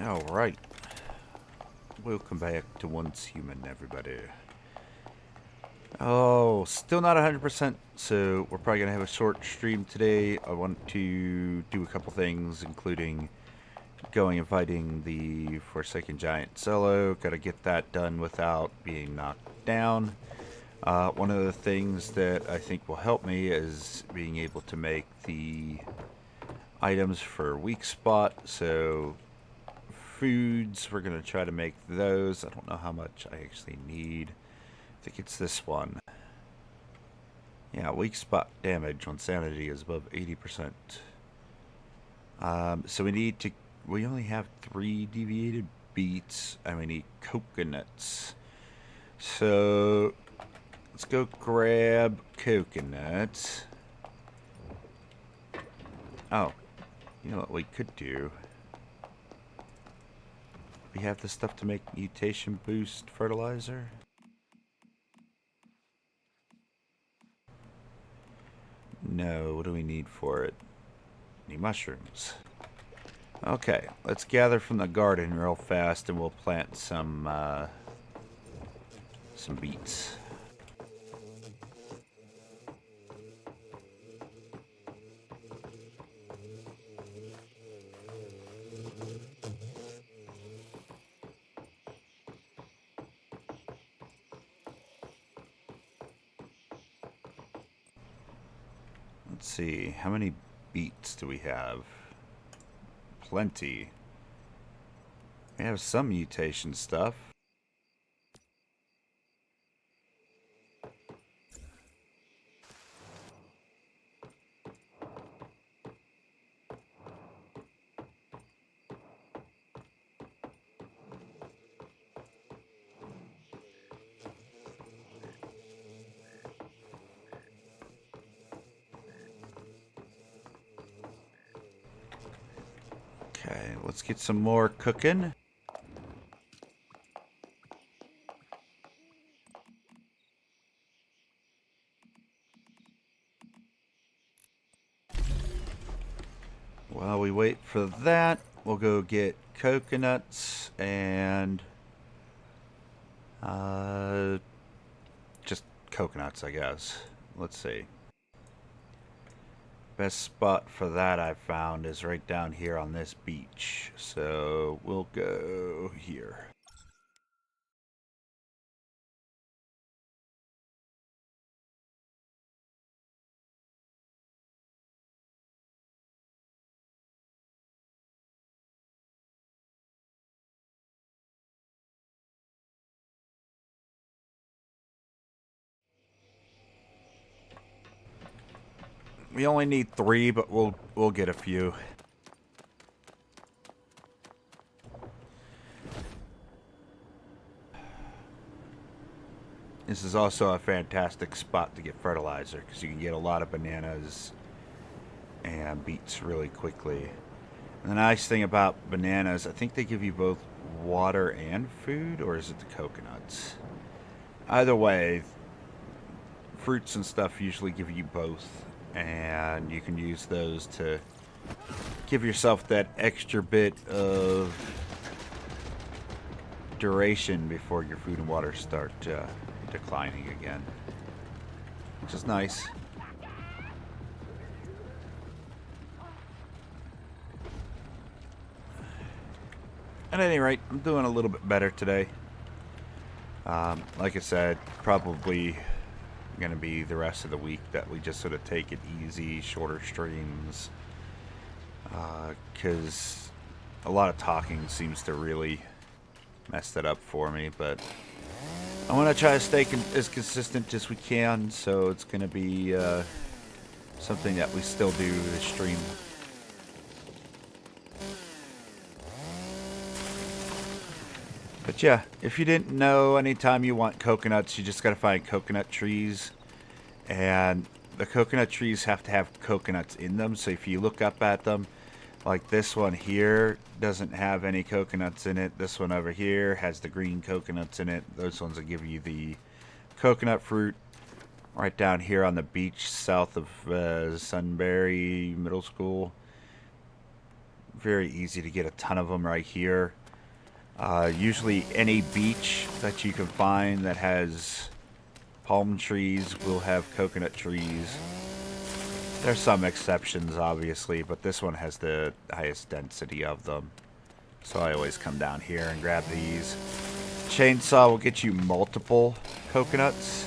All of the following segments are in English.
Alright. Welcome back to Once Human, everybody. Oh, still not 100%, so we're probably going to have a short stream today. I want to do a couple things, including going and fighting the Forsaken Giant solo. Got to get that done without being knocked down. One of the things that I think will help me is being able to make the items for weak spot, so foods, we're going to try to make those. I don't know how much I actually need. I think it's this one. Yeah, weak spot damage on sanity is above 80%. So we only have 3 deviated beets, and we need coconuts. So let's go grab coconuts. Oh, you know what we could do? We have the stuff to make mutation boost fertilizer. No, what do we need for it? Need mushrooms. Okay, let's gather from the garden real fast and we'll plant some beets. Let's see, how many beets do we have? Plenty. We have some mutation stuff. Okay, let's get some more cooking. While we wait for that, we'll go get coconuts and just coconuts, I guess. Let's see. Best spot for that I found is right down here on this beach. So we'll go here. We only need 3, but we'll get a few. This is also a fantastic spot to get fertilizer because you can get a lot of bananas and beets really quickly. And the nice thing about bananas, I think they give you both water and food, or is it the coconuts? Either way, fruits and stuff usually give you both, and you can use those to give yourself that extra bit of duration before your food and water start declining again, which is nice. At any rate, I'm doing a little bit better today. Like I said, probably going to be the rest of the week that we just sort of take it easy, shorter streams, because a lot of talking seems to really mess that up for me, but I want to try to stay as consistent as we can, so it's going to be something that we still do the stream. But yeah, if you didn't know, anytime you want coconuts, you just gotta find coconut trees. And the coconut trees have to have coconuts in them, so if you look up at them, like this one here doesn't have any coconuts in it. This one over here has the green coconuts in it. Those ones will give you the coconut fruit. Right down here on the beach south of Sunbury Middle School, very easy to get a ton of them right here. Usually any beach that you can find that has palm trees will have coconut trees. There's some exceptions, obviously, but this one has the highest density of them. So I always come down here and grab these. Chainsaw will get you multiple coconuts,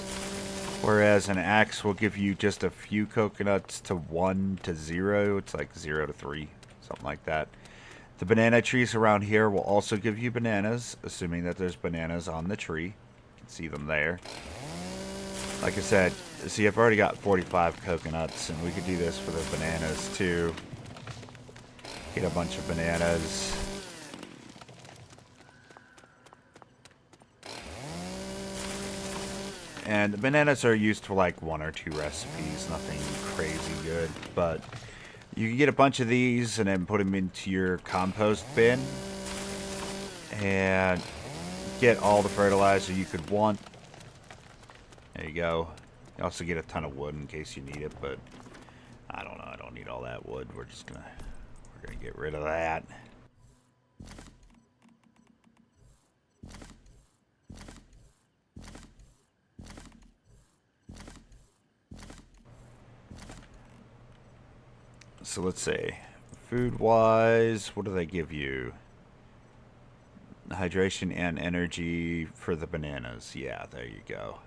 whereas an axe will give you just a few coconuts to 1 to 0. It's like 0 to 3, something like that. The banana trees around here will also give you bananas, assuming that there's bananas on the tree. You can see them there. Like I said, see, I've already got 45 coconuts, and we could do this for the bananas too. Get a bunch of bananas. And the bananas are used for like 1 or 2 recipes, nothing crazy good, but you can get a bunch of these and then put them into your compost bin and get all the fertilizer you could want. There you go. You also get a ton of wood in case you need it, but I don't know. I don't need all that wood. We're gonna get rid of that. So let's see. Food-wise, what do they give you? Hydration and energy for the bananas. Yeah, there you go.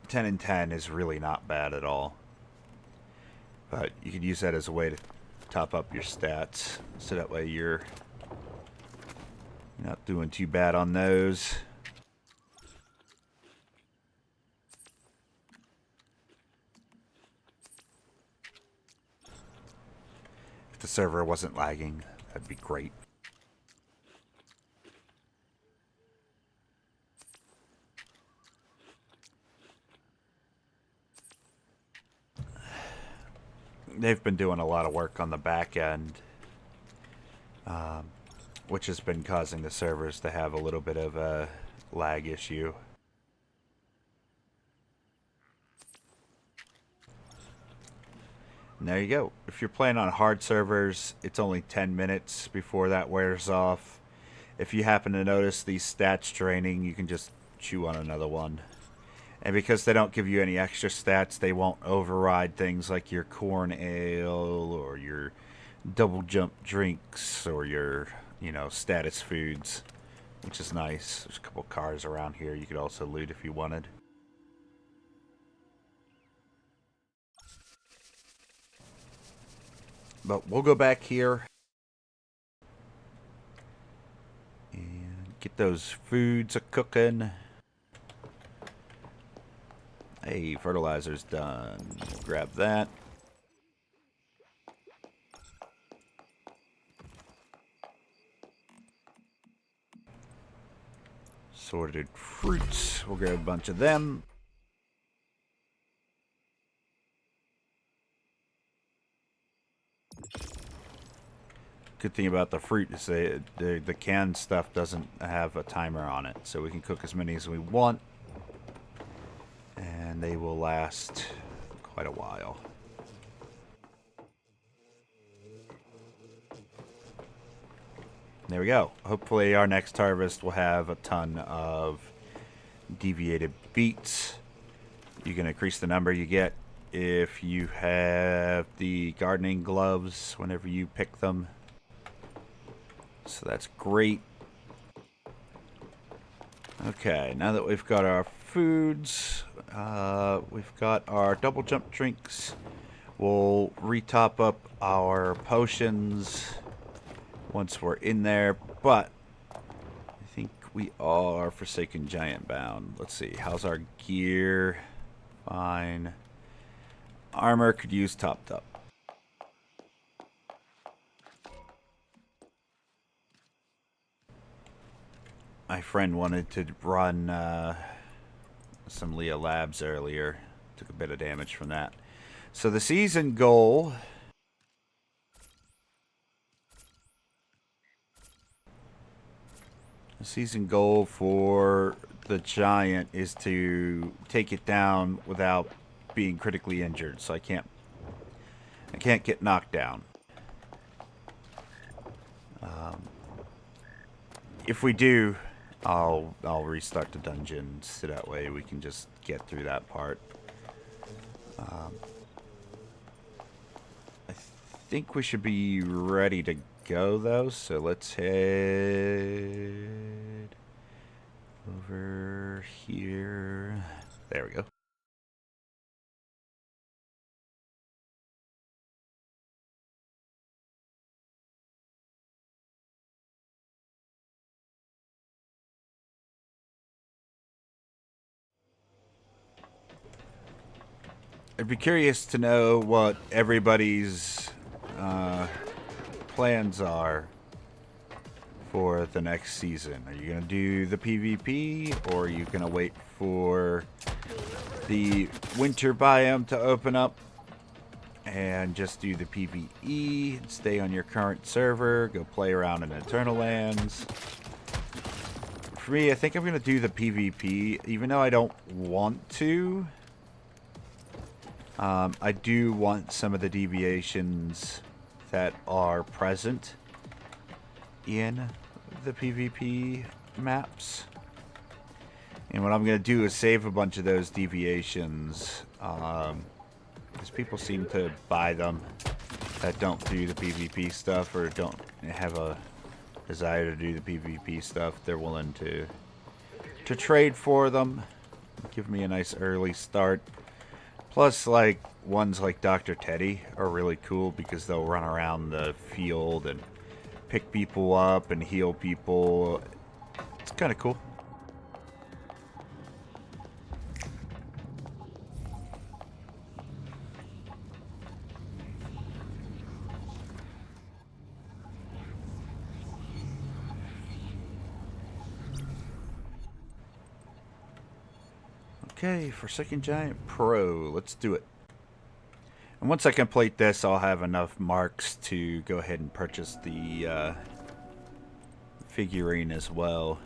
10 and 10 is really not bad at all. But you could use that as a way to top up your stats. So that way you're not doing too bad on those. If the server wasn't lagging, that'd be great. They've been doing a lot of work on the back end, which has been causing the servers to have a little bit of a lag issue. And there you go. If you're playing on hard servers, it's only 10 minutes before that wears off. If you happen to notice these stats draining, you can just chew on another one. And because they don't give you any extra stats, they won't override things like your corn ale or your double jump drinks or your, status foods, which is nice. There's a couple cars around here you could also loot if you wanted. But we'll go back here and get those foods a-cooking. Hey, fertilizer's done. Grab that. Sorted fruits. We'll grab a bunch of them. Good thing about the fruit is the canned stuff doesn't have a timer on it, so we can cook as many as we want. And they will last quite a while. There we go. Hopefully our next harvest will have a ton of deviated beets. You can increase the number you get if you have the gardening gloves whenever you pick them. So that's great. Okay, now that we've got our foods, we've got our double jump drinks. We'll retop up our potions once we're in there, but I think we are Forsaken Giant bound. Let's see, how's our gear? Fine. Armor could use topped up. My friend wanted to run some Leah Labs earlier. Took a bit of damage from that. So the season goal for the giant is to take it down without being critically injured. So I can't get knocked down. If we do, I'll restart the dungeon so that way we can just get through that part. I think we should be ready to go though, so let's head over here. There we go. I'd be curious to know what everybody's plans are for the next season. Are you going to do the PvP, or are you going to wait for the winter biome to open up and just do the PvE, stay on your current server, go play around in Eternal Lands? For me, I think I'm going to do the PvP, even though I don't want to. I do want some of the deviations that are present in the PvP maps. And what I'm going to do is save a bunch of those deviations, because people seem to buy them that don't do the PvP stuff or don't have a desire to do the PvP stuff. They're willing to trade for them, give me a nice early start. Plus, like, ones like Dr. Teddy are really cool because they'll run around the field and pick people up and heal people. It's kind of cool. Okay, Forsaken Giant Pro. Let's do it. And once I complete this, I'll have enough marks to go ahead and purchase the figurine as well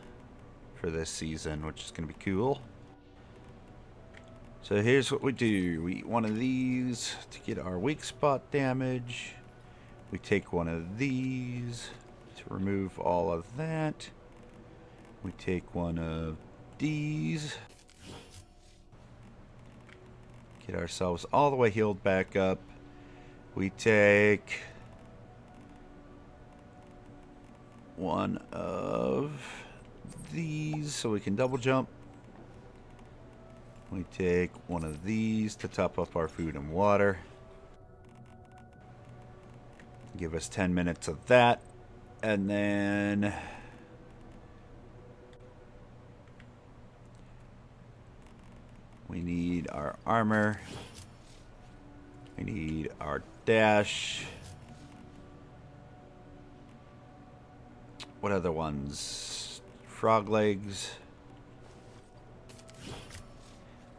for this season, which is going to be cool. So here's what we do. We eat one of these to get our weak spot damage. We take one of these to remove all of that. We take one of these. Get ourselves all the way healed back up. We take one of these so we can double jump. We take one of these to top up our food and water. Give us 10 minutes of that. And then we need our armor. We need our dash. What other ones? Frog legs.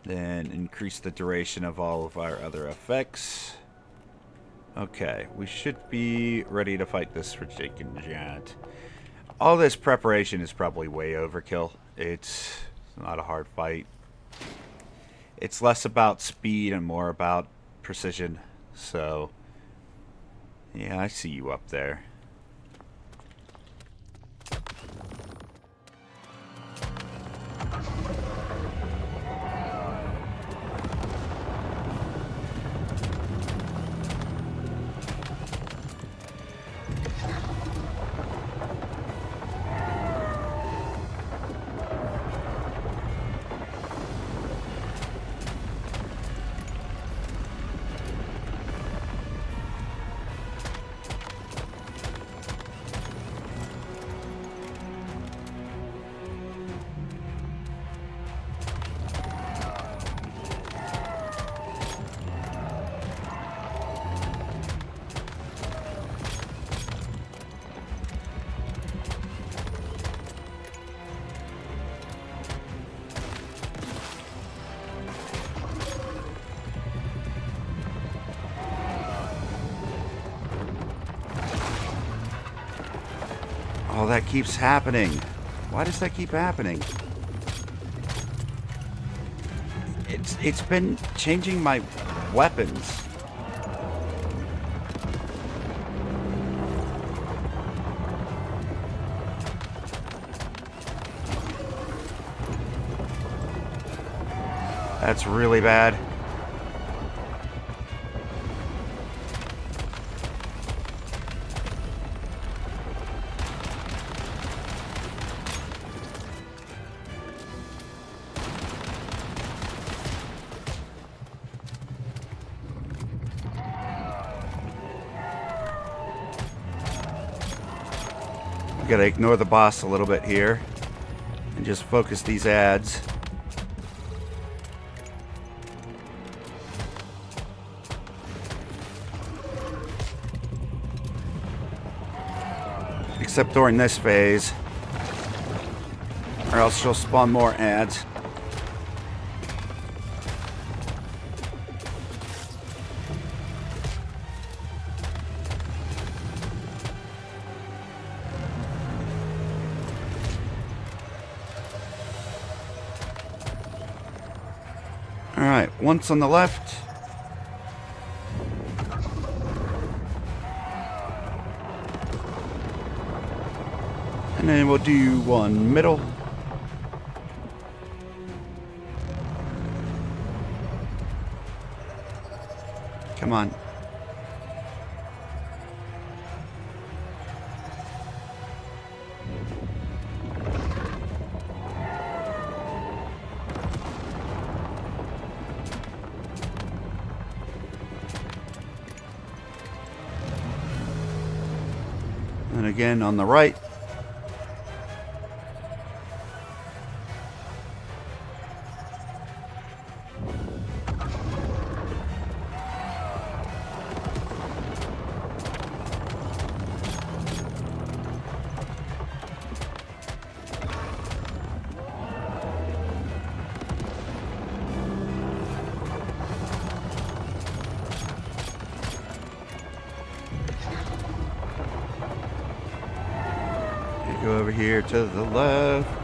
Then increase the duration of all of our other effects. Okay, we should be ready to fight this Forsaken Giant. All this preparation is probably way overkill. It's not a hard fight. It's less about speed and more about precision. So, yeah, I see you up there. Oh, that keeps happening. Why does that keep happening? It's been changing my weapons. That's really bad. We gotta ignore the boss a little bit here and just focus these ads. Except during this phase, or else she'll spawn more ads. Alright, once on the left. And then we'll do one middle. Come on. And again on the right. Go over here to the left.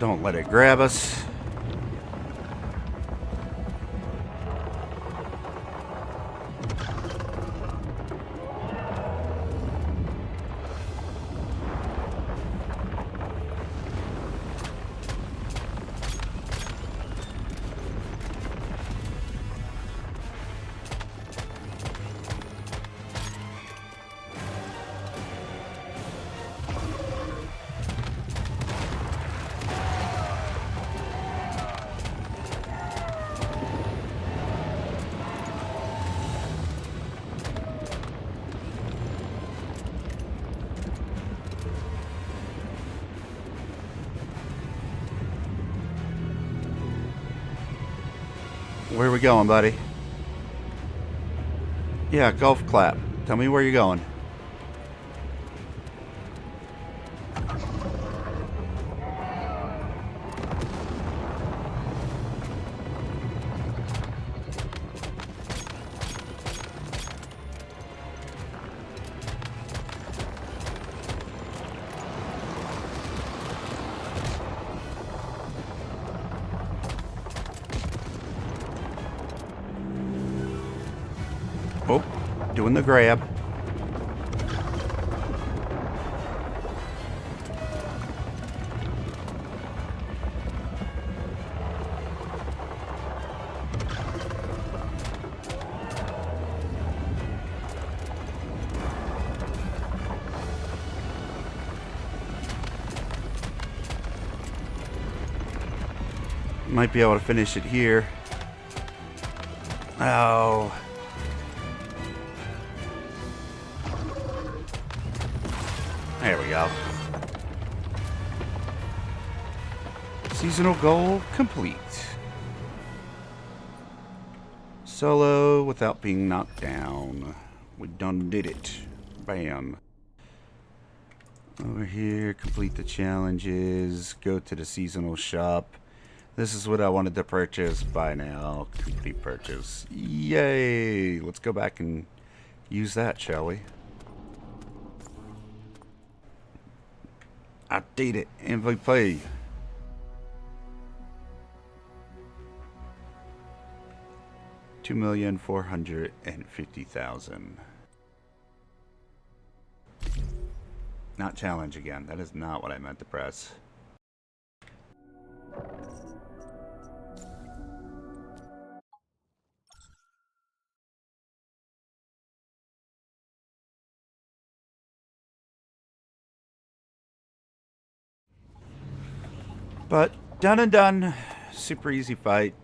Don't let it grab us. Where are we going, buddy? Yeah, golf clap. Tell me where you're going. Oh, doing the grab. Might be able to finish it here. Oh. There we go. Seasonal goal complete. Solo without being knocked down. We done did it. Bam. Over here, complete the challenges. Go to the seasonal shop. This is what I wanted to purchase. Buy now. Complete purchase. Yay! Let's go back and use that, shall we? I did it. MVP. $2,450,000. Not challenge again. That is not what I meant to press. But done and done. Super easy fight.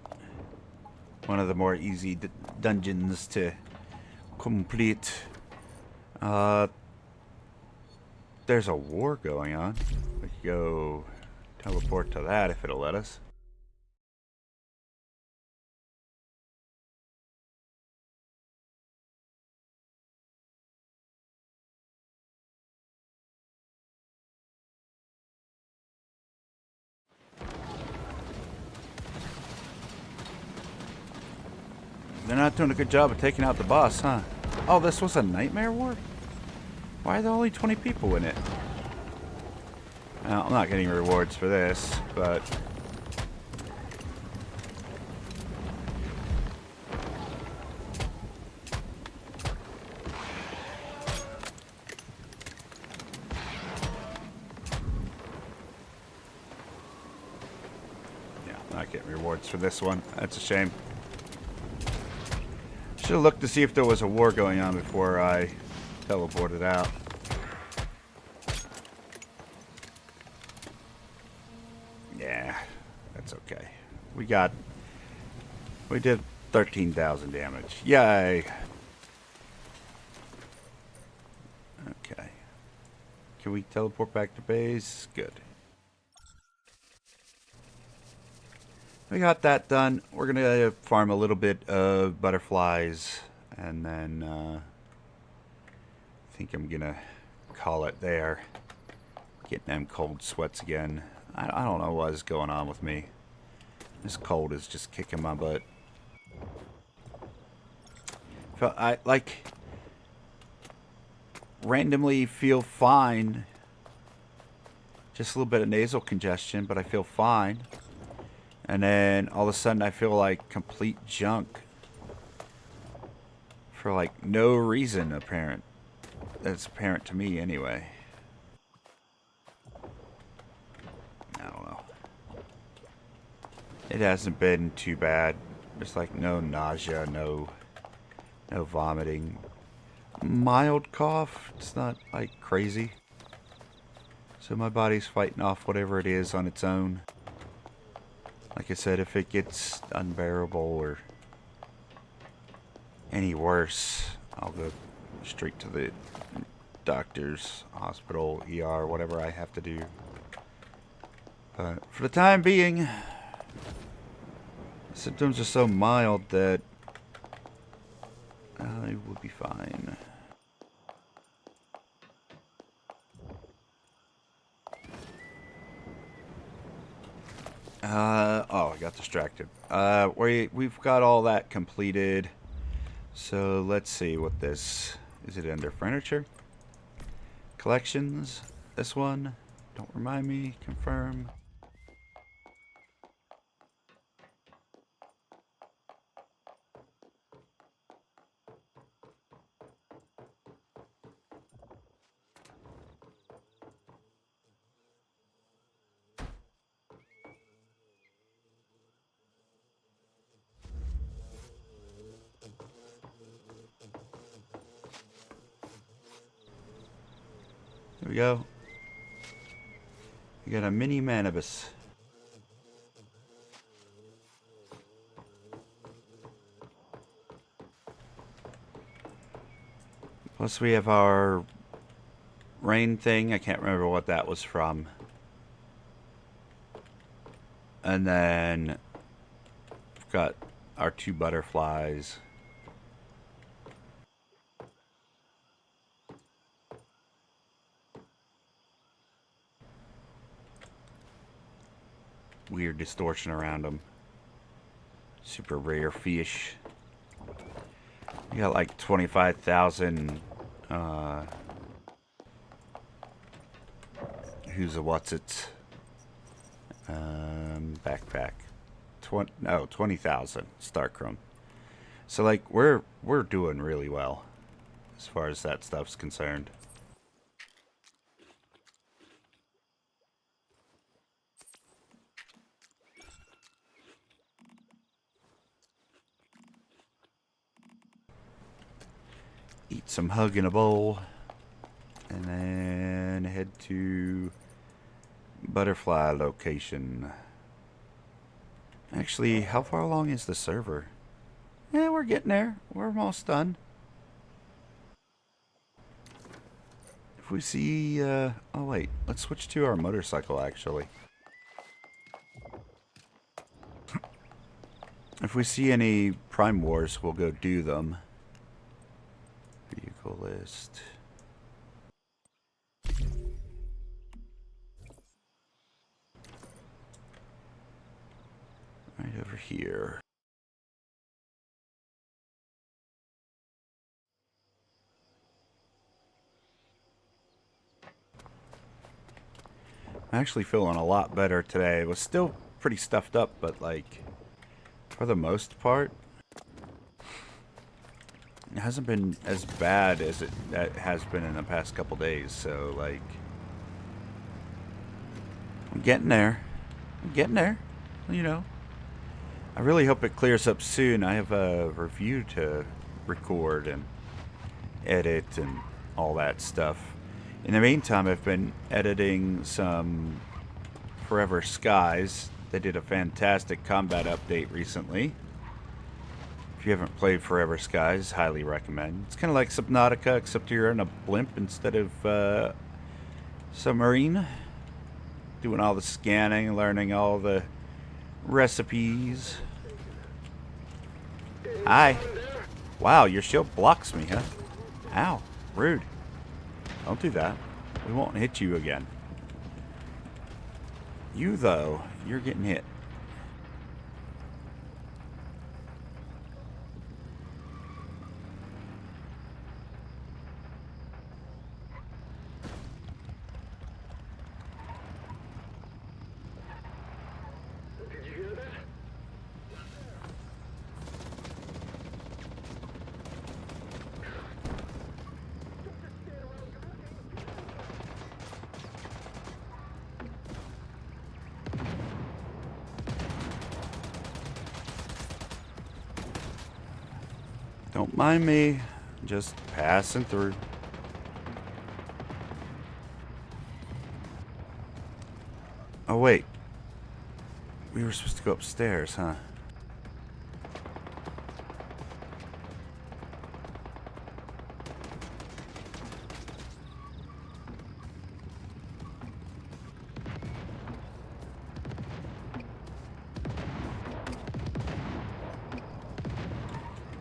One of the more easy dungeons to complete. There's a war going on. We could go teleport to that if it'll let us. They're not doing a good job of taking out the boss, huh? Oh, this was a nightmare war? Why are there only 20 people in it? Well, I'm not getting rewards for this, but... yeah, I'm not getting rewards for this one. That's a shame. Should have looked to see if there was a war going on before I teleported out. Yeah, that's okay. We did 13,000 damage. Yay! Okay. Can we teleport back to base? Good. We got that done. We're gonna farm a little bit of butterflies, and then I think I'm gonna call it there. Getting them cold sweats again. I don't know what is going on with me. This cold is just kicking my butt. I like randomly feel fine. Just a little bit of nasal congestion, but I feel fine. And then all of a sudden I feel like complete junk. For like no reason apparent. That's apparent to me anyway. I don't know. It hasn't been too bad. There's like no nausea, no vomiting. Mild cough. It's not like crazy. So my body's fighting off whatever it is on its own. Like I said, if it gets unbearable or any worse, I'll go straight to the doctor's, hospital, ER, whatever I have to do. But for the time being, Symptoms are so mild that I will be fine. Oh, I got distracted. We've got all that completed. So let's see what this... Is it under furniture? Collections? This one? Don't remind me. Confirm. There we go. We got a mini manibus. Plus we have our rain thing. I can't remember what that was from. And then we've got our 2 butterflies. Weird distortion around them. Super rare fish. We got like 25,000 who's a what's it? Backpack. 20,000 Starchrome. So like we're doing really well as far as that stuff's concerned. Eat some hug in a bowl. And then head to butterfly location. Actually, how far along is the server? Yeah, we're getting there. We're almost done. If we see... oh wait, let's switch to our motorcycle actually. If we see any Prime Wars, we'll go do them. Vehicle list. Right over here. I'm actually feeling a lot better today. It was still pretty stuffed up, but like, for the most part, it hasn't been as bad as it has been in the past couple days. So like, I'm getting there. I'm getting there, you know. I really hope it clears up soon. I have a review to record and edit and all that stuff. In the meantime, I've been editing some Forever Skies. They did a fantastic combat update recently. If you haven't played Forever Skies, highly recommend. It's kind of like Subnautica, except you're in a blimp instead of submarine. Doing all the scanning, learning all the recipes. Hi. Wow, your shield blocks me, huh? Ow, rude. Don't do that. We won't hit you again. You, though, you're getting hit. Don't mind me, just passing through. Oh wait, we were supposed to go upstairs, huh?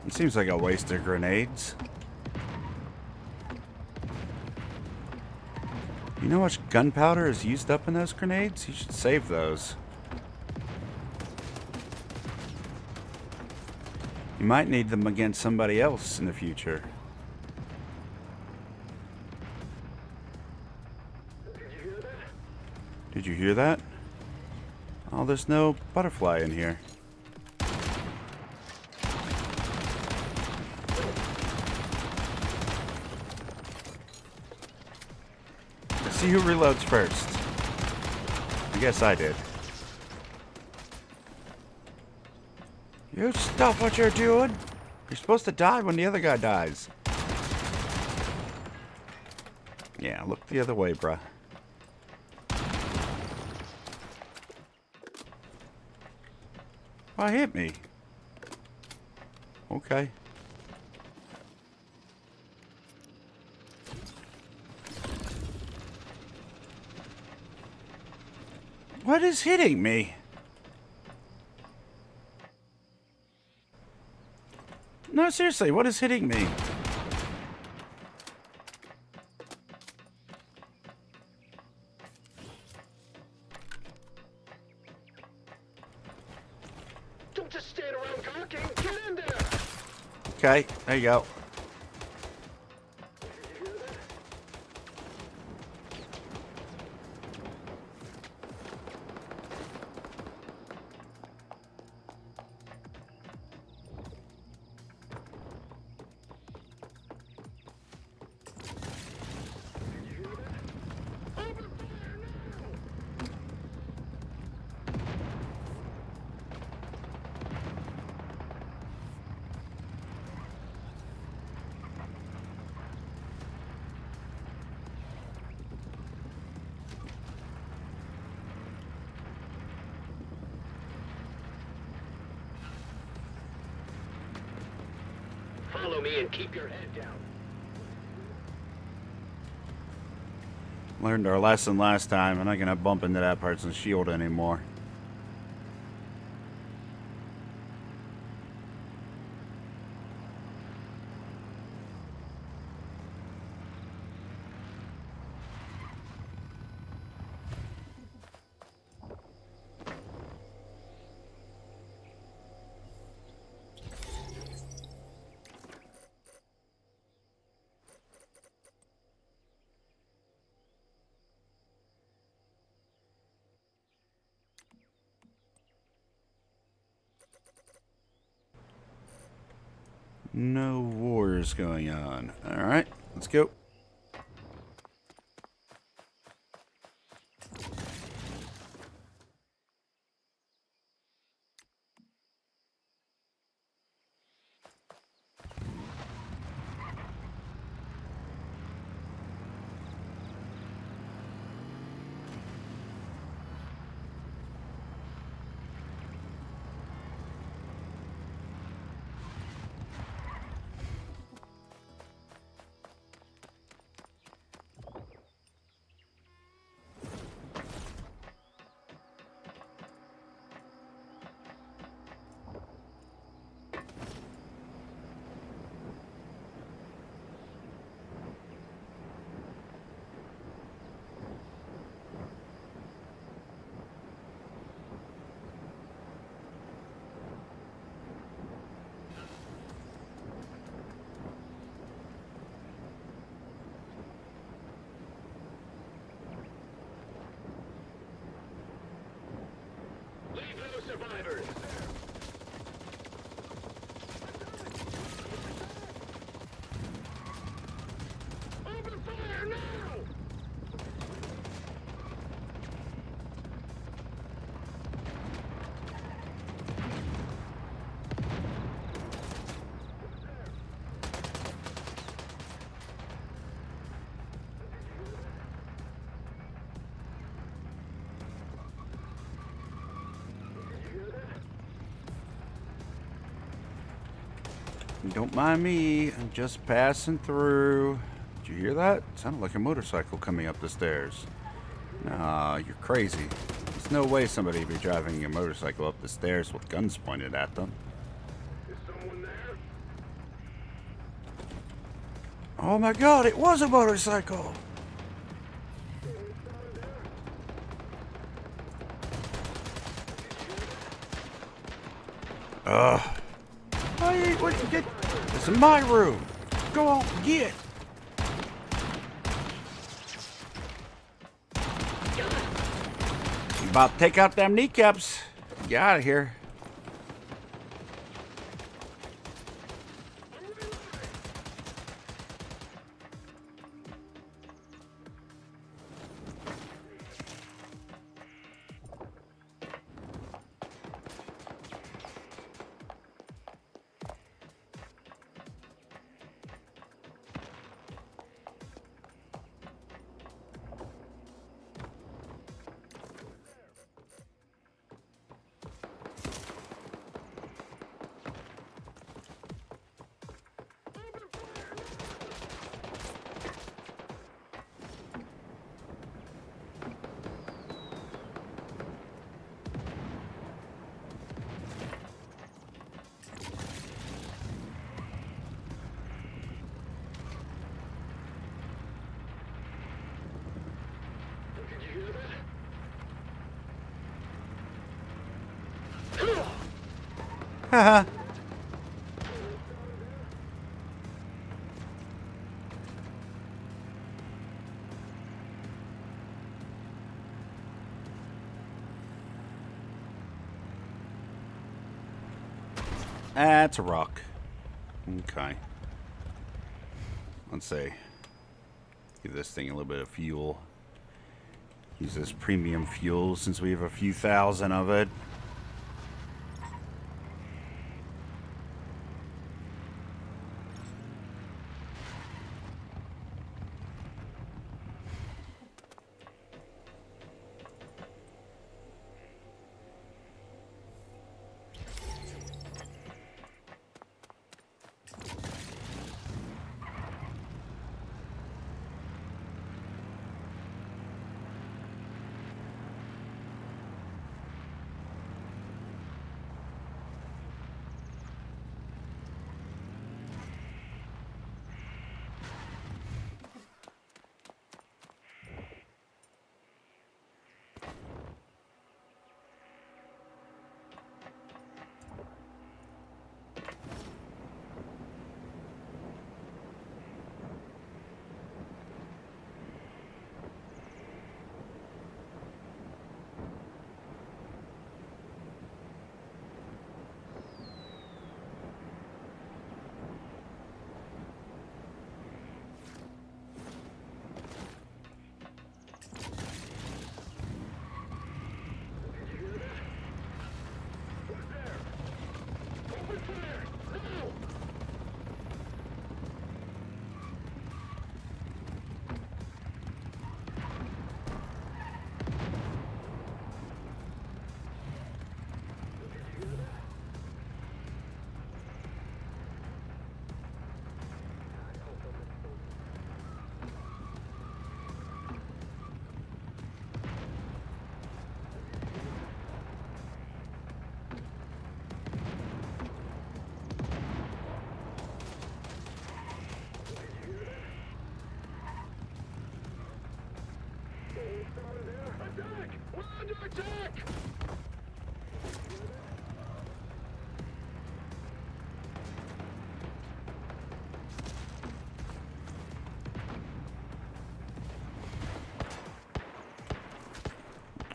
It seems like a waste of grenades. You know how much gunpowder is used up in those grenades? You should save those. You might need them against somebody else in the future. Did you hear that? Oh, there's no butterfly in here. Let's see who reloads first. I guess I did. You stop what you're doing. You're supposed to die when the other guy dies. Yeah, look the other way, bruh. Why hit me? Okay. What is hitting me? No, seriously, what is hitting me? Don't just stand around gawking. Get in there. Okay, there you go. Follow me and keep your head down. Learned our lesson last time. I'm not gonna bump into that person's shield anymore. No wars going on. Alright, let's go. Leave no survivors. Open fire now! Don't mind me. I'm just passing through. Did you hear that? Sounded like a motorcycle coming up the stairs. Nah, you're crazy. There's no way somebody would be driving a motorcycle up the stairs with guns pointed at them. Is someone there? Oh my god, it was a motorcycle! Ugh. What you get? It's in my room. Go on, get. You about to take out them kneecaps. Get out of here. Haha. That's a rock. Okay. Let's see. Give this thing a little bit of fuel. Use this premium fuel since we have a few thousand of it.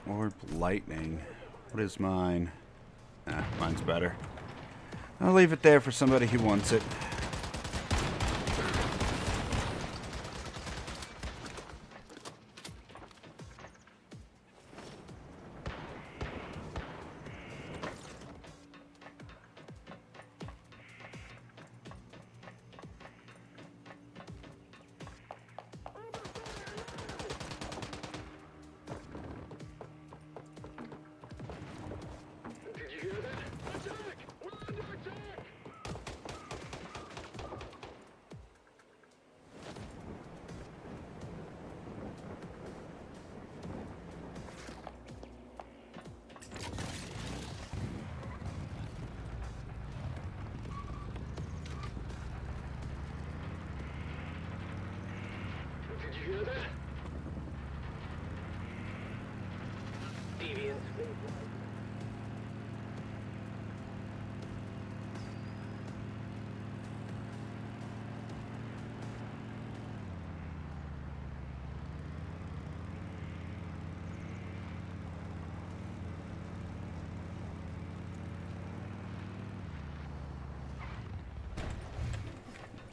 Orb lightning. What is mine? Ah, mine's better. I'll leave it there for somebody who wants it.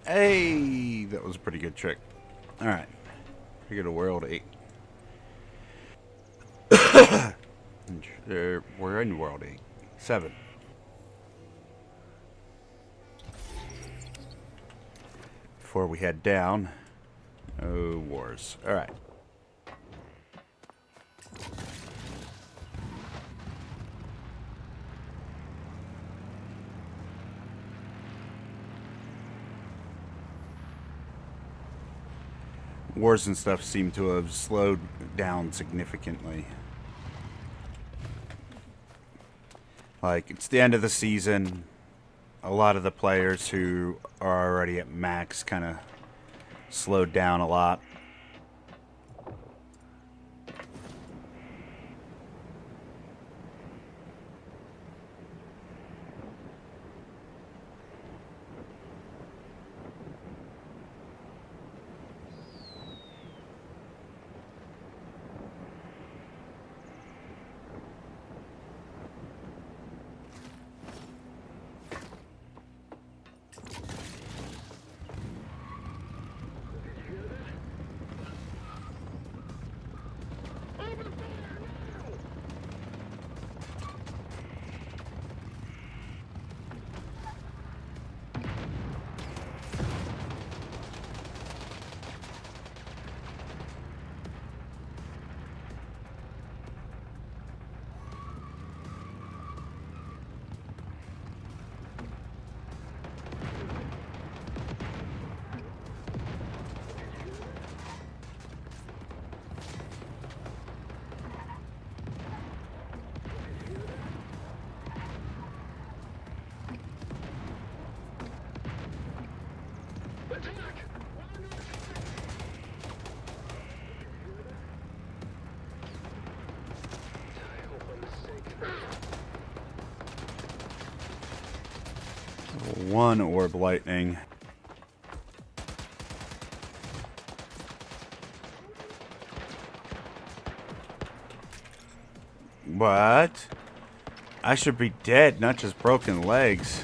Hey, that was a pretty good trick. All right, we get a world 8. We're in world 8. 7. Before we head down. Oh, wars. All right. Wars and stuff seem to have slowed down significantly. Like, it's the end of the season. A lot of the players who are already at max kind of slowed down a lot. One orb lightning. What? I should be dead, not just broken legs.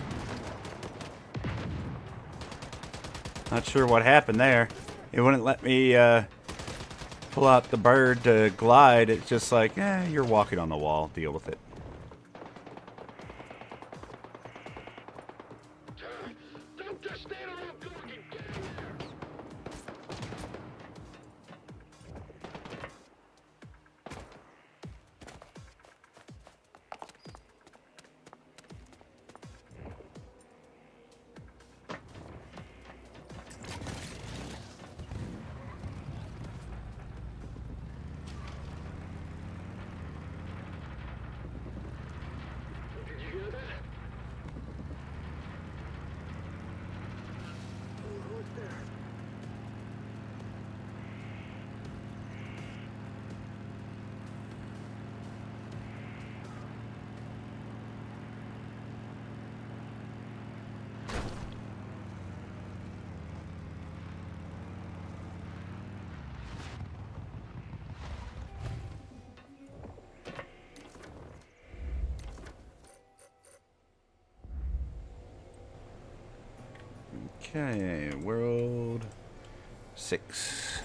Not sure what happened there. It wouldn't let me pull out the bird to glide. It's just like, you're walking on the wall. Deal with it. Don't just stand around talking. Get in there. Did you hear that? Almost there. Okay, world 6.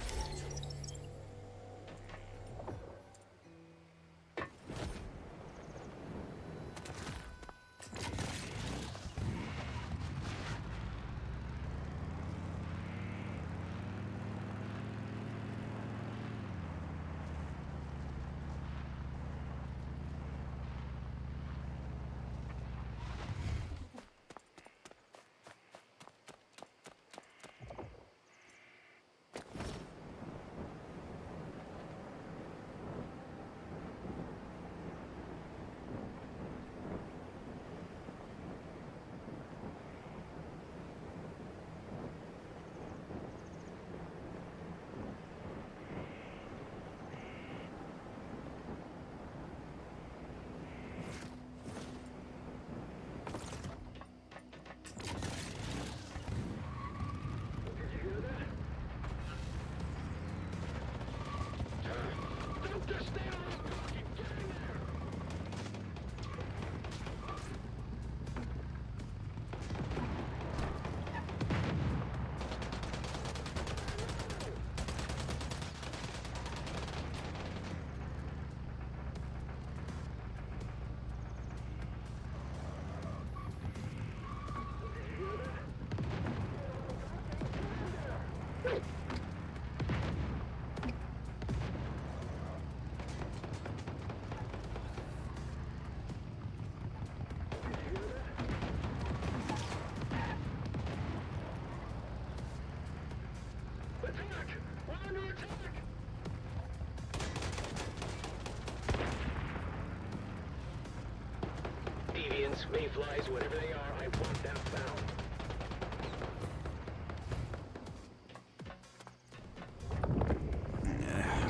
Mayflies, whatever they are, I want them found.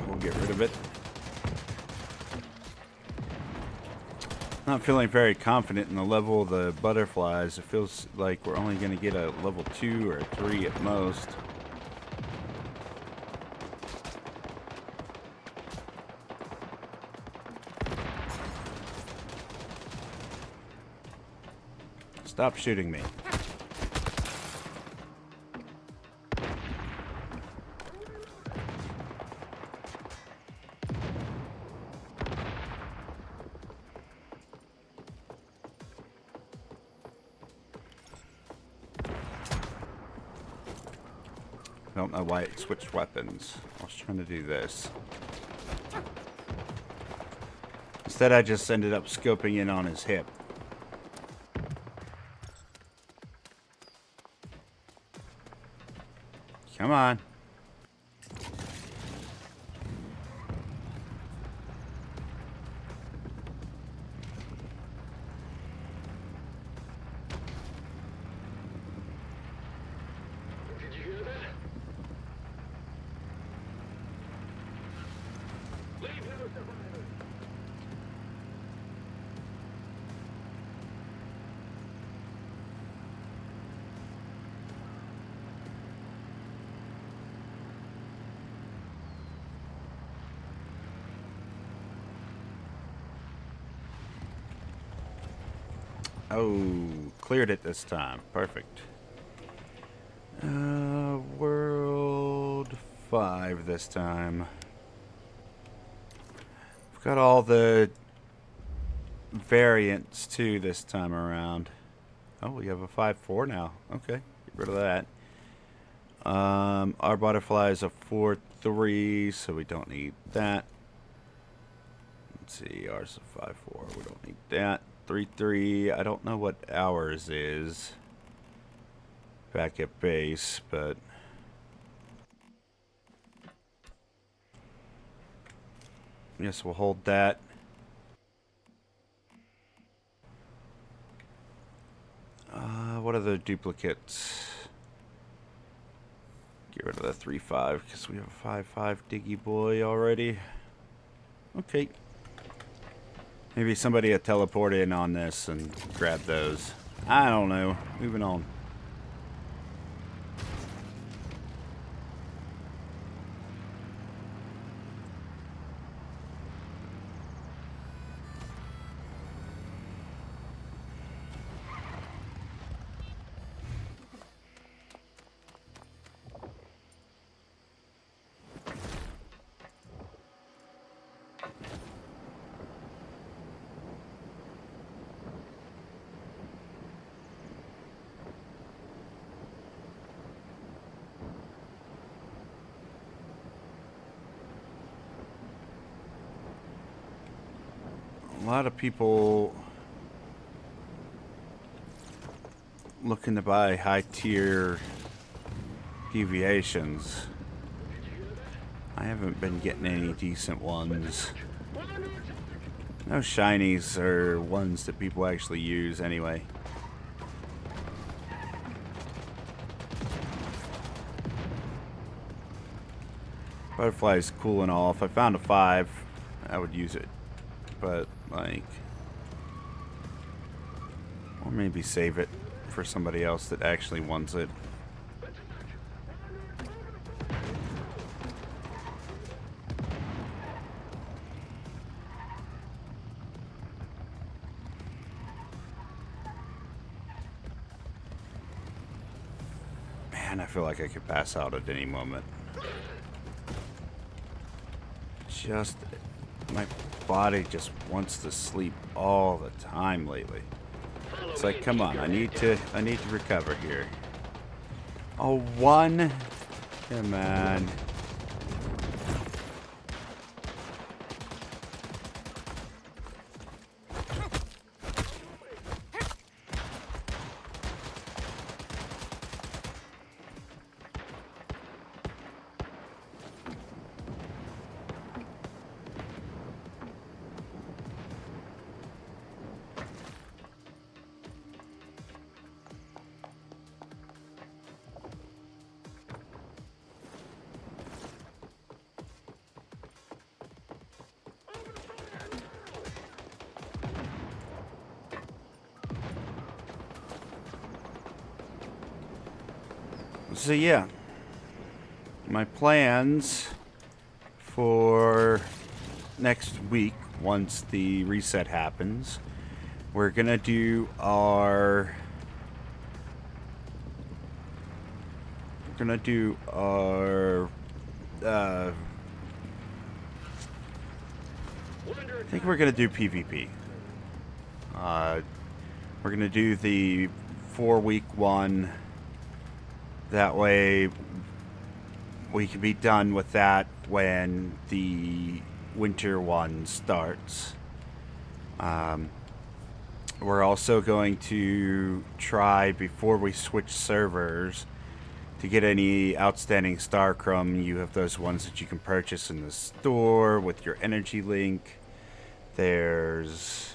We'll get rid of it. Not feeling very confident in the level of the butterflies. It feels like we're only going to get a level 2 or 3 at most. Stop shooting me. I don't know why it switched weapons. I was trying to do this. Instead, I just ended up scoping in on his hip. Come on. Did you hear that? Leave no survivors. Oh, cleared it this time. Perfect. World 5 this time. We've got all the variants too this time around. Oh, we have a 5-4 now. Okay, get rid of that. Our butterfly is a 4-3, so we don't need that. Let's see, ours is a 5-4. We don't need that. 3-3. I don't know what ours is back at base, but yes, we'll hold that. What other duplicates? Get rid of the 3-5 because we have a 5-5 Diggy Boy already. Okay. Maybe somebody will teleport in on this and grab those. I don't know. Moving on. A lot of people looking to buy high tier deviations. I haven't been getting any decent ones. No shinies are ones that people actually use anyway. Butterfly is cool and all. If I found a 5, I would use it. But, like, or maybe save it for somebody else that actually wants it. Man, I feel like I could pass out at any moment. Just, my body just wants to sleep all the time lately. It's like, come on, I need to recover here. Oh, 1? Come on. So yeah, my plans for next week, once the reset happens, we're gonna do our I think we're gonna do PvP. We're gonna do the 4-week one. That way we can be done with that when the winter one starts. We're also going to try, before we switch servers, to get any outstanding Starcrum. You have those ones that you can purchase in the store with your energy link. There's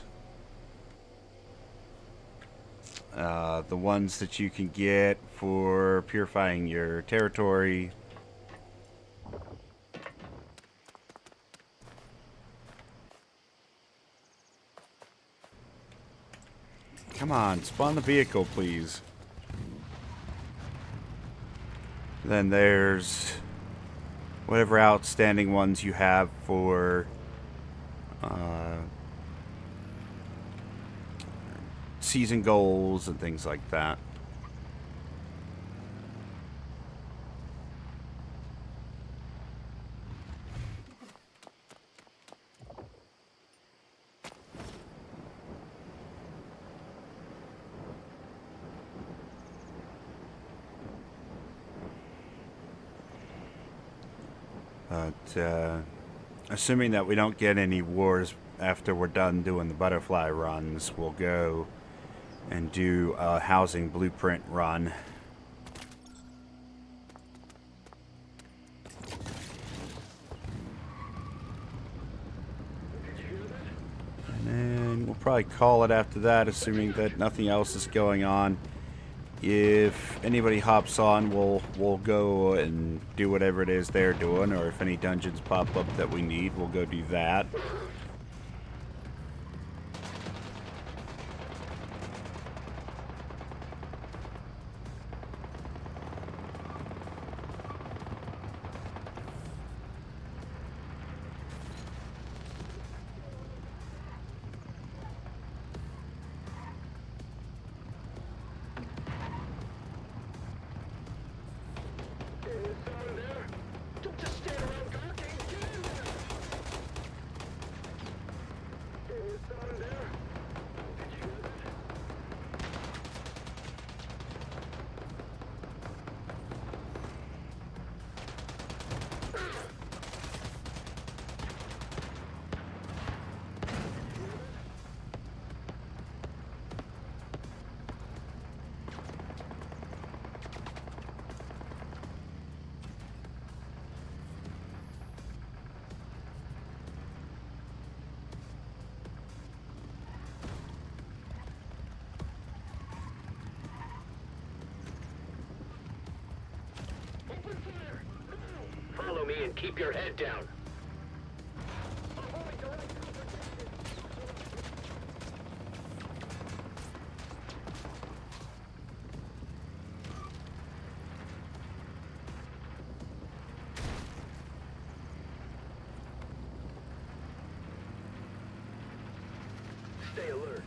the ones that you can get for purifying your territory. Come on, spawn the vehicle, please. Then there's whatever outstanding ones you have for season goals and things like that. But assuming that we don't get any wars after we're done doing the butterfly runs, we'll go and do a housing blueprint run. And then we'll probably call it after that, assuming that nothing else is going on. If anybody hops on, we'll go and do whatever it is they're doing, or if any dungeons pop up that we need, we'll go do that. Follow me and keep your head down. Stay alert.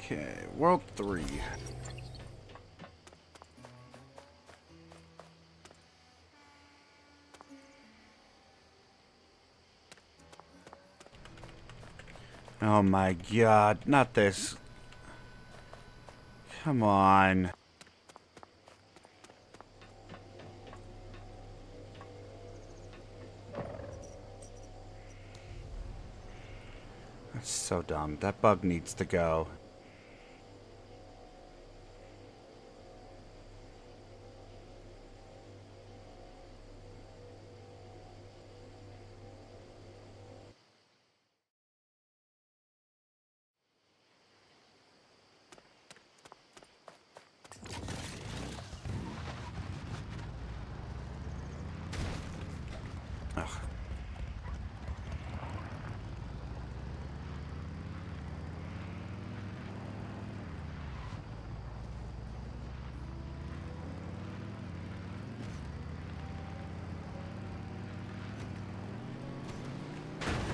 Okay, World 3. Oh my god, not this. Come on. That's so dumb. That bug needs to go.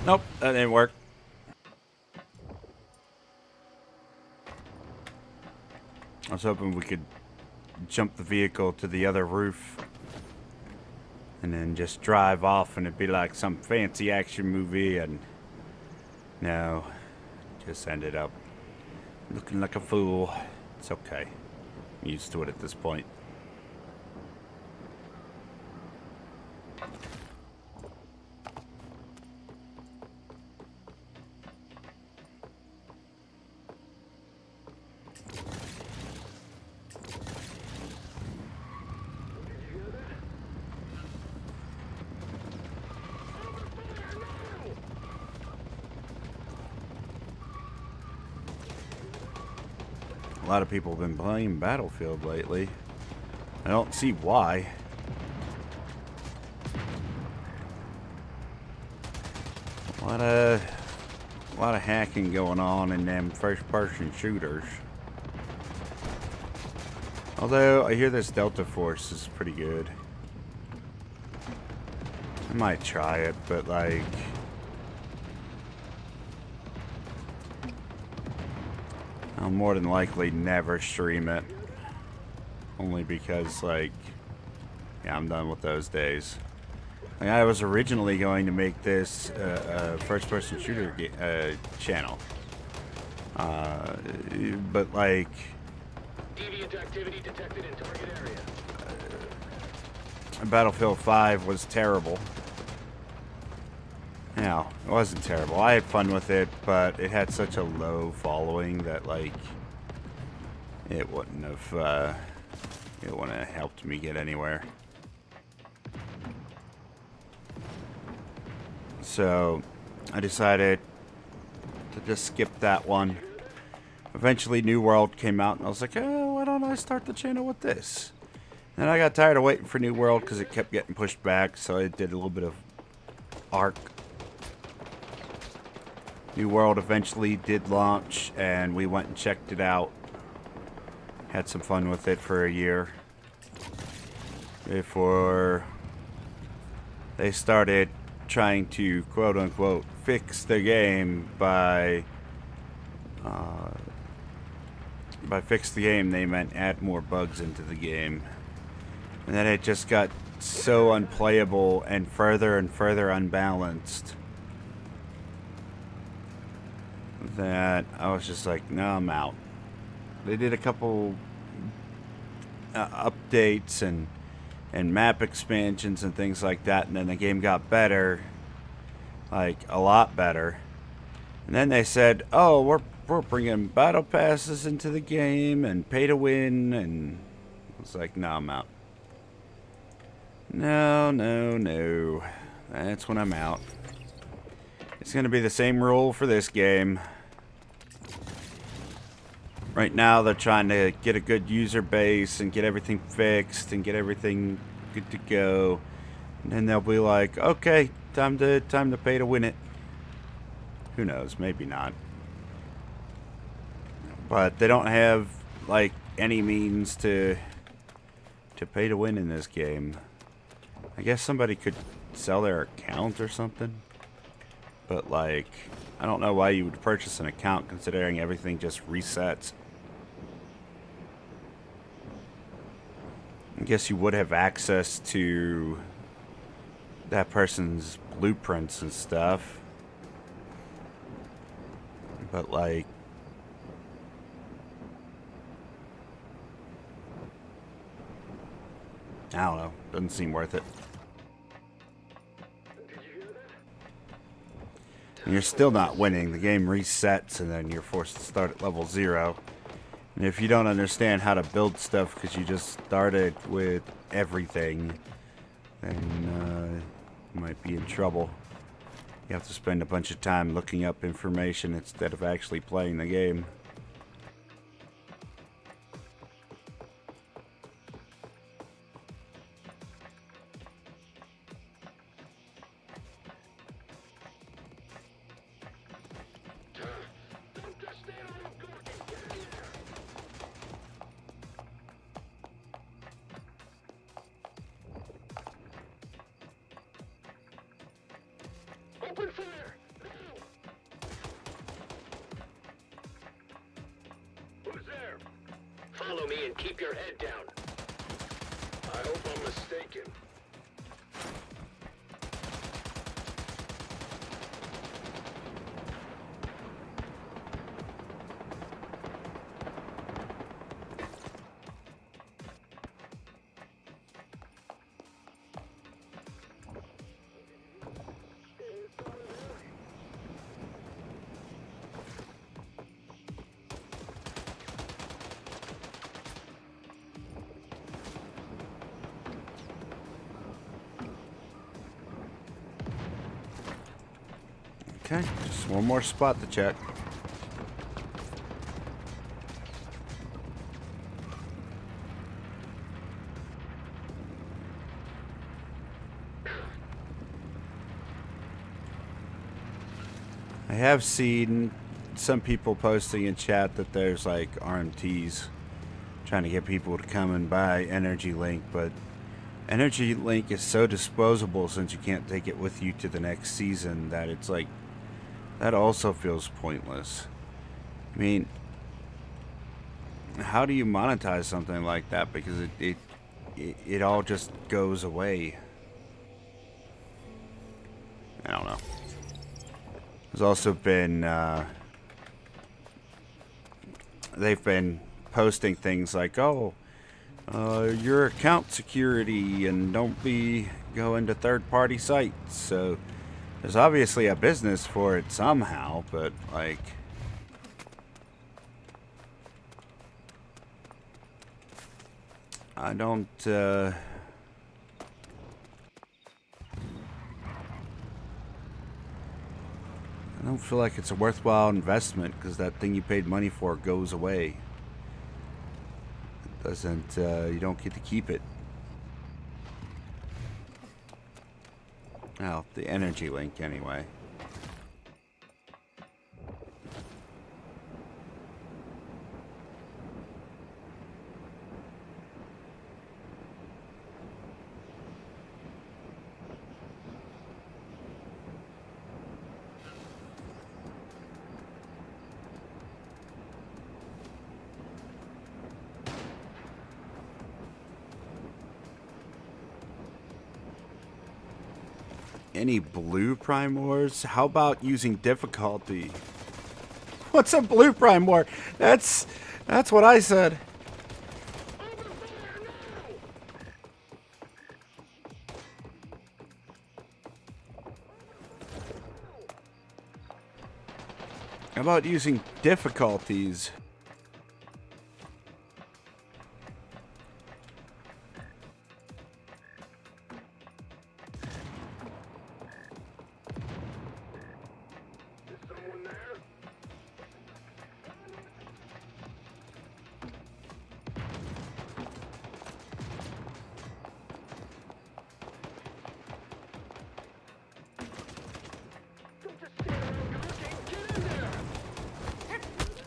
Nope, that didn't work. I was hoping we could jump the vehicle to the other roof and then just drive off and it'd be like some fancy action movie, and no, just ended up looking like a fool. It's okay. I'm used to it at this point. A lot of people have been playing Battlefield lately. I don't see why. A lot of hacking going on in them first-person shooters. Although I hear this Delta Force is pretty good. I might try it, but like, I'll more than likely never stream it. Only because, like, yeah, I'm done with those days. Like, I was originally going to make this a first-person shooter channel. But, like, Deviant activity detected in target area. Battlefield 5 was terrible. No, it wasn't terrible. I had fun with it, but it had such a low following that, like, it wouldn't have helped me get anywhere. So I decided to just skip that one. Eventually New World came out and I was like, oh, why don't I start the channel with this? And I got tired of waiting for New World because it kept getting pushed back, so I did a little bit of Ark. New World eventually did launch and we went and checked it out. Had some fun with it for a year before they started trying to quote-unquote fix the game. By fix the game they meant add more bugs into the game, and then it just got so unplayable and further unbalanced that I was just like, no, I'm out. They did a couple updates and map expansions and things like that, and then the game got better, like a lot better. And then they said, oh, we're bringing battle passes into the game and pay to win, and I was like, no, I'm out. No. That's when I'm out. It's gonna be the same rule for this game. Right now they're trying to get a good user base and get everything fixed and get everything good to go. And then they'll be like, okay, time to pay to win it. Who knows, maybe not. But they don't have like any means to pay to win in this game. I guess somebody could sell their account or something. But like, I don't know why you would purchase an account considering everything just resets. I guess you would have access to that person's blueprints and stuff. But like, I don't know. Doesn't seem worth it. And you're still not winning. The game resets and then you're forced to start at level 0. And if you don't understand how to build stuff because you just started with everything, then you might be in trouble. You have to spend a bunch of time looking up information instead of actually playing the game. Don't just stand around gawking. Get in there. Open fire! me and keep your head down. I hope I'm mistaken. Okay, just one more spot to check. I have seen some people posting in chat that there's like RMTs trying to get people to come and buy Energy Link, but Energy Link is so disposable since you can't take it with you to the next season that it's like, that also feels pointless. I mean, how do you monetize something like that? Because it all just goes away. I don't know. There's also been they've been posting things like, oh, your account security and don't be going to third-party sites. So there's obviously a business for it somehow, but like, I don't feel like it's a worthwhile investment, because that thing you paid money for goes away. It doesn't, you don't get to keep it. Well, the Energy Link anyway. Any blue Primors? How about using difficulty? What's a blue Primor? That's what I said. How about using difficulties?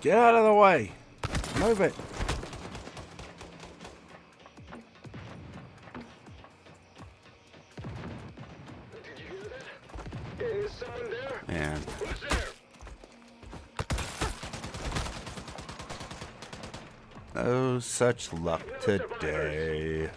Get out of the way. Move it. Did you hear that? Is someone there? Man. Who's there? Oh, such luck today.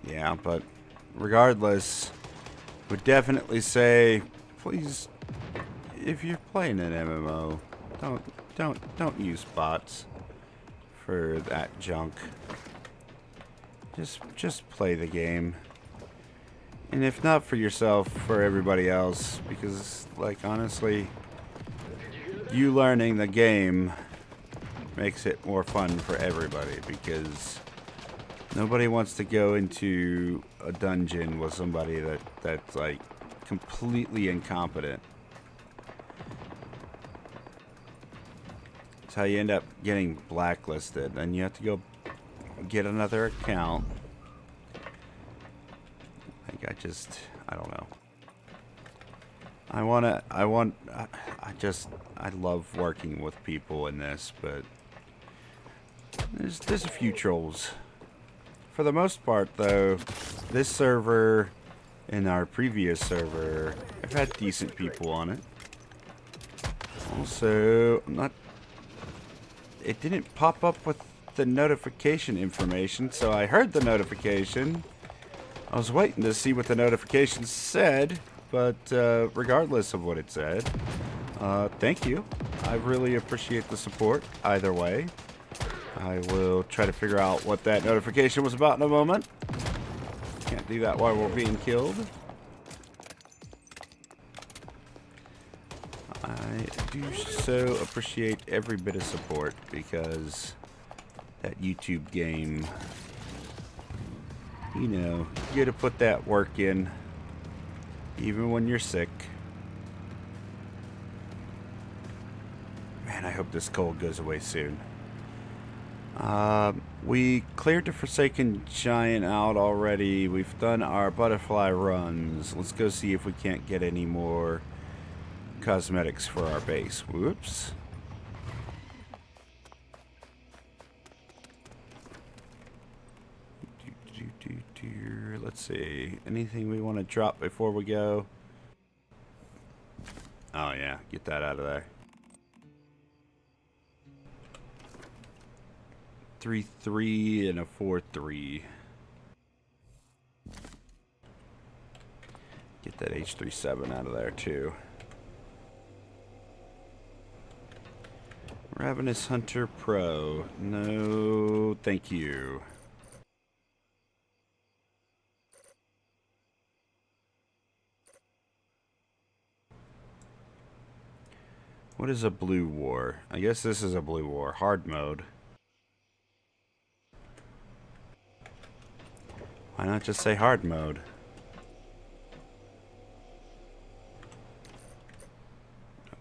Yeah, but regardless, would definitely say, please, if you're playing an MMO, don't use bots for that junk. Just play the game. And if not for yourself, for everybody else, because like honestly, you learning the game makes it more fun for everybody, because nobody wants to go into a dungeon with somebody that's like completely incompetent. It's how you end up getting blacklisted. Then you have to go get another account. Like I don't know. I love working with people in this, but there's a few trolls. For the most part, though, this server and our previous server have had decent people on it. Also, it didn't pop up with the notification information, so I heard the notification. I was waiting to see what the notification said, but regardless of what it said, thank you. I really appreciate the support either way. I will try to figure out what that notification was about in a moment. Can't do that while we're being killed. I do so appreciate every bit of support because that YouTube game, you know, you gotta put that work in even when you're sick. Man, I hope this cold goes away soon. We cleared the Forsaken Giant out already. We've done our butterfly runs. Let's go see if we can't get any more cosmetics for our base. Whoops. Let's see. Anything we want to drop before we go? Oh yeah, get that out of there. 3-3 and a 4-3. Get that H37 out of there too. Ravenous Hunter Pro. No, thank you. What is a blue war? I guess this is a blue war. Hard mode. Why not just say hard mode?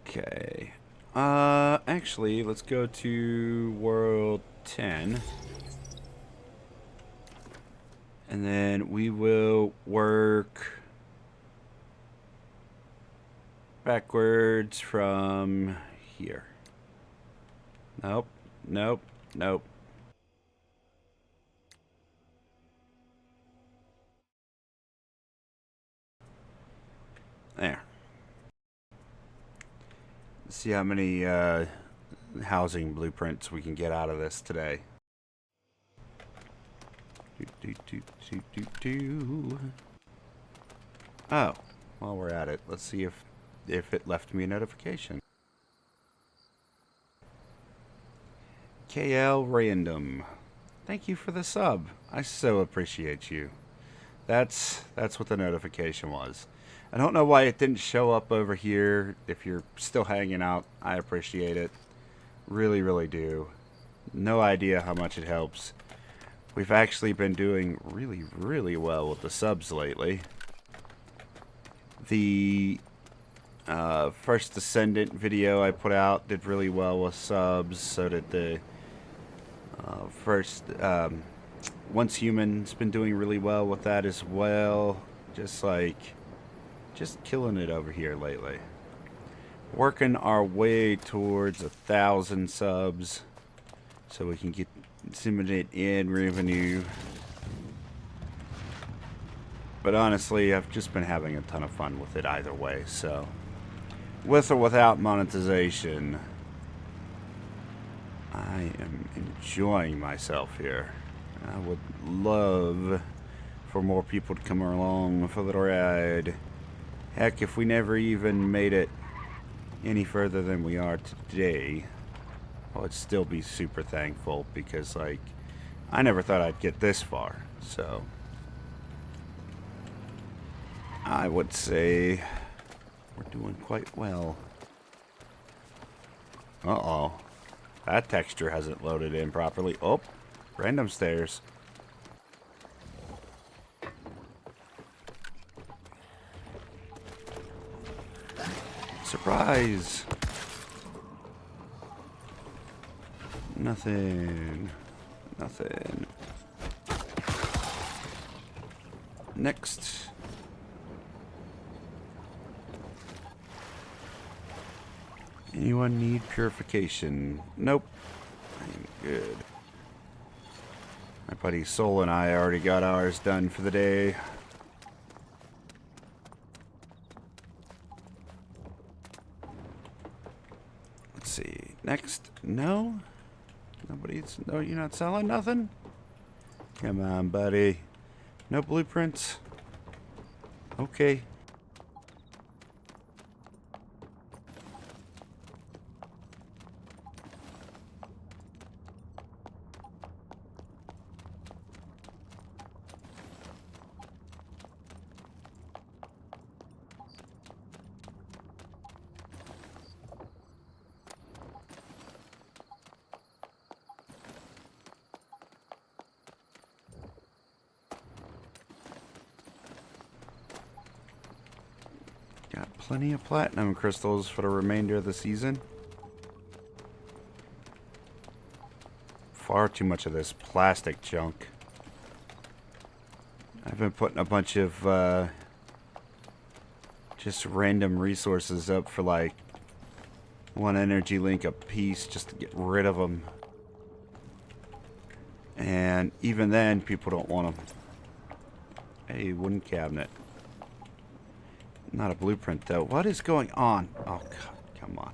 Okay. Actually, let's go to World 10. And then we will work backwards from here. Nope. Nope. Nope. There. Let's see how many housing blueprints we can get out of this today. Oh, while we're at it, let's see if it left me a notification. KL Random, thank you for the sub. I so appreciate you. That's what the notification was. I don't know why it didn't show up over here. If you're still hanging out, I appreciate it. Really, really do. No idea how much it helps. We've actually been doing really, really well with the subs lately. The first Descendant video I put out did really well with subs. So did the first Once Human's been doing really well with that as well. Just killing it over here lately. Working our way towards 1,000 subs so we can get disseminate in revenue. But honestly, I've just been having a ton of fun with it either way. So, with or without monetization, I am enjoying myself here. I would love for more people to come along for the ride. Heck, if we never even made it any further than we are today, I would still be super thankful because, like, I never thought I'd get this far. So, I would say we're doing quite well. Uh-oh. That texture hasn't loaded in properly. Oh, random stairs. Surprise! Nothing. Nothing. Next. Anyone need purification? Nope. I'm good. My buddy Soul and I already got ours done for the day. Let's see. Next. No? Nobody's... No, you're not selling nothing? Come on, buddy. No blueprints? Okay. Got plenty of platinum crystals for the remainder of the season. Far too much of this plastic junk. I've been putting a bunch of just random resources up for like 1 energy link a piece just to get rid of them. And even then, people don't want them. Hey, wooden cabinet. Not a blueprint, though. What is going on? Oh, God. Come on.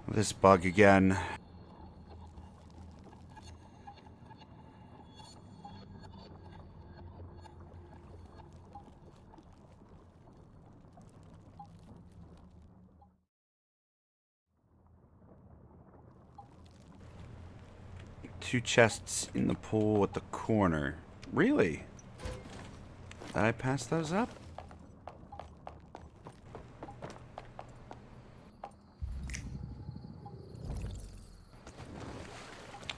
This bug again. Two chests in the pool at the corner. Really? Did I pass those up?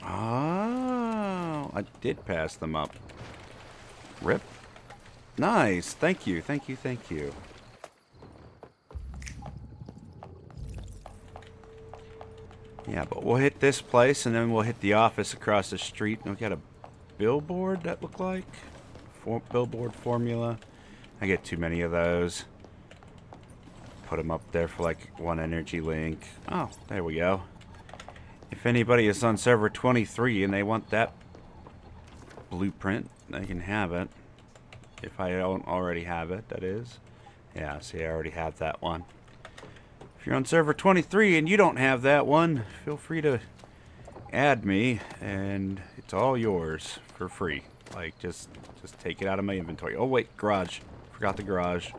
Oh, I did pass them up. Rip. Nice. Thank you. Thank you. Thank you. Yeah, but we'll hit this place and then we'll hit the office across the street. And we got a billboard that looked like. Billboard formula. I get too many of those. Put them up there for like 1 energy link. Oh, there we go. If anybody is on server 23 and they want that blueprint, they can have it. If I don't already have it, that is. Yeah, see, I already have that one. If you're on server 23 and you don't have that one, feel free to add me and it's all yours for free. Like, just take it out of my inventory. Oh, wait, garage. Forgot the garage.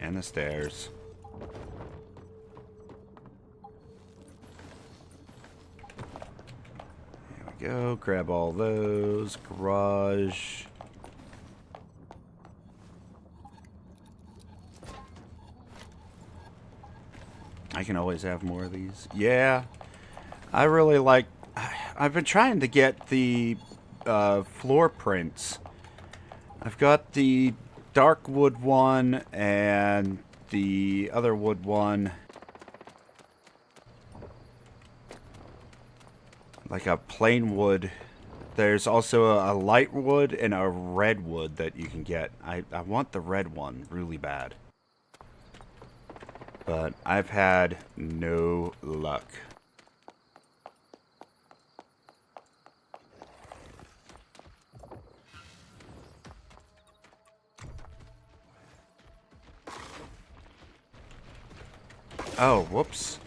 And the stairs. There we go. Grab all those. Garage. I can always have more of these. Yeah. I really like... I've been trying to get the floor prints. I've got the dark wood one and the other wood one. Like a plain wood. There's also a light wood and a red wood that you can get. I want the red one really bad. But I've had no luck. Oh, whoops.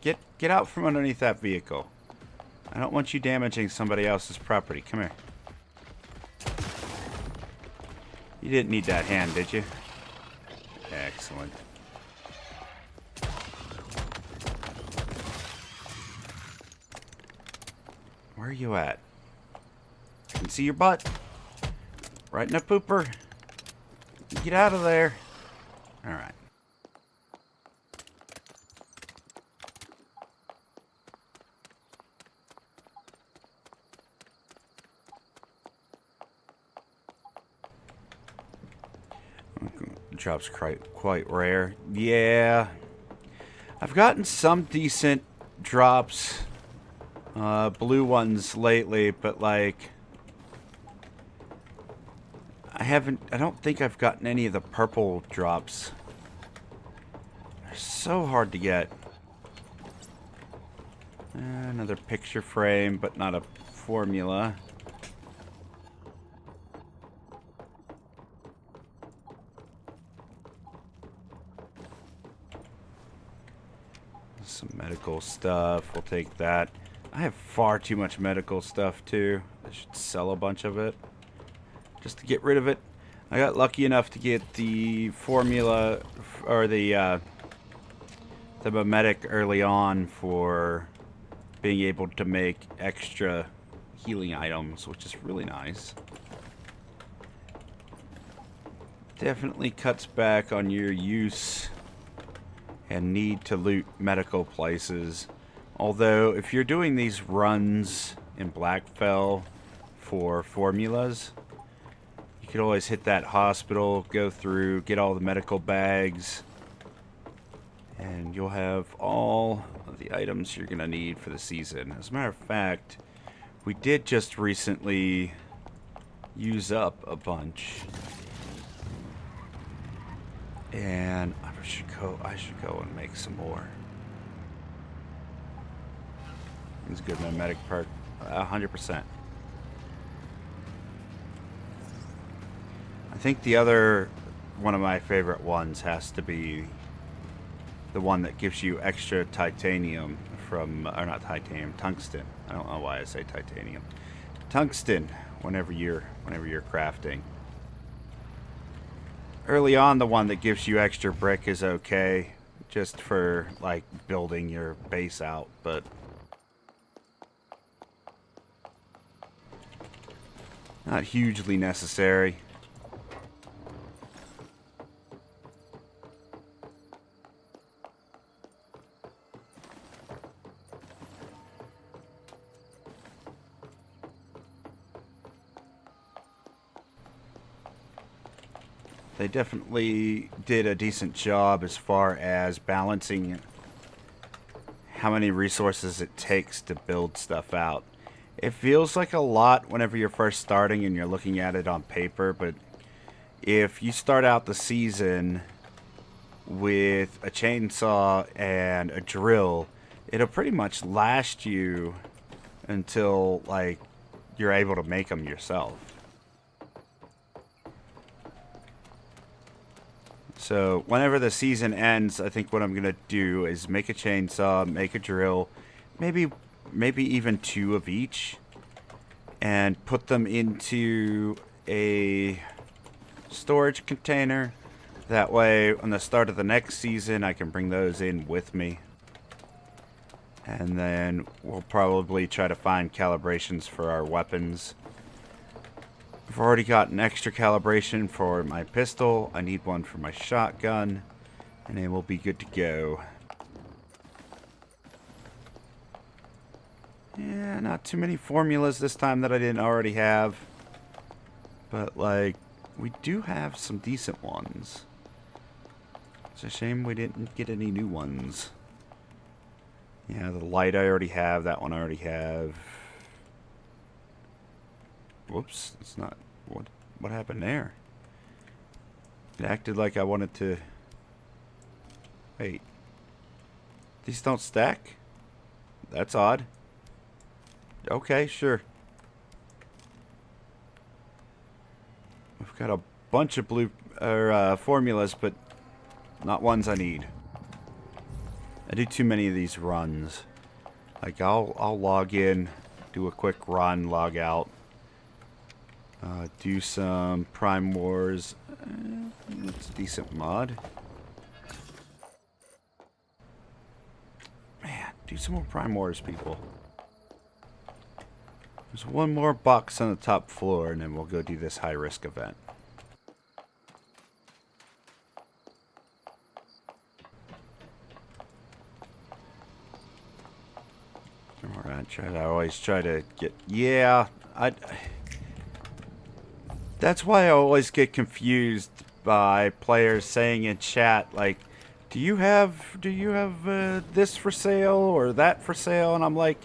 Get out from underneath that vehicle. I don't want you damaging somebody else's property. Come here. You didn't need that hand, did you? Excellent. Where are you at? I can see your butt. Right in a pooper. Get out of there. Alright. Drops quite rare. Yeah. I've gotten some decent drops. Blue ones lately, but like... I I don't think I've gotten any of the purple drops. They're so hard to get. Another picture frame, but not a formula. Some medical stuff. We'll take that. I have far too much medical stuff, too. I should sell a bunch of it. Just to get rid of it. I got lucky enough to get the formula, or the mimetic early on for being able to make extra healing items, which is really nice. Definitely cuts back on your use and need to loot medical places. Although, if you're doing these runs in Blackfell for formulas, you could always hit that hospital, go through, get all the medical bags, and you'll have all of the items you're going to need for the season. As a matter of fact, we did just recently use up a bunch. And I should go and make some more. It's a good mimetic perk. 100%. I think the other one of my favorite ones has to be the one that gives you extra titanium from, or not titanium, tungsten. I don't know why I say titanium. Tungsten whenever you're crafting. Early on, the one that gives you extra brick is okay, just for like building your base out, but not hugely necessary. They definitely did a decent job as far as balancing how many resources it takes to build stuff out. It feels like a lot whenever you're first starting and you're looking at it on paper, but if you start out the season with a chainsaw and a drill, it'll pretty much last you until, like, you're able to make them yourself. So, whenever the season ends, I think what I'm going to do is make a chainsaw, make a drill, maybe even 2 of each, and put them into a storage container. That way, on the start of the next season, I can bring those in with me. And then we'll probably try to find calibrations for our weapons. I've already got an extra calibration for my pistol. I need one for my shotgun. And then we'll be good to go. Yeah, not too many formulas this time that I didn't already have. But, like, we do have some decent ones. It's a shame we didn't get any new ones. Yeah, the light I already have. That one I already have. Whoops, it's not... What happened there? It acted like I wanted to... Wait. These don't stack? That's odd. Okay, sure. We've got a bunch of blue formulas, but not ones I need. I do too many of these runs. Like, I'll log in, do a quick run, log out. Do some Prime Wars. That's a decent mod. Man, do some more Prime Wars, people. There's one more box on the top floor, and then we'll go do this high-risk event. Alright, I always try to get... Yeah, that's why I always get confused by players saying in chat, like, do you have this for sale or that for sale? And I'm like,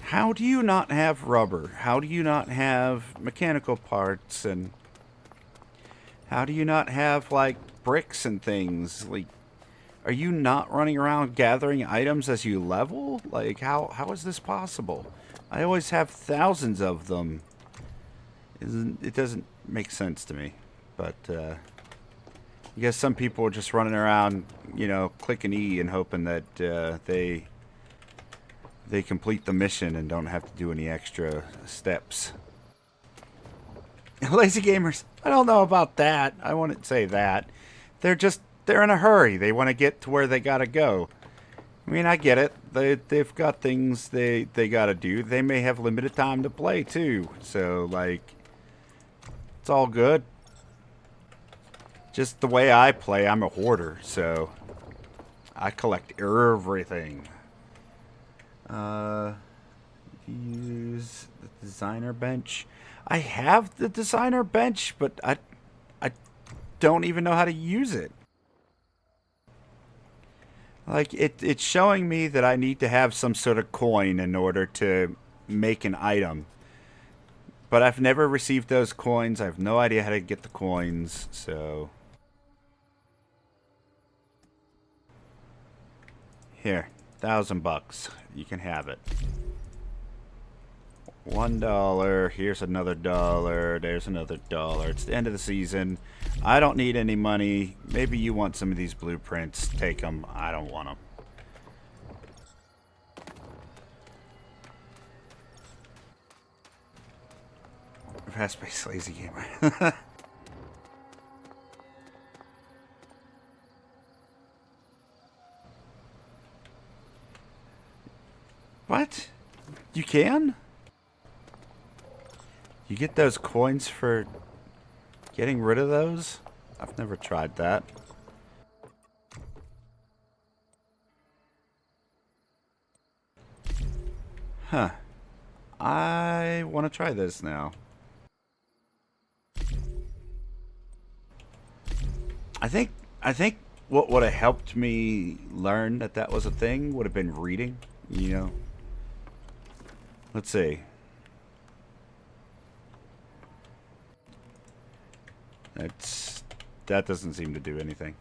how do you not have rubber? How do you not have mechanical parts? And How do you not have, like, bricks and things? Like, are you not running around gathering items as you level? Like, how is this possible? I always have thousands of them. It doesn't make sense to me. But, I guess some people are just running around, you know, clicking E and hoping that they complete the mission and don't have to do any extra steps. Lazy gamers, I don't know about that. I wouldn't say that. They're in a hurry. They want to get to where they gotta go. I mean, I get it. They've got things they gotta do. They may have limited time to play too. So, like, it's all good. Just the way I play, I'm a hoarder, so I collect everything. Use the designer bench. I have the designer bench, but I don't even know how to use it. Like, it's showing me that I need to have some sort of coin in order to make an item. But I've never received those coins. I have no idea how to get the coins, so... Here, $1,000. You can have it. $1. Here's another $1. There's another $1. It's the end of the season. I don't need any money. Maybe you want some of these blueprints. Take them. I don't want them. Fast-paced lazy gamer. What? You can? You get those coins for getting rid of those? I've never tried that. Huh. I want to try this now. I think what would have helped me learn that that was a thing would have been reading, you know. Let's see. That doesn't seem to do anything.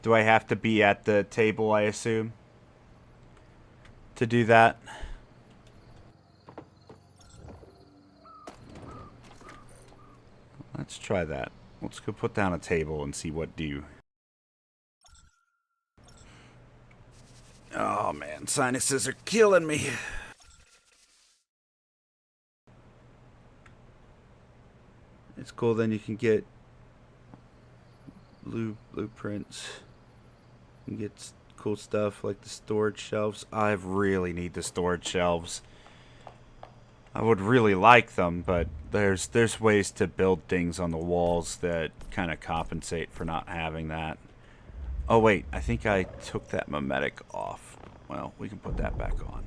Do I have to be at the table, I assume, to do that? Let's try that. Let's go put down a table and see what do. Oh man, sinuses are killing me. It's cool, then you can get blueprints. You can get cool stuff like the storage shelves. I really need the storage shelves. I would really like them, but there's ways to build things on the walls that kind of compensate for not having that. Oh wait, I think I took that mimetic off. Well, we can put that back on.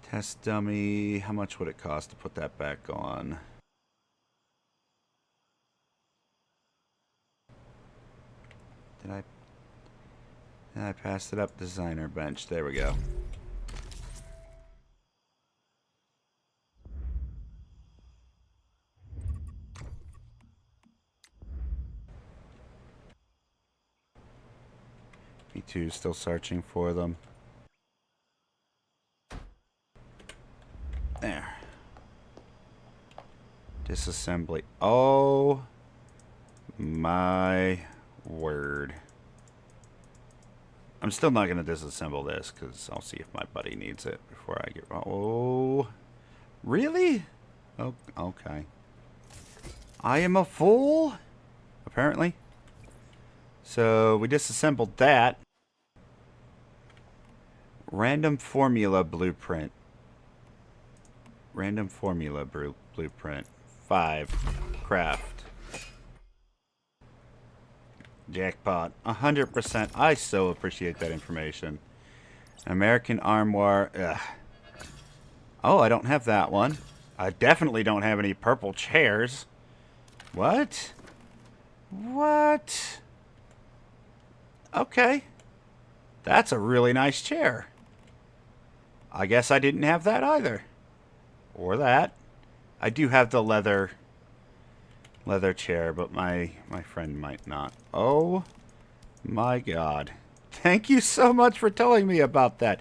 Test dummy. How much would it cost to put that back on? Did I passed it up? Designer bench. There we go. Me too, still searching for them. There. Disassembly. Oh my word. I'm still not going to disassemble this because I'll see if my buddy needs it before I get... Oh. Really? Oh, okay. I am a fool? Apparently. So, we disassembled that. Random formula blueprint. Random formula blueprint. 5. Craft. Jackpot. 100%. I so appreciate that information. American Armoire. Ugh. Oh, I don't have that one. I definitely don't have any purple chairs. What? What? Okay. That's a really nice chair. I guess I didn't have that either. Or that. I do have the leather chair, but my friend might not. Oh my god. Thank you so much for telling me about that.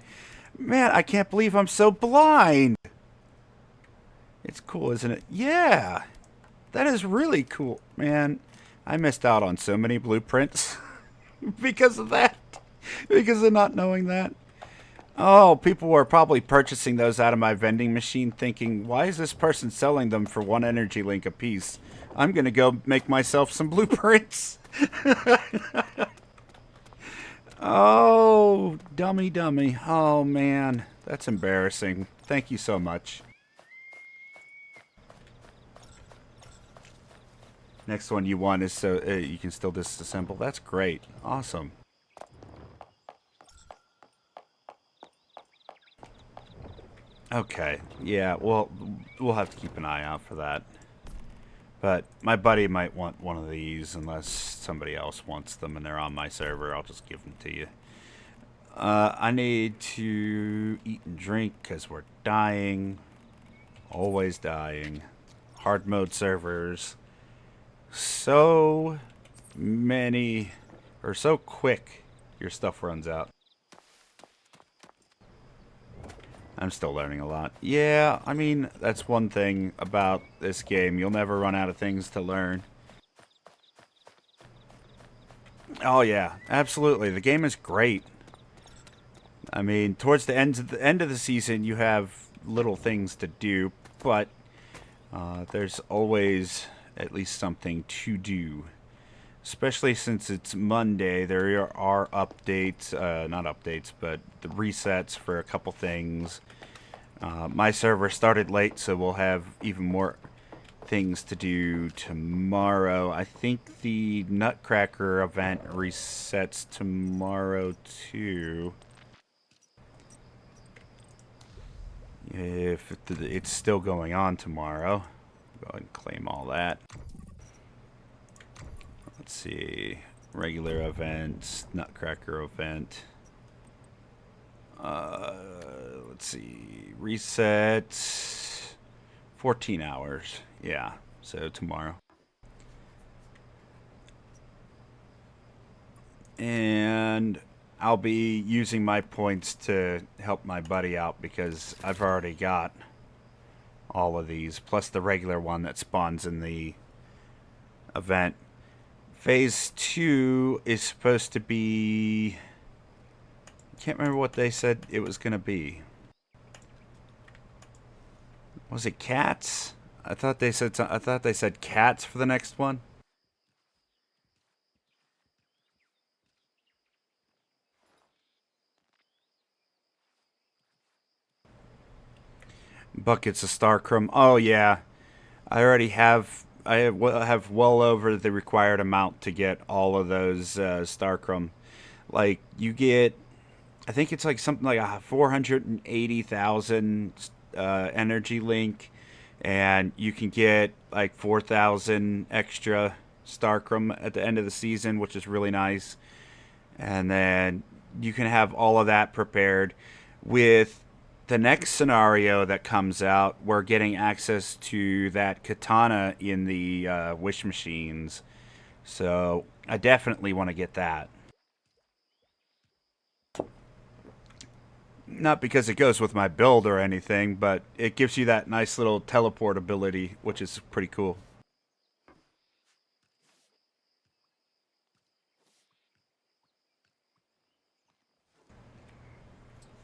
Man, I can't believe I'm so blind. It's cool, isn't it? Yeah. That is really cool. Man, I missed out on so many blueprints because of that. Because of not knowing that. Oh, people were probably purchasing those out of my vending machine thinking, why is this person selling them for 1 energy link apiece? I'm going to go make myself some blueprints. Oh, dummy. Oh, man. That's embarrassing. Thank you so much. Next one you want is so you can still disassemble. That's great. Awesome. Okay. Yeah, well, we'll have to keep an eye out for that. But my buddy might want one of these unless somebody else wants them and they're on my server. I'll just give them to you. I need to eat and drink because we're dying. Always dying. Hard mode servers. So many, or so quick, your stuff runs out. I'm still learning a lot. Yeah, I mean, that's one thing about this game. You'll never run out of things to learn. Oh yeah, absolutely. The game is great. I mean, towards the end of the season, you have little things to do, but there's always at least something to do. Especially since it's Monday, there are updates, not updates, but the resets for a couple things. My server started late, so we'll have even more things to do tomorrow. I think the Nutcracker event resets tomorrow, too. If it's still going on tomorrow. Go ahead and claim all that. Let's see. Regular events, Nutcracker event. Let's see. Reset. 14 hours. Yeah. So tomorrow. And I'll be using my points to help my buddy out because I've already got all of these, plus the regular one that spawns in the event. Phase 2 is supposed to be... I can't remember what they said it was going to be. Was it cats? I thought they said cats for the next one. Buckets of Starcrum. Oh yeah, I already have. I have well over the required amount to get all of those Starcrum. Like you get, I think it's like something like a 480,000 energy link, and you can get like 4,000 extra Starcrum at the end of the season, which is really nice. And then you can have all of that prepared with the next scenario that comes out. We're getting access to that katana in the wish machines, so I definitely want to get that. Not because it goes with my build or anything, but it gives you that nice little teleport ability, which is pretty cool.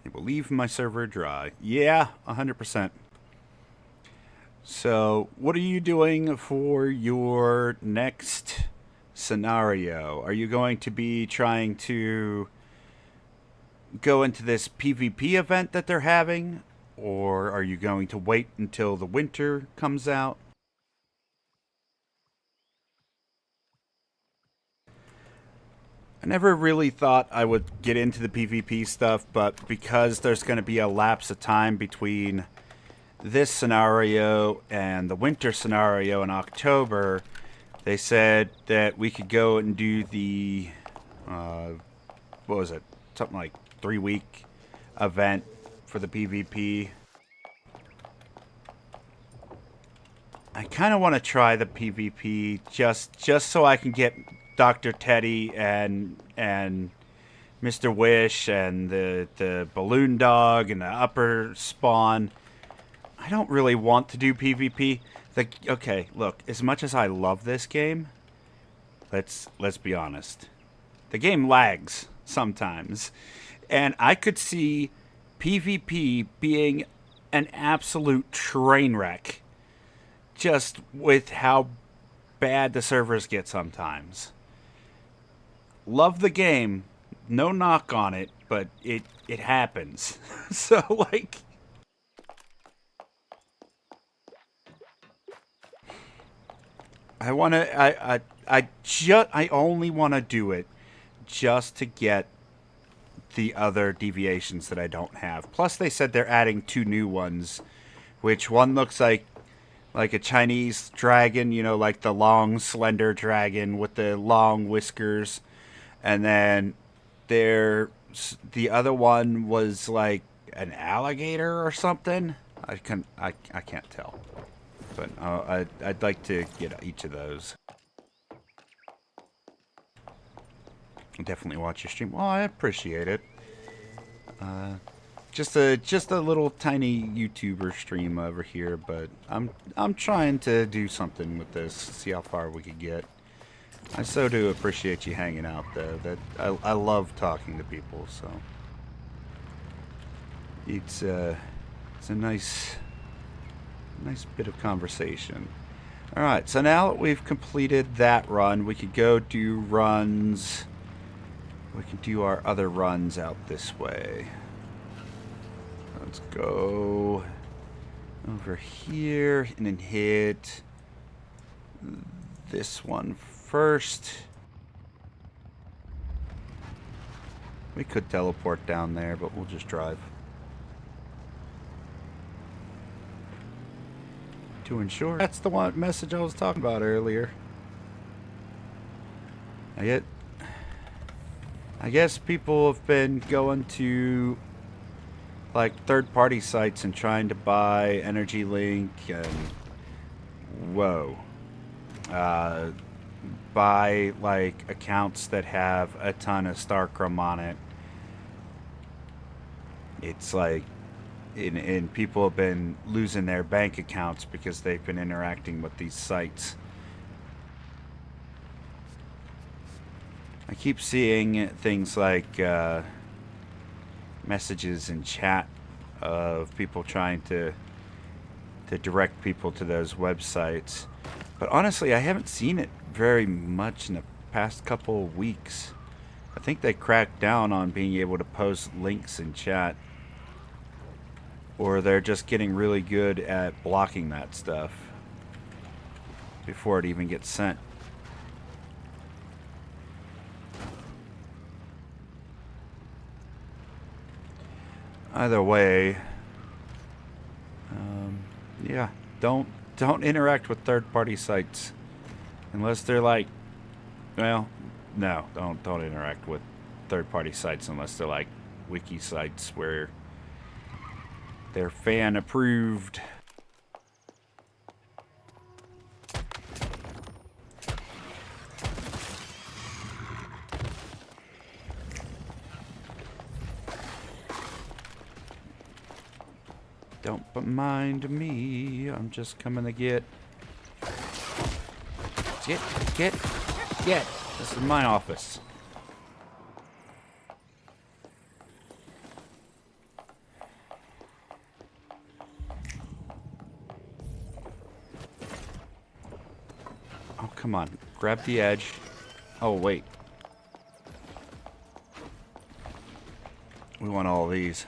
It will leave my server dry. Yeah, 100%. So, what are you doing for your next scenario? Are you going to be trying to go into this PvP event that they're having? Or are you going to wait until the winter comes out? I never really thought I would get into the PvP stuff, but because there's going to be a lapse of time between this scenario and the winter scenario in October, they said that we could go and do the what was it? Something like 3-week event for the PvP. I kind of want to try the PvP just so I can get Dr. Teddy and Mr. Wish and the balloon dog and the upper spawn. I don't really want to do PvP. Okay, look, as much as I love this game, let's be honest. The game lags sometimes. And I could see PvP being an absolute train wreck just with how bad the servers get sometimes. Love the game, no knock on it, but it happens. So like, I want to I only want to do it just to get the other deviations that I don't have. Plus they said they're adding 2 new ones, which one looks like a Chinese dragon, you know, like the long slender dragon with the long whiskers. And then the other one was like an alligator or something. I can't tell. But I'd like to get each of those. Definitely watch your stream. Well, I appreciate it. Just a little tiny YouTuber stream over here, but I'm trying to do something with this. See how far we could get. I so do appreciate you hanging out though. That I love talking to people, so it's a nice bit of conversation. All right, so now that we've completed that run, we could go do runs. We can do our other runs out this way. Let's go over here and then hit this one first. We could teleport down there, but we'll just drive. To ensure. That's the one message I was talking about earlier. I guess people have been going to like third-party sites and trying to buy Energy Link and buy like accounts that have a ton of Starchrome on it. It's like and people have been losing their bank accounts because they've been interacting with these sites. I keep seeing things like messages in chat of people trying to direct people to those websites. But honestly, I haven't seen it very much in the past couple of weeks. I think they cracked down on being able to post links in chat. Or they're just getting really good at blocking that stuff before it even gets sent. Either way, yeah, don't interact with third-party sites unless they're like, well, no, don't interact with third-party sites unless they're like wiki sites where they're fan approved. Don't mind me. I'm just coming to get. Get. This is my office. Oh, come on. Grab the edge. Oh, wait. We want all these.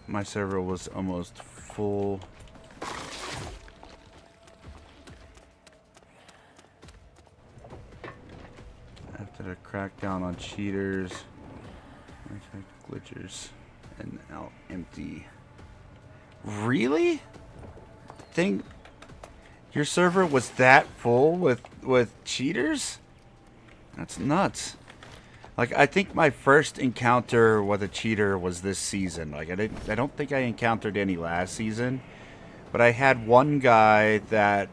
My server was almost full. After the crackdown on cheaters, glitchers, and now empty. Really? Your server was that full with cheaters? That's nuts. Like, I think my first encounter with a cheater was this season. Like, I don't think I encountered any last season, but I had one guy that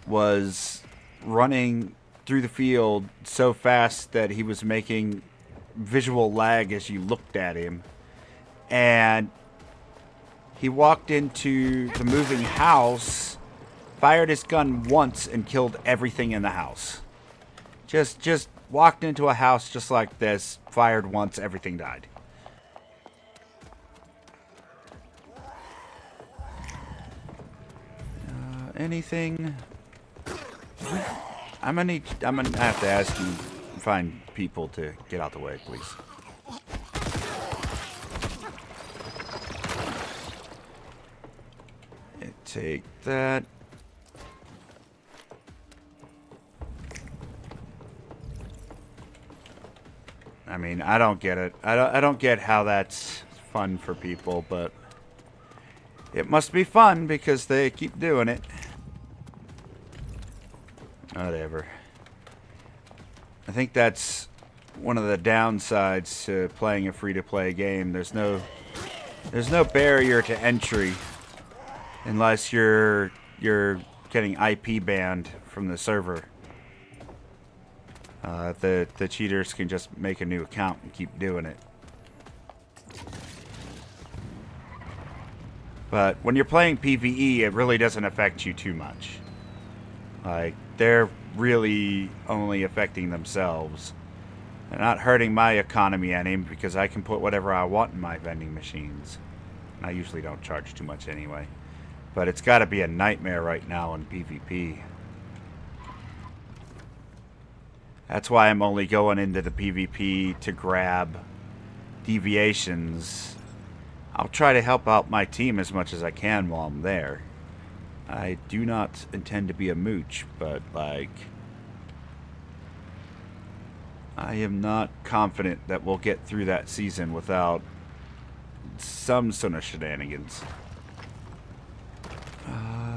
was running through the field so fast that he was making visual lag as you looked at him. And he walked into the moving house, fired his gun once, and killed everything in the house. Just walked into a house just like this, fired once, everything died. Anything? I'm gonna have to ask you, find people to get out the way, please. Take that. I mean, I don't get it. I don't get how that's fun for people, but it must be fun because they keep doing it. Whatever. I think that's one of the downsides to playing a free-to-play game. There's no barrier to entry unless you're getting IP banned from the server. The cheaters can just make a new account and keep doing it. But when you're playing PvE, it really doesn't affect you too much. Like, they're really only affecting themselves. They're not hurting my economy any because I can put whatever I want in my vending machines. And I usually don't charge too much anyway. But it's got to be a nightmare right now in PvP. That's why I'm only going into the PvP to grab deviations. I'll try to help out my team as much as I can while I'm there. I do not intend to be a mooch, but, like, I am not confident that we'll get through that season without some sort of shenanigans.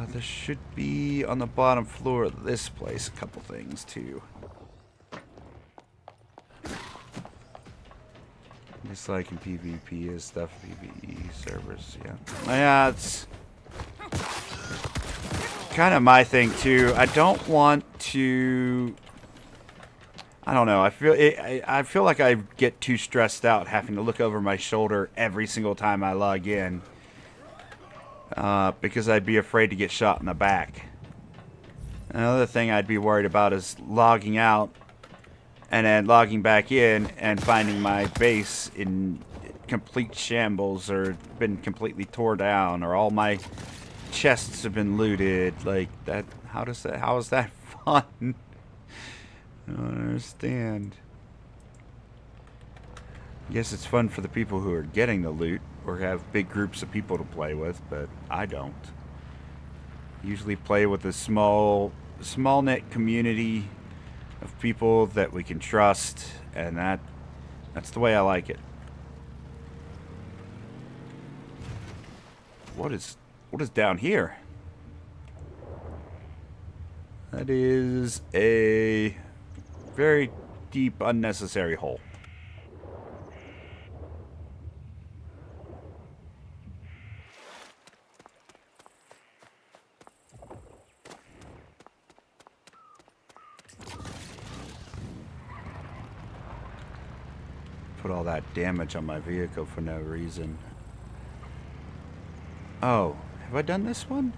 There should be on the bottom floor of this place a couple things, too. Just like in PvP is stuff, PvE servers, yeah. Yeah, it's kind of my thing too. I don't want to. I don't know. I feel like I get too stressed out having to look over my shoulder every single time I log in, because I'd be afraid to get shot in the back. Another thing I'd be worried about is logging out and then logging back in and finding my base in complete shambles or been completely tore down or all my chests have been looted. Like that, how is that fun? I don't understand. I guess it's fun for the people who are getting the loot or have big groups of people to play with, but I don't. Usually play with a small knit community of people that we can trust, and that's the way I like it. What is down here? That is a very deep, unnecessary hole. Put all that damage on my vehicle for no reason. Oh, have I done this one?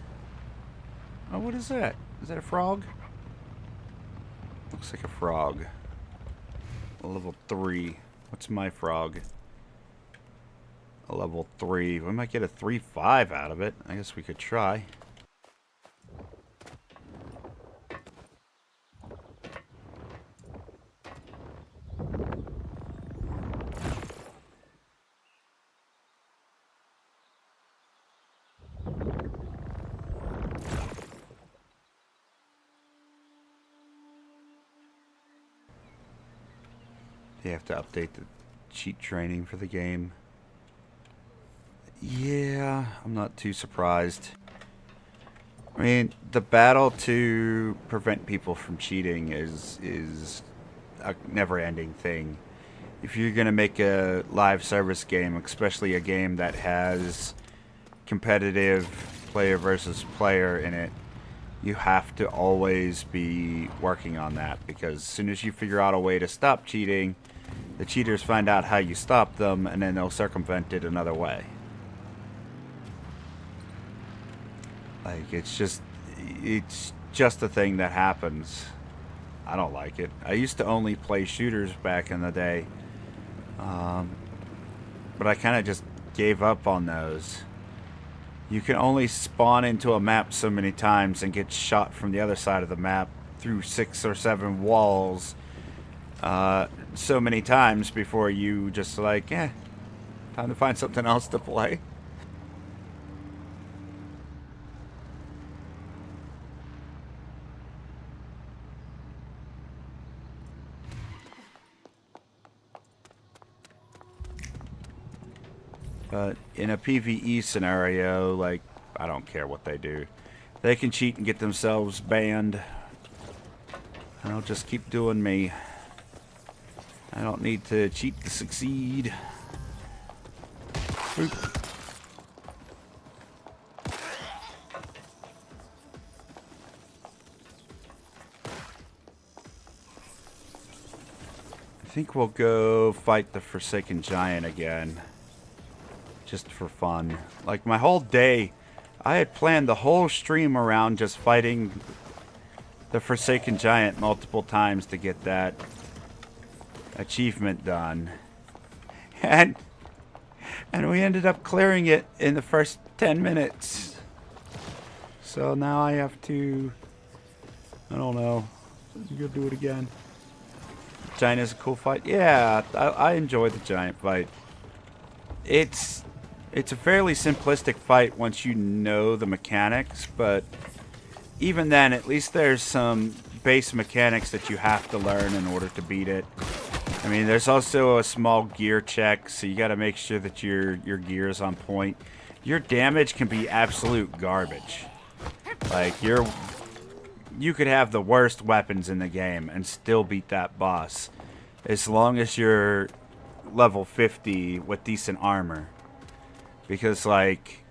Oh, what is that? Is that a frog? Looks like a frog. A level 3. What's my frog? A level 3. We might get a 3-5 out of it. I guess we could try. They have to update the cheat training for the game. Yeah, I'm not too surprised. I mean, the battle to prevent people from cheating is a never-ending thing. If you're gonna make a live service game, especially a game that has competitive player versus player in it, you have to always be working on that, because as soon as you figure out a way to stop cheating, the cheaters find out how you stop them, and then they'll circumvent it another way. Like, it's just a thing that happens. I don't like it. I used to only play shooters back in the day, but I kind of just gave up on those. You can only spawn into a map so many times and get shot from the other side of the map through 6 or 7 walls so many times before you just like, time to find something else to play. But in a PvE scenario, like, I don't care what they do. They can cheat and get themselves banned. I'll just keep doing me. I don't need to cheat to succeed. Oop. I think we'll go fight the Forsaken Giant again. Just for fun. Like, my whole day, I had planned the whole stream around just fighting the Forsaken Giant multiple times to get that achievement done. And we ended up clearing it in the first 10 minutes. So now I have to, I don't know, go do it again. Giant is a cool fight. Yeah, I enjoy the Giant fight. It's a fairly simplistic fight once you know the mechanics, but even then, at least there's some base mechanics that you have to learn in order to beat it. I mean, there's also a small gear check, so you got to make sure that your gear is on point. Your damage can be absolute garbage. Like, you could have the worst weapons in the game and still beat that boss, as long as you're level 50 with decent armor. Because, like,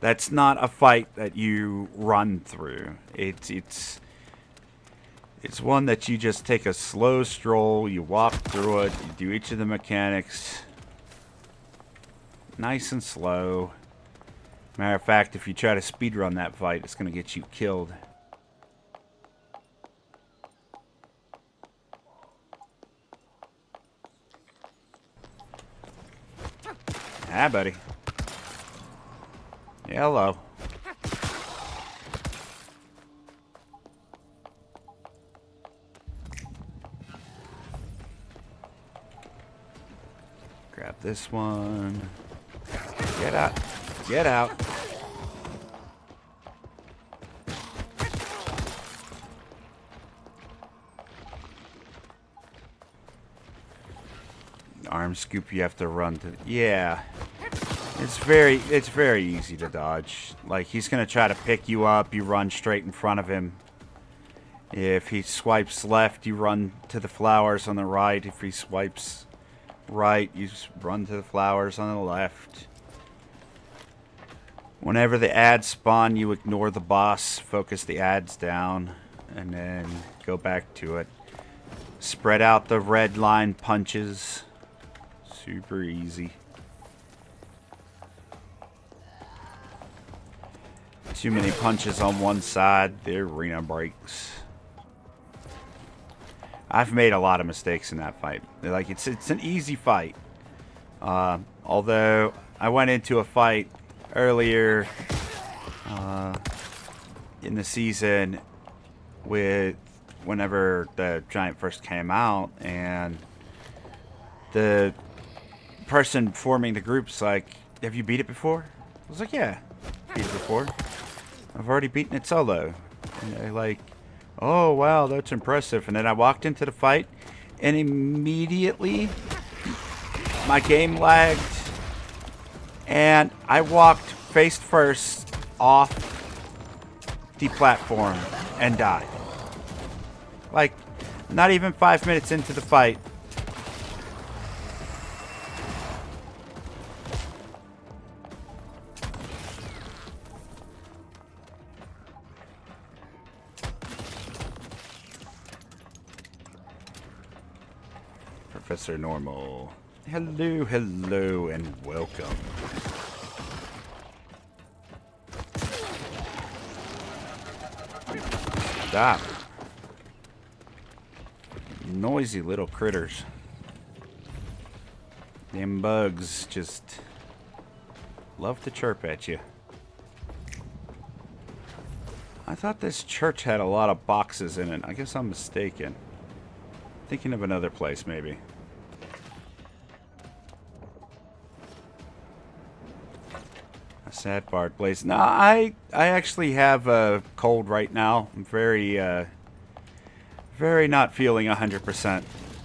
that's not a fight that you run through. It's one that you just take a slow stroll, you walk through it, you do each of the mechanics nice and slow. Matter of fact, if you try to speedrun that fight, it's going to get you killed. Ah, buddy. Yeah, hello. Grab this one. Get out. Get out. Arm scoop you have to run to. Yeah. It's very easy to dodge. Like, he's gonna try to pick you up, you run straight in front of him. If he swipes left, you run to the flowers on the right. If he swipes right, you run to the flowers on the left. Whenever the ads spawn, you ignore the boss, focus the ads down, and then go back to it. Spread out the red line punches. Super easy. Too many punches on one side, the arena breaks. I've made a lot of mistakes in that fight. Like, it's an easy fight. Although I went into a fight earlier in the season with whenever the Giant first came out, and the person forming the group's like, "Have you beat it before?" I was like, "Yeah, beat it before. I've already beaten it solo." And they're like, "Oh, wow, that's impressive." And then I walked into the fight, and immediately my game lagged, and I walked face first off deplatformed and died. Like, not even 5 minutes into the fight. Professor Normal. Hello, hello, and welcome. Stop. Noisy little critters. Them bugs just love to chirp at you. I thought this church had a lot of boxes in it. I guess I'm mistaken. Thinking of another place, maybe. A sad part, Blazze. No, I actually have a cold right now. I'm very not feeling 100%.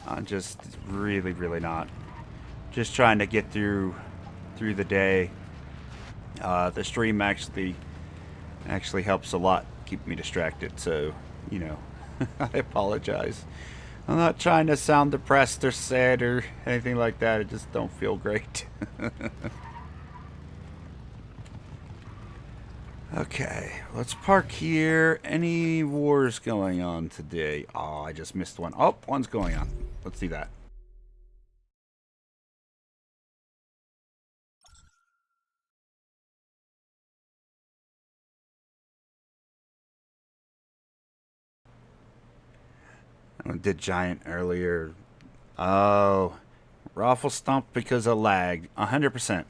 I'm just really not. Just trying to get through the day. The stream actually helps a lot keep me distracted. So, you know, I apologize. I'm not trying to sound depressed or sad or anything like that. I just don't feel great. Okay, let's park here. Any wars going on today? Oh, I just missed one. Oh, one's going on. Let's see that. I did giant earlier. Oh, Raffle Stomp because of lag. 100%.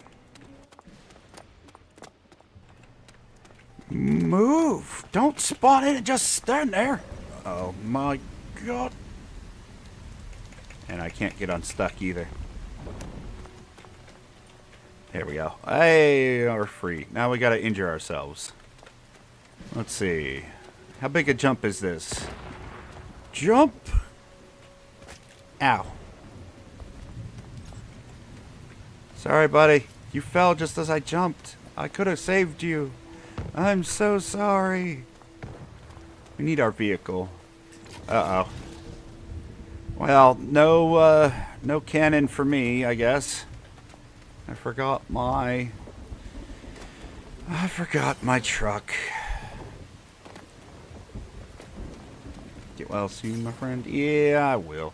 Move! Don't spawn in and just stand there! Oh my god. And I can't get unstuck either. There we go. Hey, we're free. Now we gotta injure ourselves. Let's see. How big a jump is this? Jump! Ow. Sorry, buddy. You fell just as I jumped. I could have saved you. I'm so sorry. We need our vehicle. Uh-oh. Well, no cannon for me, I guess. I forgot my truck. Get well soon, my friend? Yeah, I will.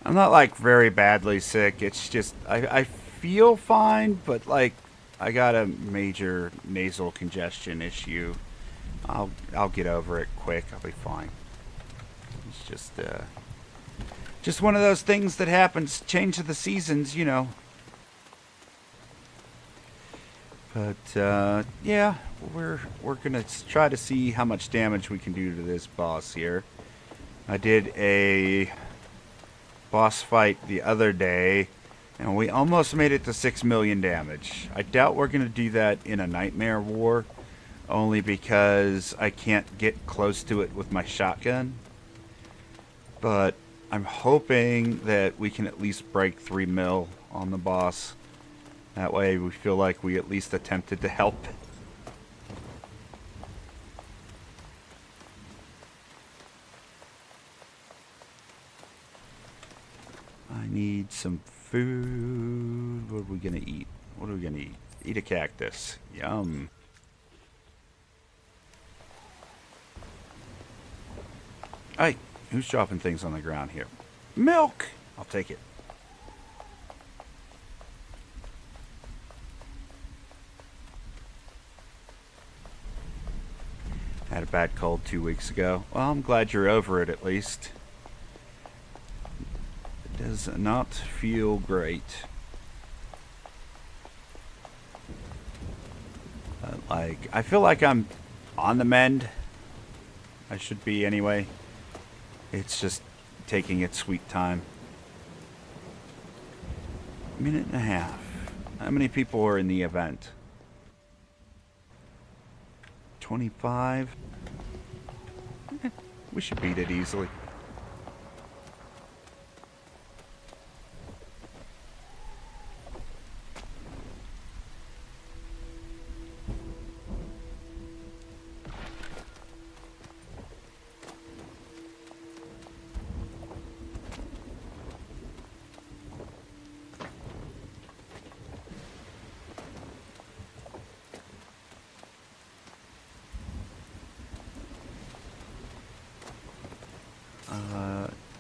I'm not, like, very badly sick. It's just, I feel fine, but, like, I got a major nasal congestion issue. I'll get over it quick. I'll be fine. It's just one of those things that happens. Change of the seasons, you know. But yeah, we're gonna try to see how much damage we can do to this boss here. I did a boss fight the other day. And we almost made it to 6 million damage. I doubt we're going to do that in a Nightmare War. Only because I can't get close to it with my shotgun. But I'm hoping that we can at least break 3 mil on the boss. That way we feel like we at least attempted to help. I need some food. What are we gonna eat? What are we gonna eat? Eat a cactus. Yum. Hey, who's dropping things on the ground here? Milk! I'll take it. Had a bad cold 2 weeks ago. Well, I'm glad you're over it at least. Does not feel great. Like, I feel like I'm on the mend. I should be anyway. It's just taking its sweet time. Minute and a half. How many people are in the event? 25? We should beat it easily.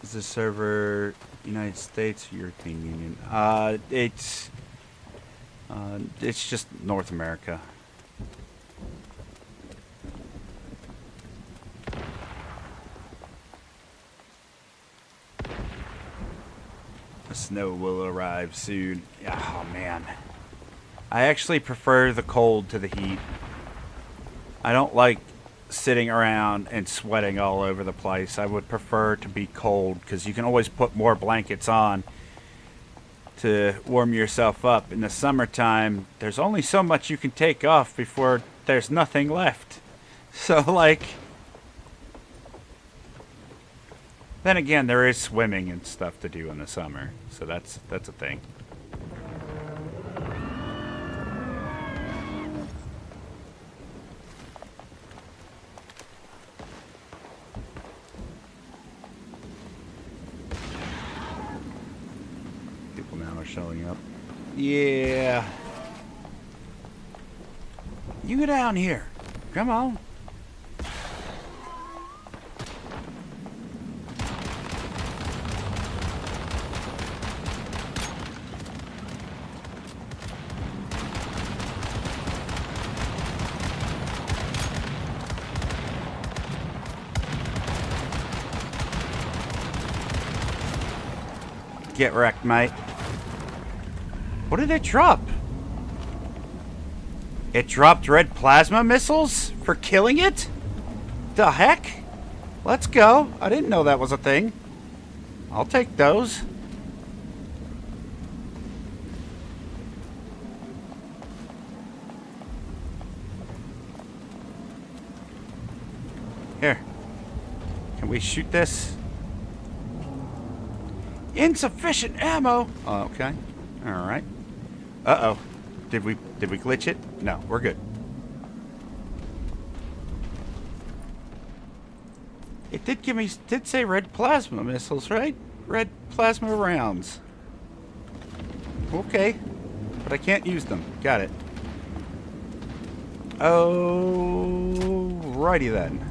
Is this server United States or European Union? It's just North America. The snow will arrive soon. Oh man. I actually prefer the cold to the heat. I don't like sitting around and sweating all over the place. I would prefer to be cold because you can always put more blankets on to warm yourself up. In the summertime, there's only so much you can take off before there's nothing left. So, like... Then again, there is swimming and stuff to do in the summer. So that's a thing. People now are showing up. Yeah. You go down here. Come on. Get wrecked, mate. What did it drop? It dropped red plasma missiles for killing it? The heck? Let's go. I didn't know that was a thing. I'll take those. Here. Can we shoot this? Insufficient ammo. Oh, okay. All right. Uh-oh. Did we glitch it? No, we're good. It did say red plasma missiles, right? Red plasma rounds. Okay. But I can't use them. Got it. Oh, righty then.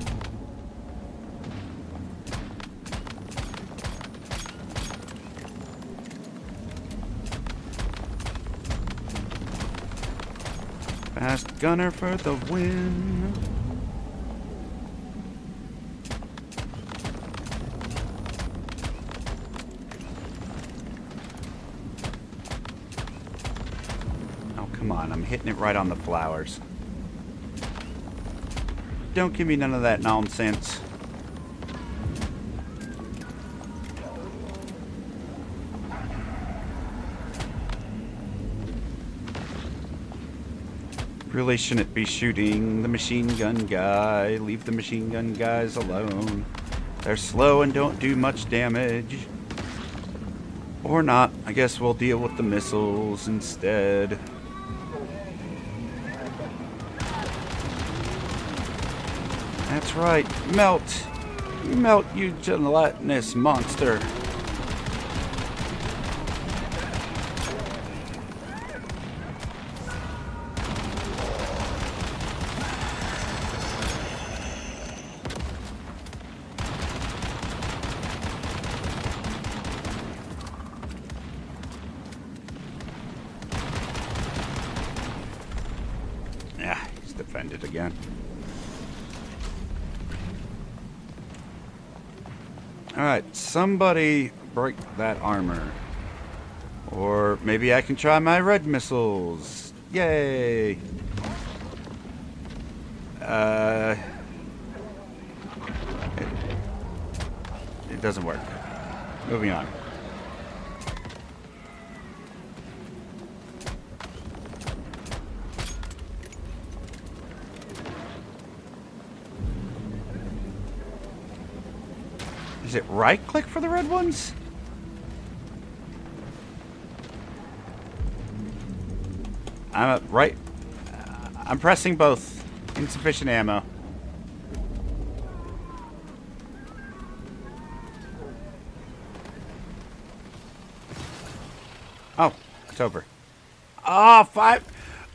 Fast gunner for the win. Oh, come on. I'm hitting it right on the flowers. Don't give me none of that nonsense. Really shouldn't be shooting the machine gun guy. Leave the machine gun guys alone. They're slow and don't do much damage. Or not. I guess we'll deal with the missiles instead. That's right. Melt. Melt, you gelatinous monster. Defended again. Alright, somebody break that armor. Or maybe I can try my red missiles. Yay! It doesn't work. Moving on. Is it right click for the red ones? I'm pressing both. Insufficient ammo. Oh, it's over. Oh, 5.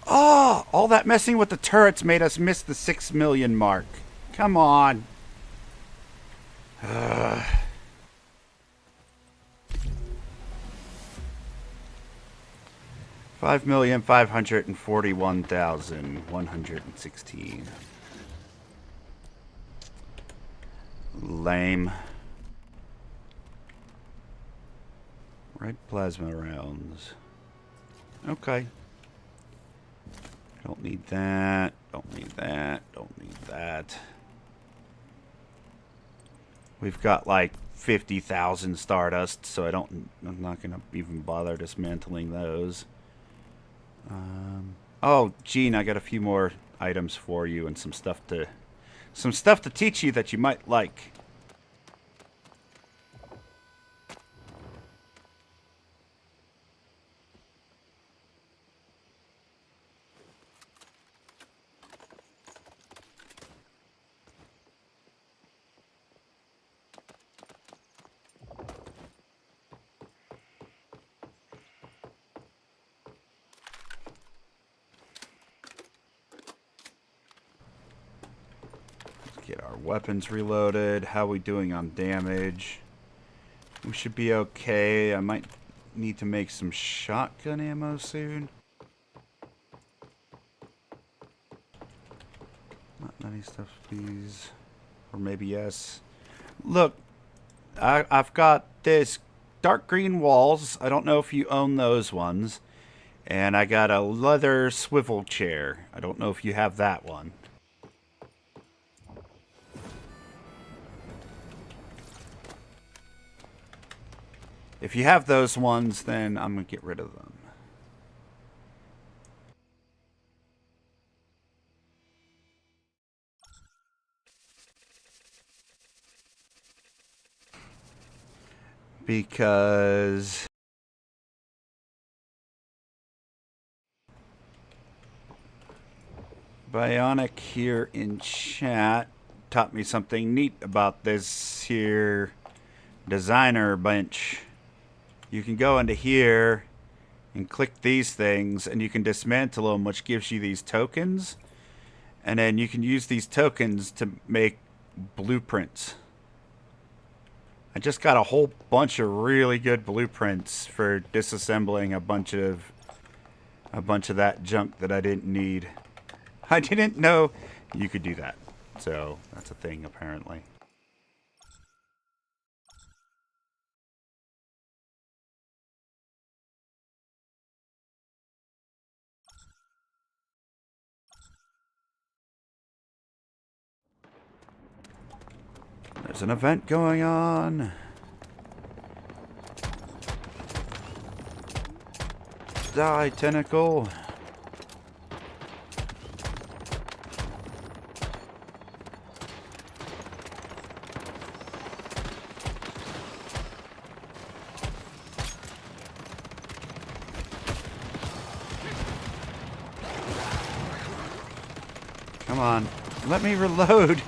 Oh, all that messing with the turrets made us miss the 6 million mark. Come on. 5,541,116. Lame. Red plasma rounds. Okay. Don't need that. Don't need that. Don't need that. We've got like 50,000 stardust, so I'm not gonna even bother dismantling those. Oh, Gene, I got a few more items for you and some stuff to teach you that you might like. Get our weapons reloaded. How are we doing on damage? We should be okay. I might need to make some shotgun ammo soon. Not many stuff, please. Or maybe yes. Look, I've got this dark green walls. I don't know if you own those ones. And I got a leather swivel chair. I don't know if you have that one. If you have those ones, then I'm going to get rid of them. Because Bionic here in chat taught me something neat about this here designer bench. You can go into here and click these things and you can dismantle them, which gives you these tokens. And then you can use these tokens to make blueprints. I just got a whole bunch of really good blueprints for disassembling a bunch of that junk that I didn't need. I didn't know you could do that. So that's a thing apparently. There's an event going on. Die, tentacle. Come on, let me reload.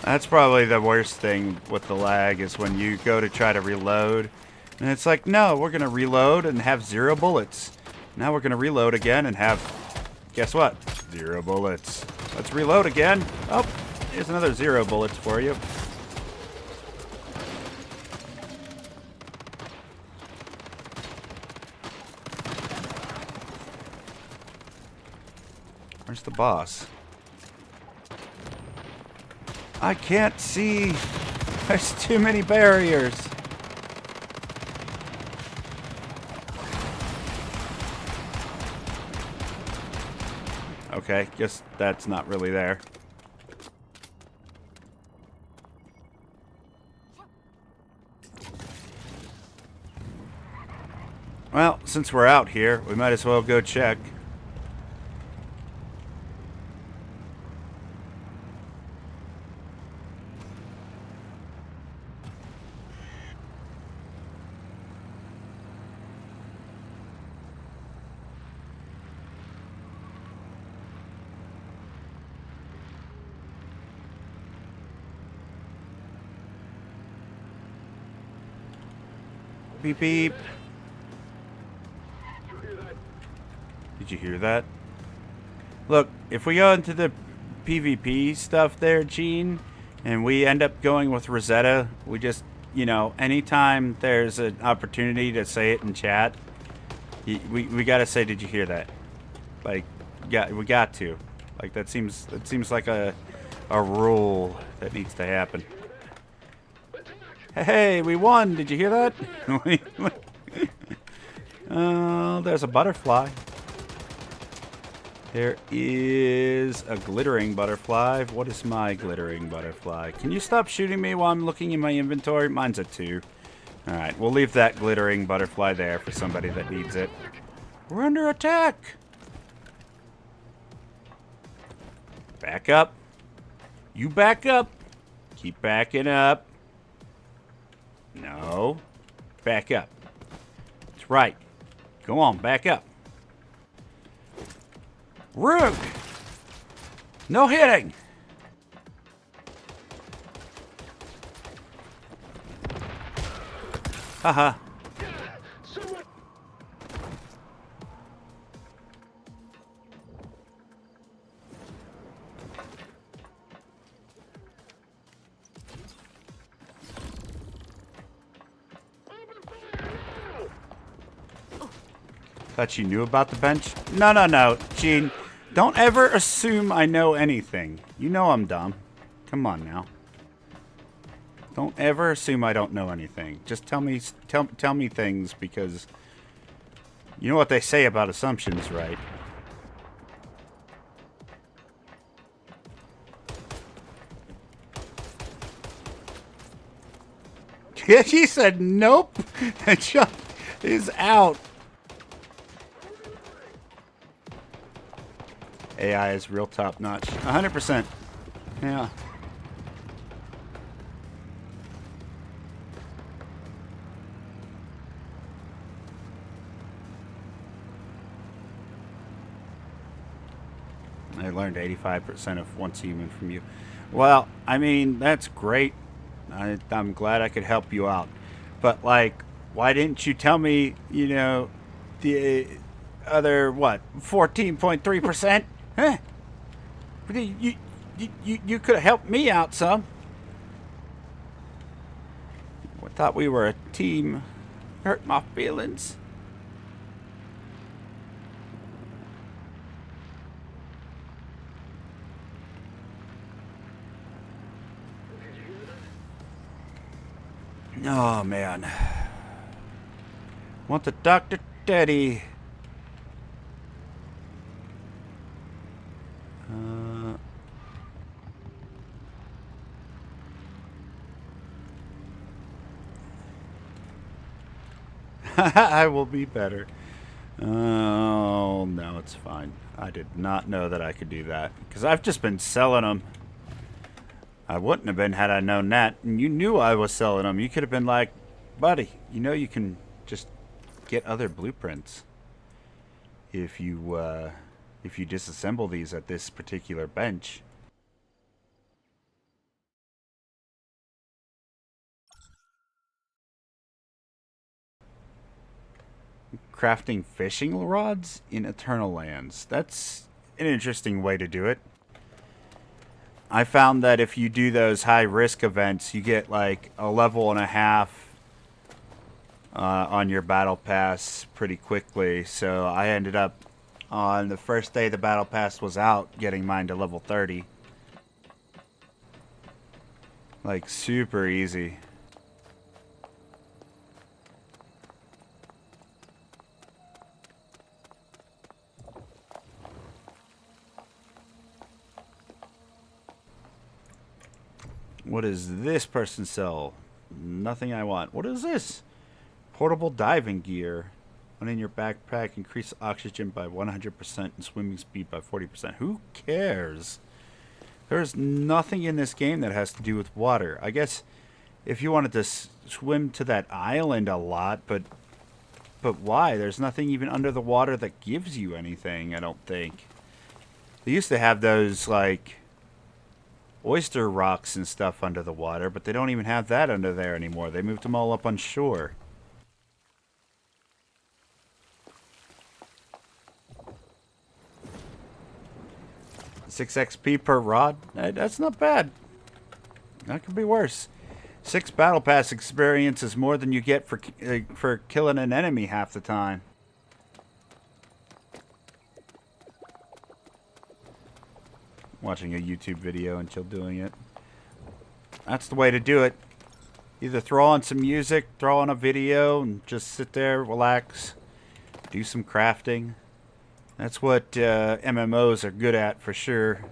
That's probably the worst thing with the lag is when you go to try to reload and it's like, no, we're gonna reload and have 0 bullets. Now we're gonna reload again and have, guess what? 0 bullets. Let's reload again. Oh, here's another 0 bullets for you. Where's the boss? I can't see. There's too many barriers. Okay, guess that's not really there. Well, since we're out here, we might as well go check. Beep beep. Did you hear that? Look, if we go into the PvP stuff there, Gene, and we end up going with Rosetta, we just, you know, anytime there's an opportunity to say it in chat, We gotta say, did you hear that? Like, yeah, we got to. Like, that seems like a rule that needs to happen. Hey, we won! Did you hear that? There's a butterfly. There is a glittering butterfly. What is my glittering butterfly? Can you stop shooting me while I'm looking in my inventory? Mine's a 2. Alright, we'll leave that glittering butterfly there for somebody that needs it. We're under attack! Back up. You back up. Keep backing up. No. Back up. That's right. Go on, back up. Rook! No hitting! Haha. Someone. Thought you knew about the bench? No, no, no. Gene, don't ever assume I know anything. You know I'm dumb. Come on now. Don't ever assume I don't know anything. Just tell me things, because you know what they say about assumptions, right? Yeah, she said nope. And Chuck is out. AI is real top notch. 100%. Yeah. I learned 85% of once human from you. Well, I mean, that's great. I'm glad I could help you out. But, like, why didn't you tell me, you know, the other, what, 14.3%? Huh? You could have helped me out some. I thought we were a team. Hurt my feelings. Oh, man. Want the Dr. Teddy. I will be better. Oh, no, it's fine. I did not know that I could do that, because I've just been selling them. I wouldn't have been had I known that. And you knew I was selling them. You could have been like, buddy, you know you can just get other blueprints if you disassemble these at this particular bench. Crafting fishing rods in Eternal Lands. That's an interesting way to do it. I found that if you do those high risk events, you get like a level and a half on your battle pass pretty quickly. So I ended up on the first day the battle pass was out getting mine to level 30. Like super easy. What does this person sell? Nothing I want. What is this? Portable diving gear. When in your backpack, increase oxygen by 100% and swimming speed by 40%. Who cares? There's nothing in this game that has to do with water. I guess if you wanted to swim to that island a lot, but why? There's nothing even under the water that gives you anything, I don't think. They used to have those, like, oyster rocks and stuff under the water, but they don't even have that under there anymore. They moved them all up on shore. Six XP per rod? That's not bad. That could be worse. 6 battle pass experience is more than you get for killing an enemy half the time. watching a YouTube video and chill doing it. That's the way to do it. Either throw on some music, throw on a video, and just sit there, relax, do some crafting. That's what MMOs are good at for sure.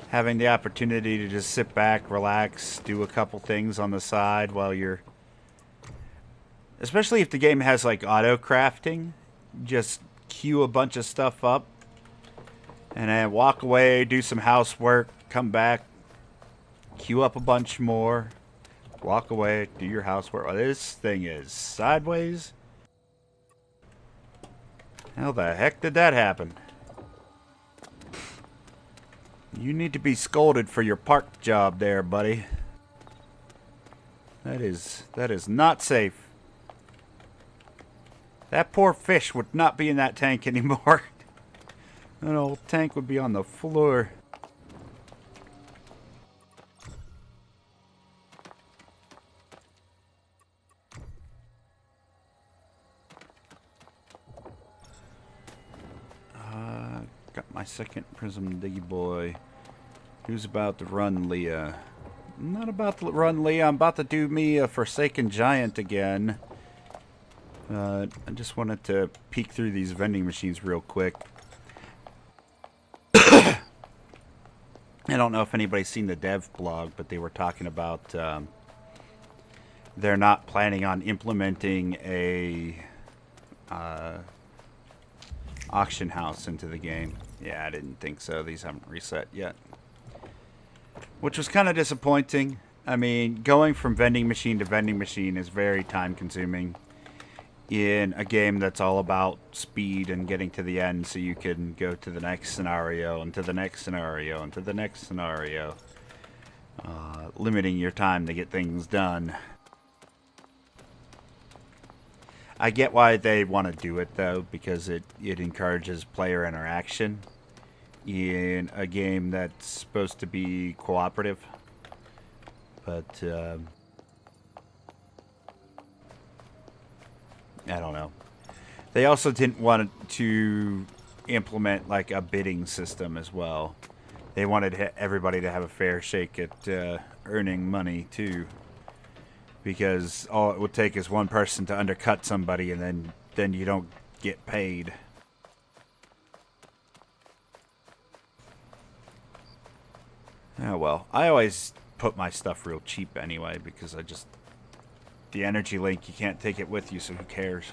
Having the opportunity to just sit back, relax, do a couple things on the side while you're... Especially if the game has like auto crafting. Just queue a bunch of stuff up. And then walk away, do some housework, come back, queue up a bunch more. Walk away, do your housework. Oh, this thing is sideways. How the heck did that happen? You need to be scolded for your park job there, buddy. That is not safe. That poor fish would not be in that tank anymore. That old tank would be on the floor. Got my second prism diggy boy. Who's about to run Leah? I'm not about to run Leah. I'm about to do me a Forsaken Giant again. I just wanted to peek through these vending machines real quick. I don't know if anybody's seen the dev blog, but they were talking about they're not planning on implementing a auction house into the game. Yeah, I didn't think so. These haven't reset yet. Which was kind of disappointing. I mean, going from vending machine to vending machine is very time consuming in a game that's all about speed and getting to the end so you can go to the next scenario and to the next scenario and to the next scenario. Limiting your time to get things done. I get why they want to do it, though, because it encourages player interaction in a game that's supposed to be cooperative. But, I don't know. They also didn't want to implement, like, a bidding system as well. They wanted everybody to have a fair shake at earning money, too. Because all it would take is one person to undercut somebody, and then you don't get paid. Oh well, I always put my stuff real cheap anyway, because the energy link, you can't take it with you, so who cares?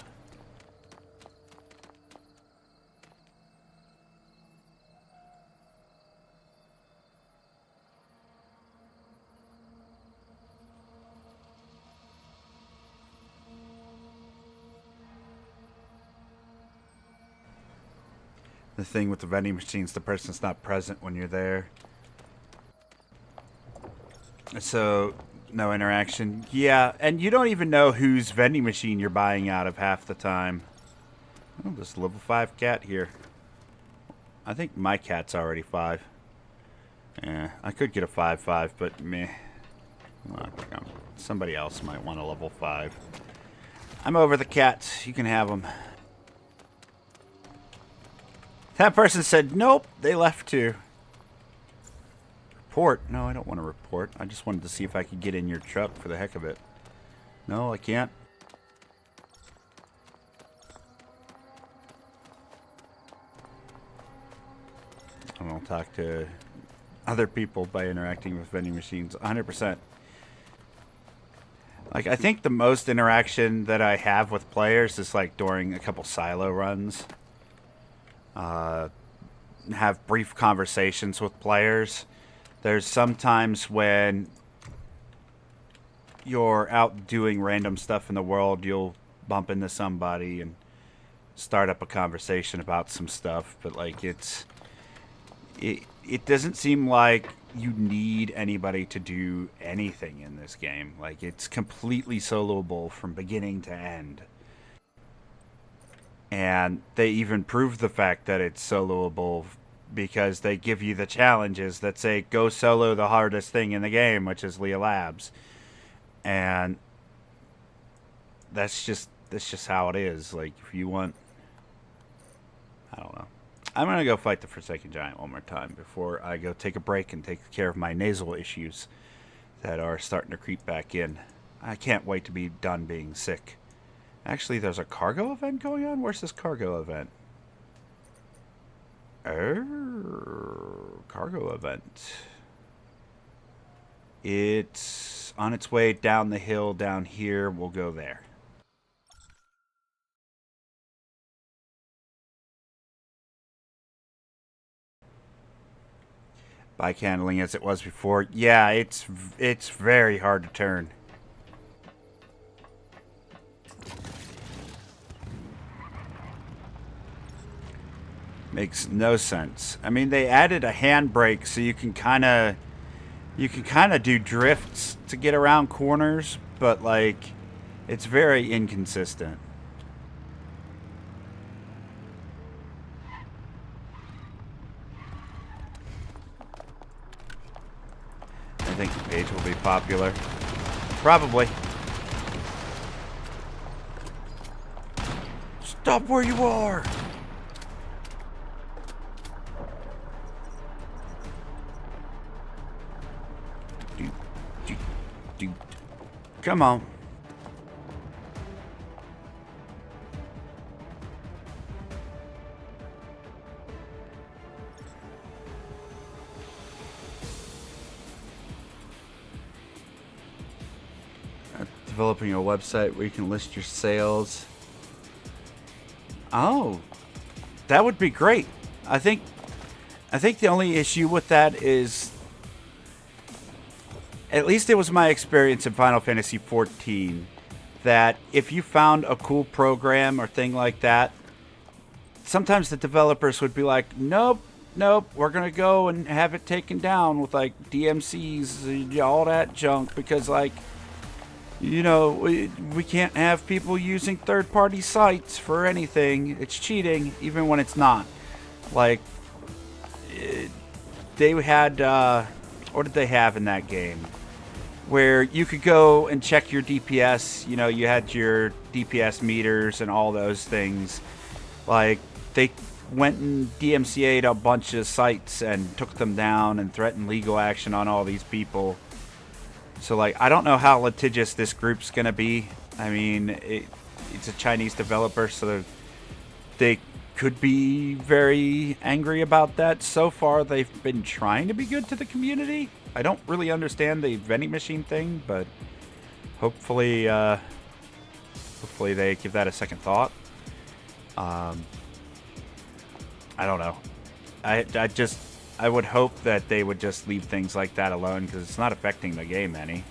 The thing with the vending machines, the person's not present when you're there. So, no interaction. Yeah, and you don't even know whose vending machine you're buying out of half the time. Oh, there's a level 5 cat here. I think my cat's already 5. Yeah, I could get a 5-5, but meh. Well, somebody else might want a level 5. I'm over the cats. You can have them. That person said, nope, they left too. Report? No, I don't want to report. I just wanted to see if I could get in your truck for the heck of it. No, I can't. I don't talk to other people by interacting with vending machines. 100%. Like, I think the most interaction that I have with players is like during a couple silo runs. Have brief conversations with players. There's sometimes when you're out doing random stuff in the world, you'll bump into somebody and start up a conversation about some stuff, but like it doesn't seem like you need anybody to do anything in this game. Like, it's completely soloable from beginning to end. And they even prove the fact that it's soloable because they give you the challenges that say, go solo the hardest thing in the game, which is Leah Labs. And that's just how it is. Like, if you want... I don't know. I'm going to go fight the Forsaken Giant one more time before I go take a break and take care of my nasal issues that are starting to creep back in. I can't wait to be done being sick. Actually, there's a cargo event going on? Where's this cargo event? Cargo event. It's on its way down the hill down here. We'll go there. Bike handling as it was before. Yeah, it's very hard to turn. Makes no sense. I mean, they added a handbrake so you can kind of do drifts to get around corners, but like it's very inconsistent. I think the page will be popular. Probably. Stop where you are! Come on. Developing a website where you can list your sales. Oh, that would be great. I think the only issue with that is, at least it was my experience in Final Fantasy XIV, that if you found a cool program or thing like that, sometimes the developers would be like, nope, we're going to go and have it taken down with like DMCs, all that junk, because like, you know, we can't have people using third-party sites for anything. It's cheating, even when it's not. Like, they had, what did they have in that game? Where you could go and check your DPS. You know, you had your DPS meters and all those things. Like, they went and DMCA'd a bunch of sites and took them down and threatened legal action on all these people. So, like, I don't know how litigious this group's going to be. I mean, it's a Chinese developer, so they could be very angry about that. So far, they've been trying to be good to the community. I don't really understand the vending machine thing, but hopefully they give that a second thought. I don't know. I would hope that they would just leave things like that alone, because it's not affecting the game any.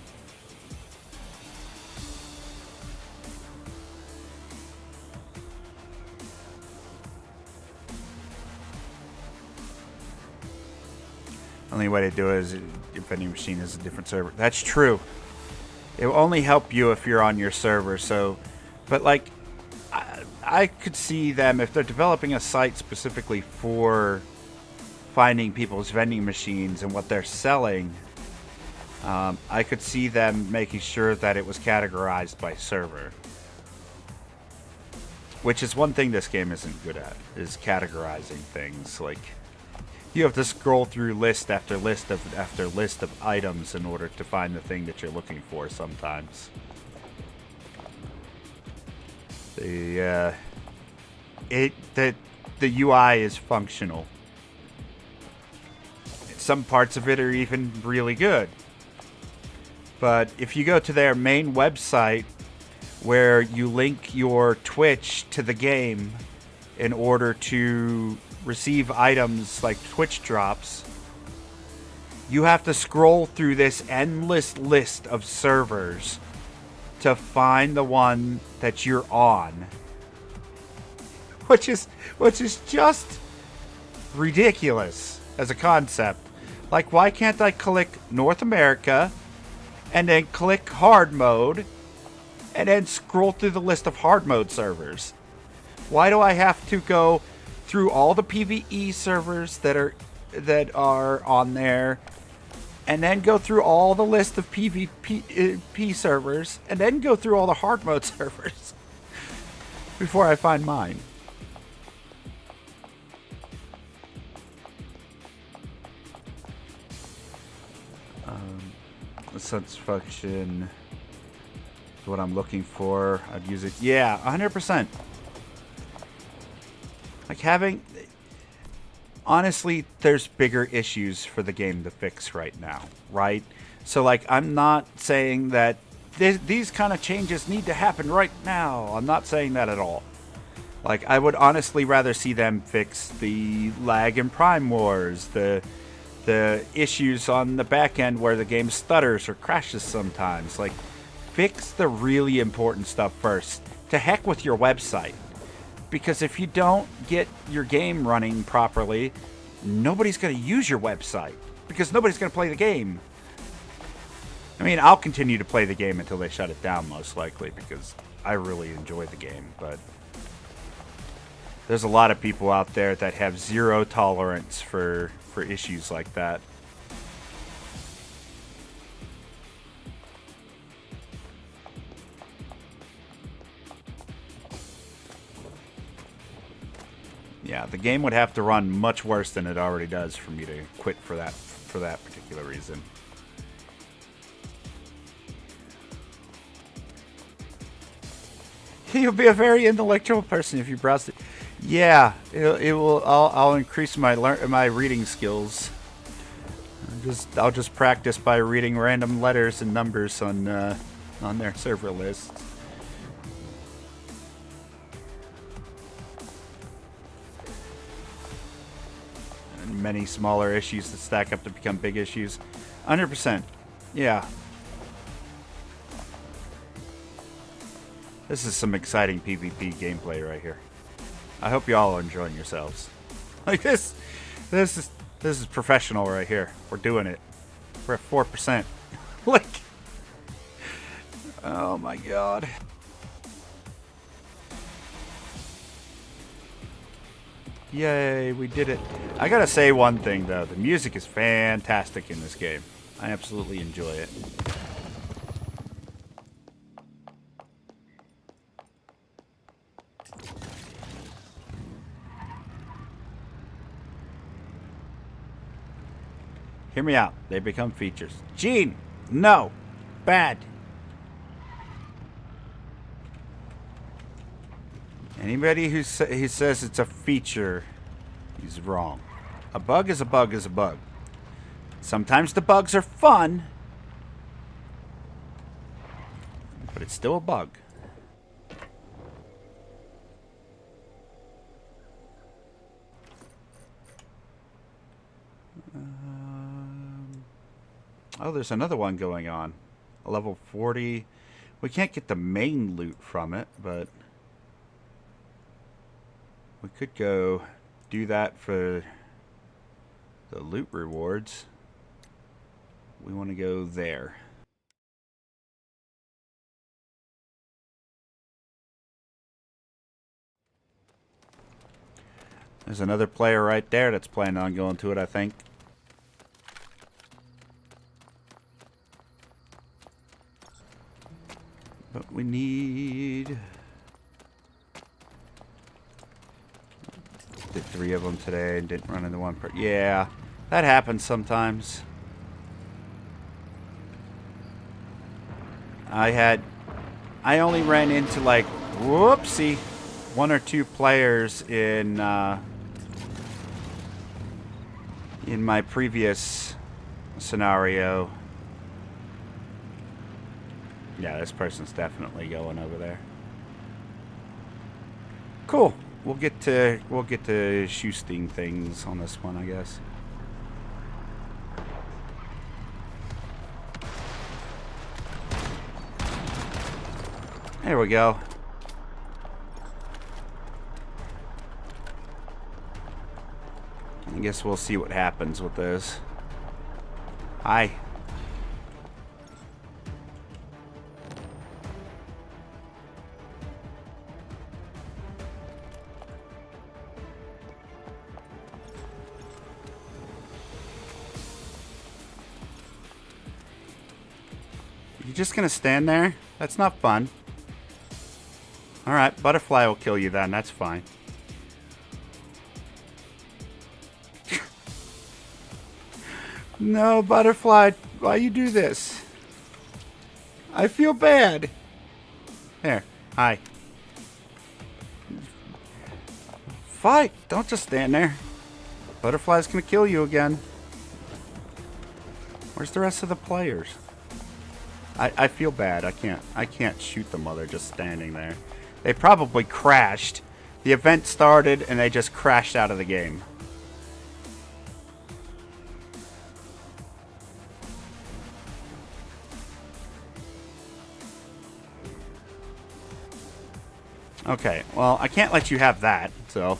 Only way to do it is if any machine is a different server. That's true. It will only help you if you're on your server. So, but like, I could see them, if they're developing a site specifically for finding people's vending machines and what they're selling, I could see them making sure that it was categorized by server. Which is one thing this game isn't good at, is categorizing things. Like, you have to scroll through list after list after list of items in order to find the thing that you're looking for sometimes. The UI is functional. Some parts of it are even really good. But if you go to their main website, where you link your Twitch to the game in order to receive items like Twitch drops, you have to scroll through this endless list of servers to find the one that you're on, which is just ridiculous as a concept. Like, why can't I click North America and then click hard mode and then scroll through the list of hard mode servers? Why do I have to go through all the PvE servers that are on there, and then go through all the list of PvP servers, and then go through all the hard mode servers before I find mine? The sense function is what I'm looking for. I'd use it. Yeah, 100%. Like having... Honestly, there's bigger issues for the game to fix right now, right? So, like, I'm not saying that these kind of changes need to happen right now. I'm not saying that at all. Like, I would honestly rather see them fix the lag in Prime Wars, the issues on the back end where the game stutters or crashes sometimes. Like, fix the really important stuff first. To heck with your website. Because if you don't get your game running properly, nobody's going to use your website. Because nobody's going to play the game. I mean, I'll continue to play the game until they shut it down, most likely, because I really enjoy the game. But there's a lot of people out there that have zero tolerance for issues like that. Yeah, the game would have to run much worse than it already does for me to quit for that particular reason. You'll be a very intellectual person if you browse it. Yeah, it will. I'll increase my reading skills. I'll just practice by reading random letters and numbers on their server lists. And many smaller issues that stack up to become big issues. 100%. Yeah. This is some exciting PvP gameplay right here. I hope you all are enjoying yourselves. Like this is professional right here. We're doing it. We're at 4%. Like, oh my god. Yay, we did it. I gotta say one thing though. The music is fantastic in this game. I absolutely enjoy it. Hear me out. They become features. Gene! No! Bad! Anybody who says it's a feature, he's wrong. A bug is a bug is a bug. Sometimes the bugs are fun, but it's still a bug. Oh, there's another one going on. A level 40. We can't get the main loot from it, but we could go do that for the loot rewards. We want to go there. There's another player right there that's planning on going to it, I think. But we need... Did 3 of them today and didn't run into one per... Yeah, that happens sometimes. I only ran into like, whoopsie, 1 or 2 players in my previous scenario. Yeah, this person's definitely going over there. Cool. We'll get to shoosting things on this one, I guess. There we go. I guess we'll see what happens with this. Hi. You're just gonna stand there? That's not fun. Alright, butterfly will kill you then, that's fine. No, butterfly, why you do this? I feel bad. There. Hi. Fight. Don't just stand there. Butterfly's gonna kill you again. Where's the rest of the players? I feel bad. I can't shoot them while they're just standing there. They probably crashed. The event started and they just crashed out of the game. Okay, well, I can't let you have that, so.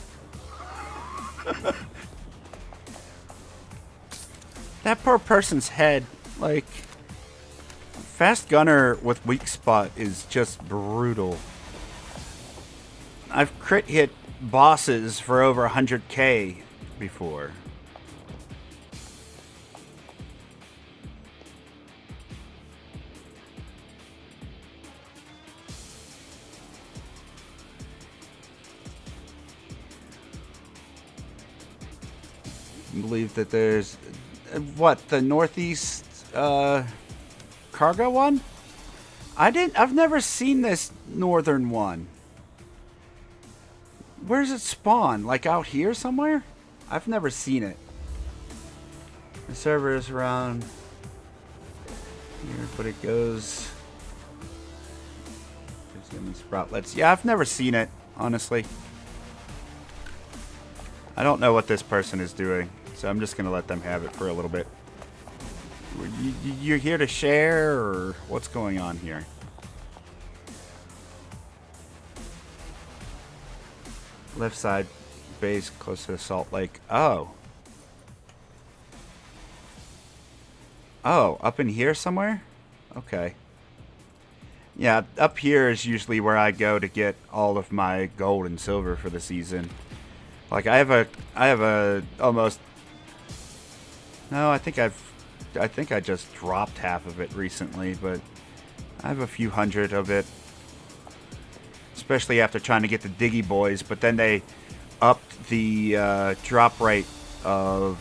That poor person's head, like, fast gunner with weak spot is just brutal. I've crit hit bosses for over 100k before. I believe that there's what, the northeast cargo one? I've never seen this northern one. Where's it spawn? Like out here somewhere? I've never seen it. The server is around here, but it goes. There's gonna be sproutlets. Yeah, I've never seen it, honestly. I don't know what this person is doing, so I'm just gonna let them have it for a little bit. You're here to share, or what's going on here? Left side base close to the Salt Lake. Oh. Oh, up in here somewhere? Okay. Yeah, up here is usually where I go to get all of my gold and silver for the season. Like I have a almost. No, I think I just dropped half of it recently, but I have a few hundred of it. Especially after trying to get the Diggy Boys, but then they upped the drop rate of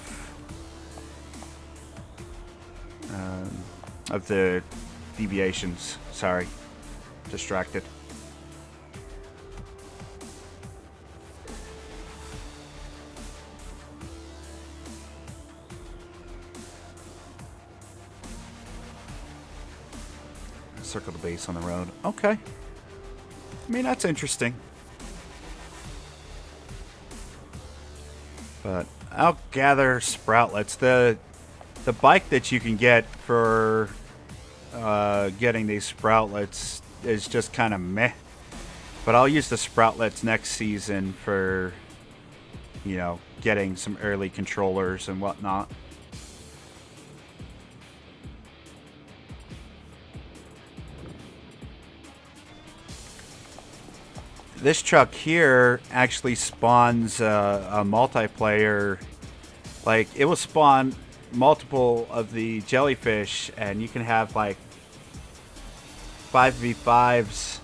the deviations. Sorry, distracted. Circle the base on the road. Okay. I mean, that's interesting. But I'll gather sproutlets. The bike that you can get for getting these sproutlets is just kind of meh. But I'll use the sproutlets next season for, you know, getting some early controllers and whatnot. This truck here actually spawns a multiplayer. Like, it will spawn multiple of the jellyfish, and you can have like 5v5s,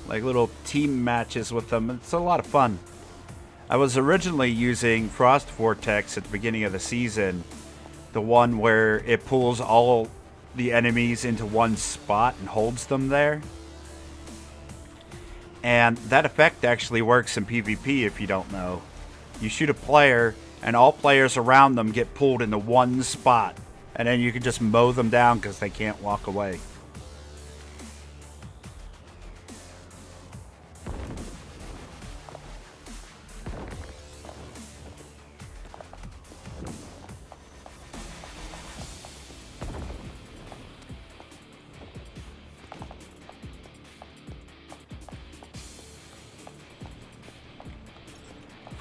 like little team matches with them. It's a lot of fun. I was originally using Frost Vortex at the beginning of the season, the one where it pulls all the enemies into one spot and holds them there. And that effect actually works in PvP if you don't know. You shoot a player, and all players around them get pulled into one spot. And then you can just mow them down because they can't walk away.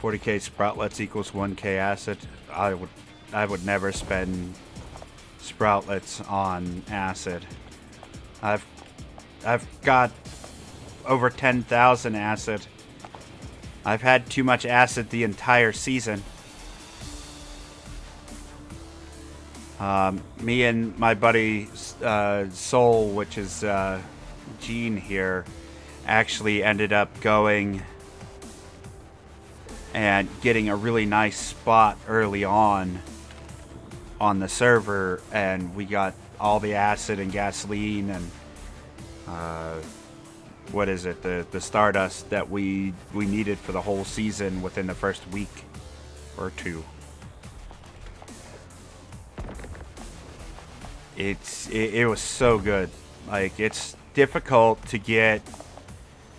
$40k sproutlets equals 1k acid. I would never spend sproutlets on acid. I've got over 10,000 acid. I've had too much acid the entire season. Me and my buddy Soul, which is Gene here, actually ended up going and getting a really nice spot early on the server, and we got all the acid and gasoline, and what is it? The Stardust that we needed for the whole season within the first week or two. It was so good. Like, it's difficult to get,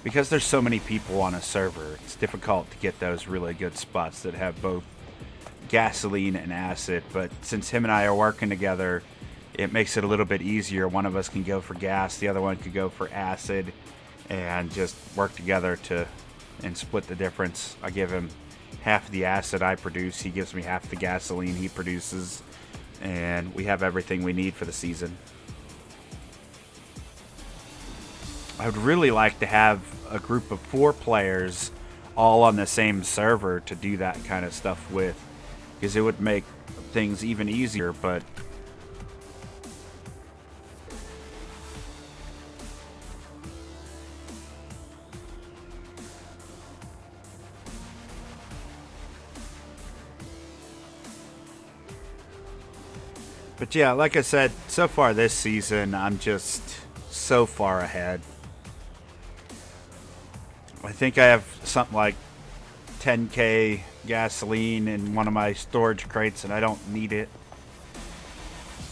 because there's so many people on a server, it's difficult to get those really good spots that have both gasoline and acid. But since him and I are working together, it makes it a little bit easier. One of us can go for gas, the other one could go for acid, and just work together and split the difference. I give him half the acid I produce, he gives me half the gasoline he produces, and we have everything we need for the season. I would really like to have a group of 4 players all on the same server to do that kind of stuff with, because it would make things even easier. But yeah, like I said, so far this season, I'm just so far ahead. I think I have something like 10k gasoline in one of my storage crates, and I don't need it.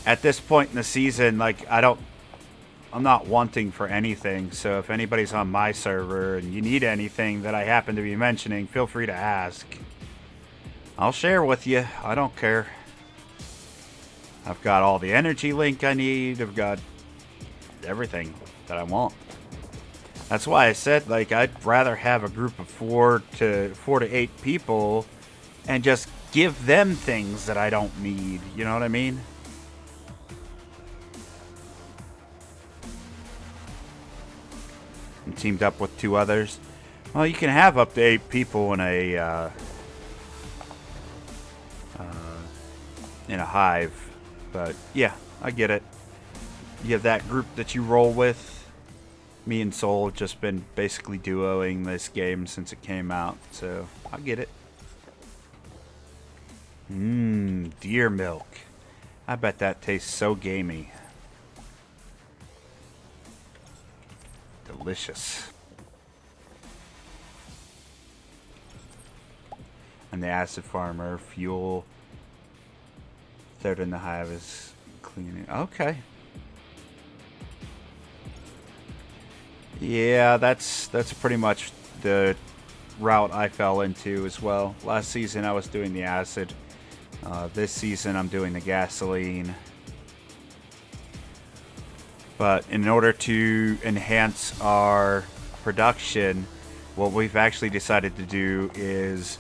At this point in the season, like, I'm not wanting for anything, so if anybody's on my server and you need anything that I happen to be mentioning, feel free to ask. I'll share with you. I don't care. I've got all the energy link I need. I've got everything that I want. That's why I said, like, I'd rather have a group of 4 to 8 people and just give them things that I don't need. You know what I mean? And teamed up with 2 others. Well, you can have up to 8 people in a hive. But yeah, I get it. You have that group that you roll with. Me and Soul have just been basically duoing this game since it came out, so I get it. Deer milk. I bet that tastes so gamey. Delicious. And the acid farmer, fuel. Third in the hive is cleaning. Okay. Yeah, that's pretty much the route I fell into as well. Last season I was doing the acid. This season I'm doing the gasoline. But in order to enhance our production, what we've actually decided to do is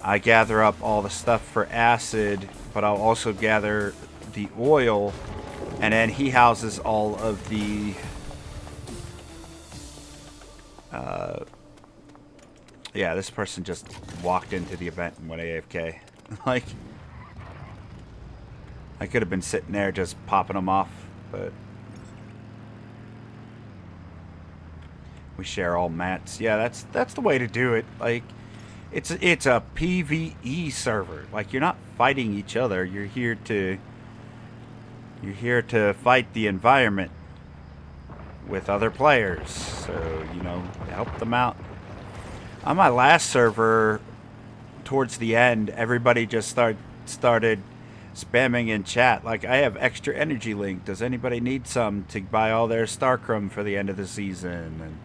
I gather up all the stuff for acid, but I'll also gather the oil, and then he houses all of the yeah, this person just walked into the event and went AFK. Like, I could have been sitting there just popping them off, but we share all mats. Yeah, that's the way to do it. Like, it's a PvE server. Like, you're not fighting each other. You're here to fight the environment with other players. So, you know, help them out. On my last server, towards the end, everybody just started spamming in chat. Like, I have extra energy link. Does anybody need some to buy all their Starcrum for the end of the season? And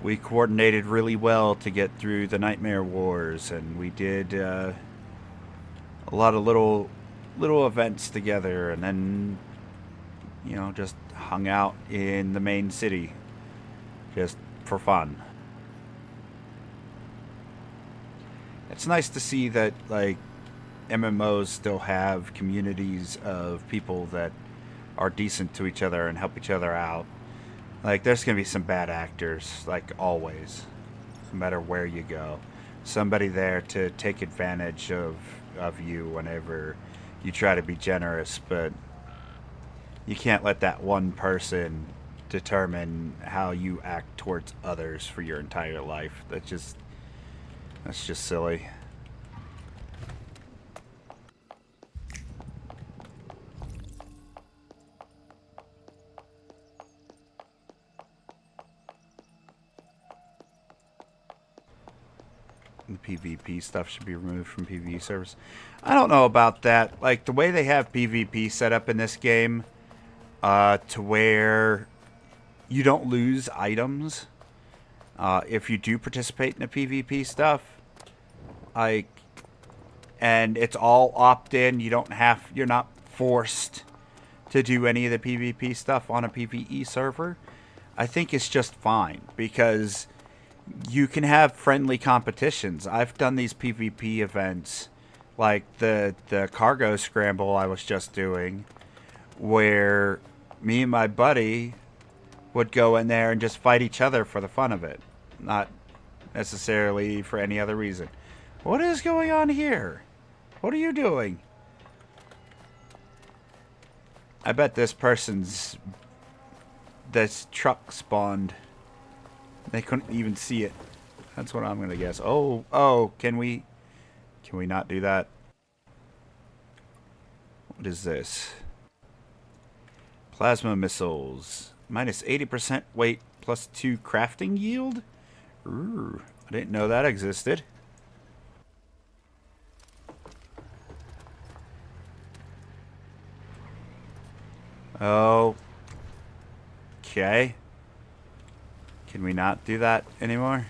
we coordinated really well to get through the Nightmare Wars, and we did a lot of little events together, and then, you know, just hung out in the main city just for fun. It's nice to see that, like, MMOs still have communities of people that are decent to each other and help each other out. Like, there's gonna be some bad actors, like always, no matter where you go. Somebody there to take advantage of you whenever you try to be generous, but you can't let that one person determine how you act towards others for your entire life. That's just silly. The PvP stuff should be removed from PvE servers. I don't know about that. Like, the way they have PvP set up in this game, to where you don't lose items if you do participate in the PvP stuff. Like, and it's all opt-in. You're not forced to do any of the PvP stuff on a PvE server. I think it's just fine because you can have friendly competitions. I've done these PvP events, like the cargo scramble I was just doing, where me and my buddy would go in there and just fight each other for the fun of it, not necessarily for any other reason. What is going on here? What are you doing? I bet this truck spawned. They couldn't even see it. That's what I'm gonna guess. Oh, can we not do that? What is this? Plasma missiles. Minus 80% weight plus 2 crafting yield? Ooh, I didn't know that existed. Oh. Okay. Can we not do that anymore?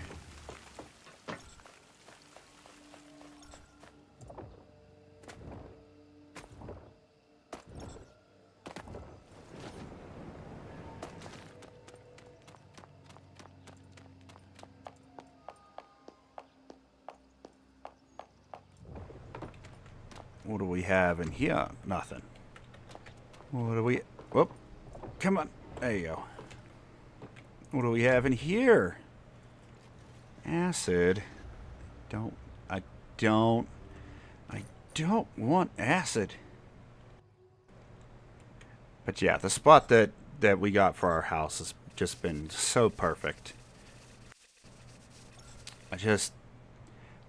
What do we have in here? Nothing. What do we... Whoop. Come on. There you go. What do we have in here? Acid. I don't want acid. But yeah, the spot that we got for our house has just been so perfect. I just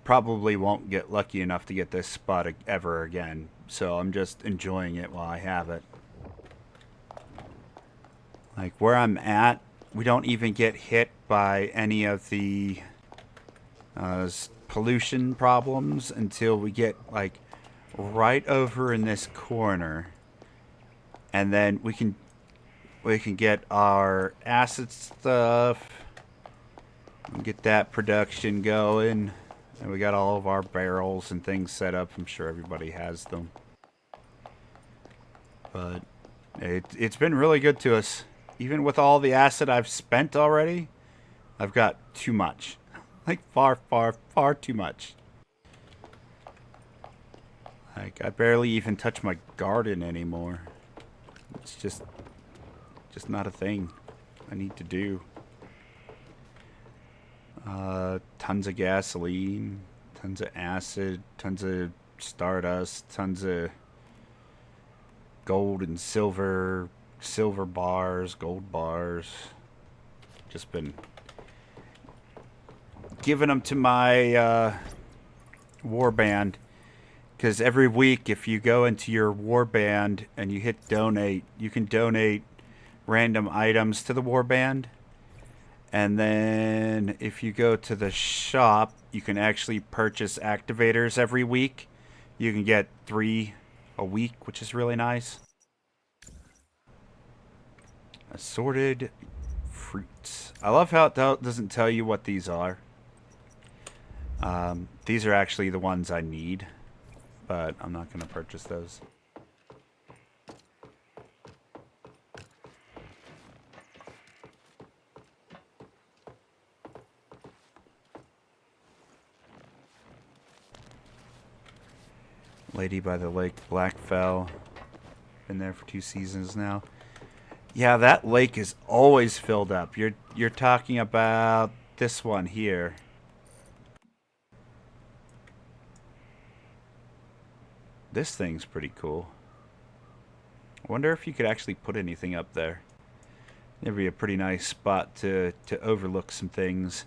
probably won't get lucky enough to get this spot ever again. So I'm just enjoying it while I have it. Like where I'm at, we don't even get hit by any of the pollution problems until we get like right over in this corner, and then we can get our acid stuff and get that production going, and we got all of our barrels and things set up. I'm sure everybody has them, but it's been really good to us. Even with all the acid I've spent already, I've got too much. Like far too much. Like I barely even touch my garden anymore. It's just not a thing I need to do. Tons of gasoline, tons of acid, tons of stardust, tons of gold and silver bars, gold bars. Just been giving them to my war band, because every week if you go into your war band and you hit donate, you can donate random items to the war band, and then if you go to the shop you can actually purchase activators every week. You can get 3 a week, which is really nice. Assorted fruits. I love how it doesn't tell you what these are. These are actually the ones I need, but I'm not going to purchase those. Lady by the Lake, Blackfell. Been there for 2 seasons now. Yeah, that lake is always filled up. You're talking about this one here. This thing's pretty cool. I wonder if you could actually put anything up there. It'd be a pretty nice spot to overlook some things.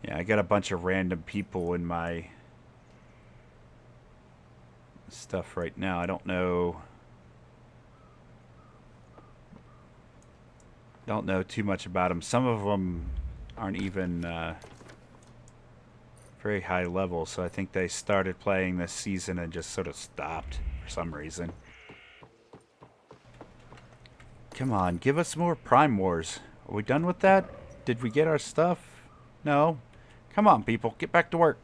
Yeah, I got a bunch of random people in my stuff right now. I don't know too much about them. Some of them aren't even very high level, so I think they started playing this season and just sort of stopped for some reason. Come on, give us more Prime Wars. Are we done with that? Did we get our stuff? No. Come on, people, get back to work.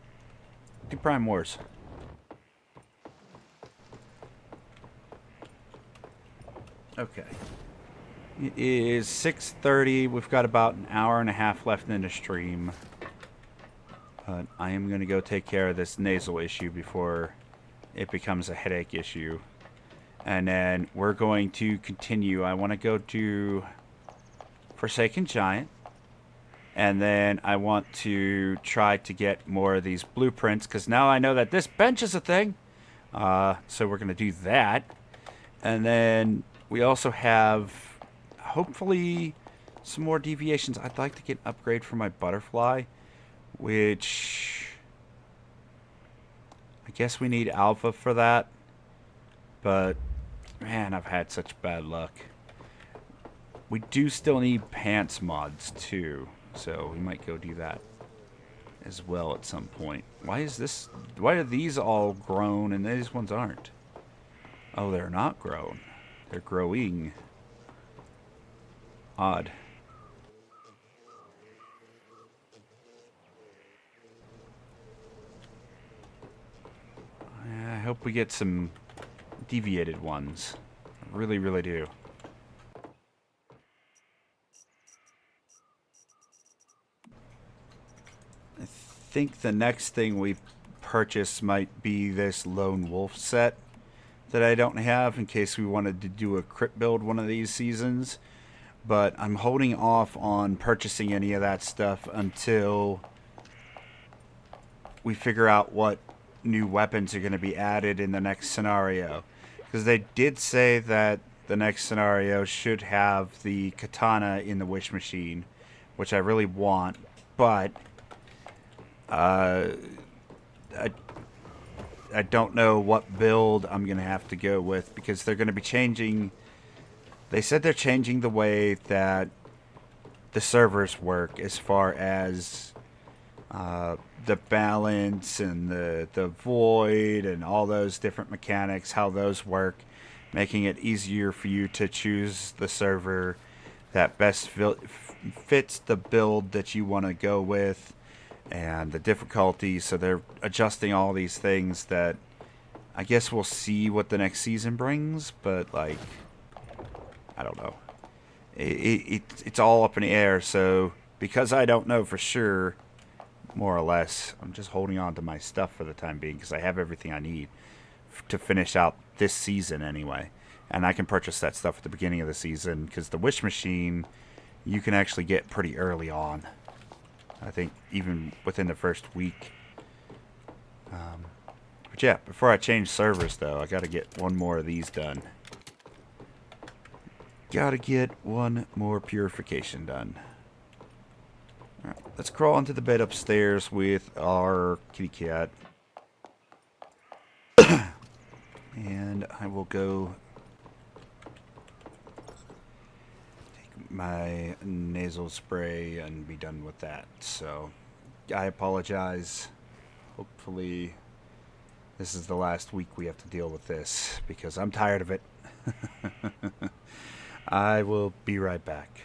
Do Prime Wars. Okay. It is 6:30. We've got about an hour and a half left in the stream. I am going to go take care of this nasal issue before it becomes a headache issue. And then we're going to continue. I want to go to Forsaken Giant. And then I want to try to get more of these blueprints, because now I know that this bench is a thing. So we're going to do that. And then we also have, hopefully, some more deviations. I'd like to get an upgrade for my butterfly, which I guess we need alpha for that. But, man, I've had such bad luck. We do still need pants mods, too. So we might go do that as well at some point. Why are these all grown and these ones aren't? Oh, they're not grown. They're growing. Odd. I hope we get some deviated ones. I really, really do. I think the next thing we purchase might be this Lone Wolf set that I don't have, in case we wanted to do a crit build one of these seasons. But I'm holding off on purchasing any of that stuff until we figure out what new weapons are going to be added in the next scenario. Because they did say that the next scenario should have the katana in the wish machine, which I really want, but I don't know what build I'm going to have to go with, because they're going to be changing. They said they're changing the way that the servers work as far as the balance and the void and all those different mechanics, how those work, making it easier for you to choose the server that best fits the build that you want to go with, and the difficulty. So they're adjusting all these things that I guess we'll see what the next season brings, but like, I don't know. It's all up in the air, so because I don't know for sure, more or less, I'm just holding on to my stuff for the time being, because I have everything I need to finish out this season anyway. And I can purchase that stuff at the beginning of the season, because the wish machine you can actually get pretty early on. I think even within the first week. But yeah, before I change servers though, I gotta get one more of these done. Gotta get one more purification done. Alright, let's crawl into the bed upstairs with our kitty cat. And I will go take my nasal spray and be done with that. So, I apologize. Hopefully, this is the last week we have to deal with this, because I'm tired of it. I will be right back.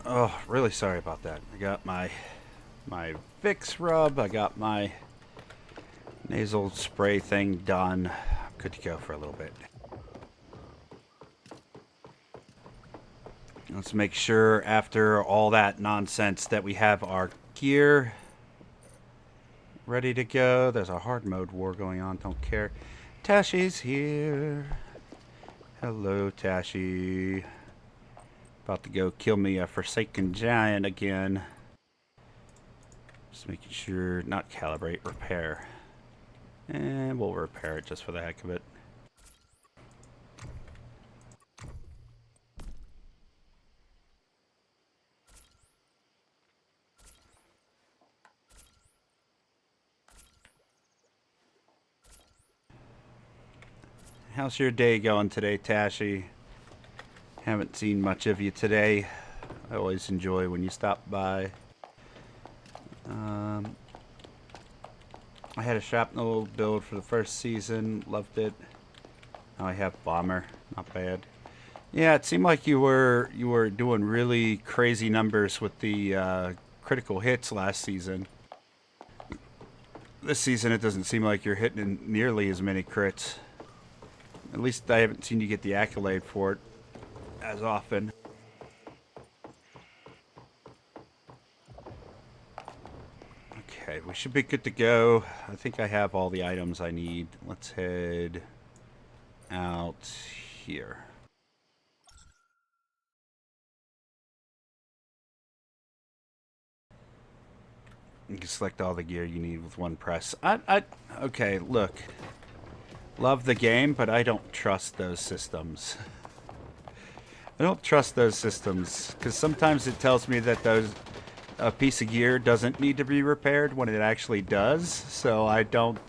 Oh, really sorry about that. I got my Vicks rub. I got my nasal spray thing done. I'm good to go for a little bit. Let's make sure after all that nonsense that we have our gear ready to go. There's a hard mode war going on. Don't care. Tashi's here. Hello, Tashi. About to go kill me a Forsaken Giant again. Just making sure, not calibrate, repair. And we'll repair it just for the heck of it. How's your day going today, Tashi? Haven't seen much of you today. I always enjoy when you stop by. I had a shrapnel build for the first season. Loved it. Now I have bomber. Not bad. Yeah, it seemed like you were doing really crazy numbers with the critical hits last season. This season it doesn't seem like you're hitting nearly as many crits. At least I haven't seen you get the accolade for it as often. Okay, we should be good to go. I think I have all the items I need. Let's head out here. You can select all the gear you need with one press. Okay, look. Love the game, but I don't trust those systems. I don't trust those systems, because sometimes it tells me that a piece of gear doesn't need to be repaired when it actually does, so I don't,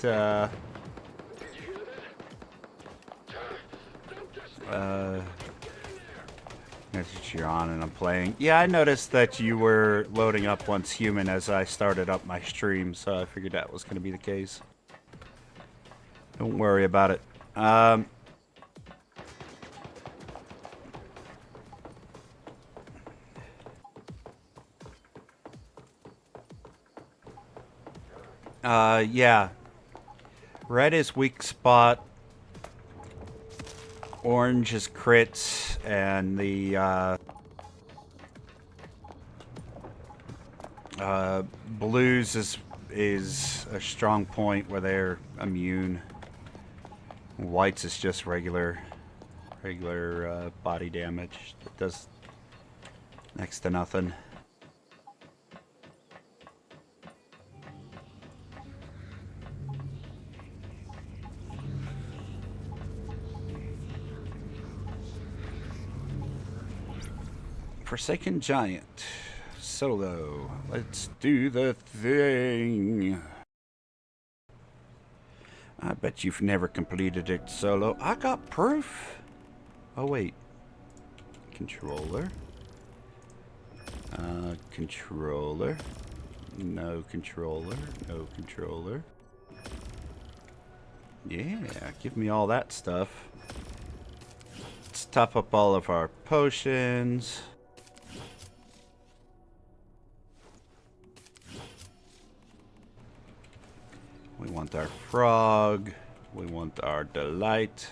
message you're on and I'm playing. Yeah, I noticed that you were loading up once human as I started up my stream, so I figured that was going to be the case. Don't worry about it. Yeah. Red is weak spot. Orange is crits, and the blues is a strong point where they're immune. Whites is just regular body damage. It does next to nothing. Forsaken Giant. Solo. Let's do the thing. I bet you've never completed it solo. I got proof. Oh, wait. Controller. Controller. No controller. No controller. Yeah, give me all that stuff. Let's top up all of our potions. We want our frog. We want our delight.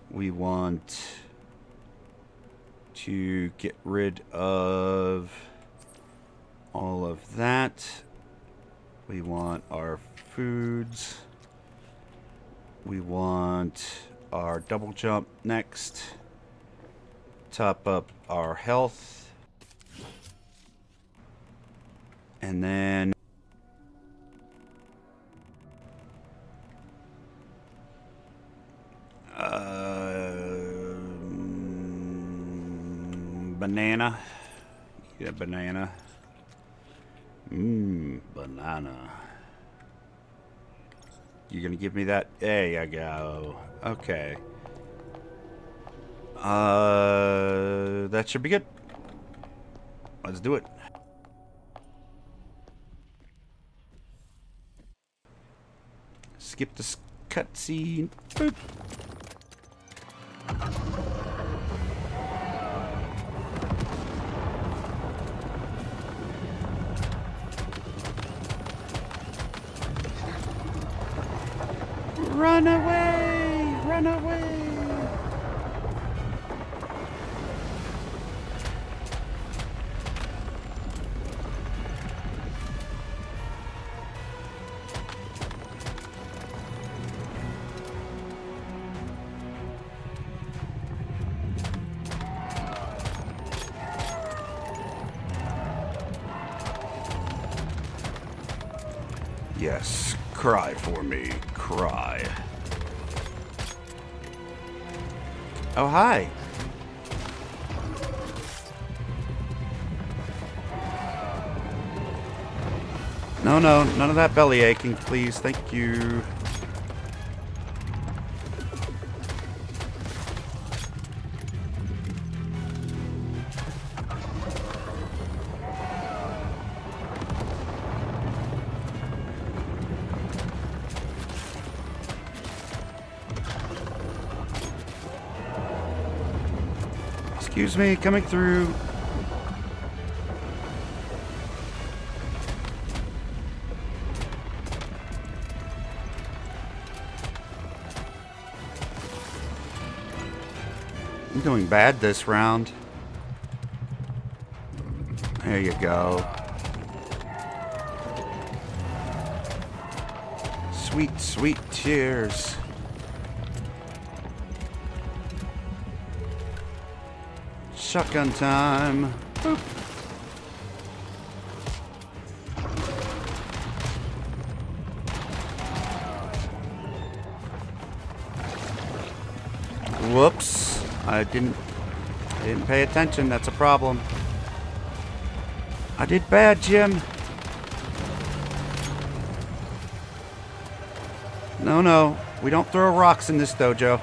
We want to get rid of all of that. We want our foods. We want our double jump next. Top up our health. And then banana. Eat a banana. Banana. You're gonna give me that? There you go. Okay. That should be good. Let's do it. Skip this cutscene. Boop. Run away! Run away! Yes, cry for me, cry. Oh, hi. No, no, none of that belly aching, please. Thank you. Excuse me, coming through. I'm doing bad this round. There you go. Sweet, sweet tears. Shotgun time. Boop. Whoops. I didn't pay attention. That's a problem. I did bad, Jim. No, no. We don't throw rocks in this dojo.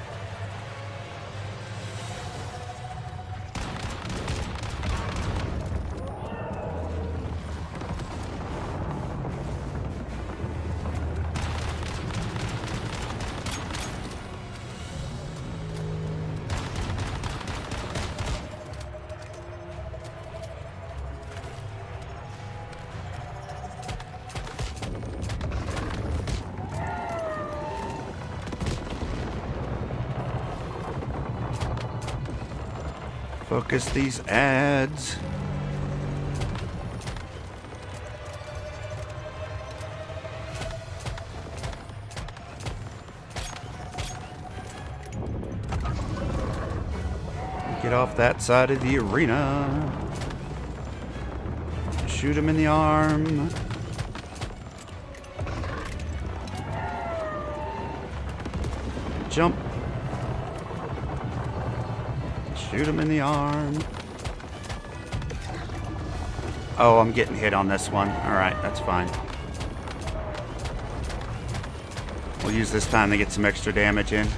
Focus these ads. Get off that side of the arena. Shoot him in the arm. Jump. Shoot him in the arm. Oh, I'm getting hit on this one. Alright, that's fine. We'll use this time to get some extra damage in.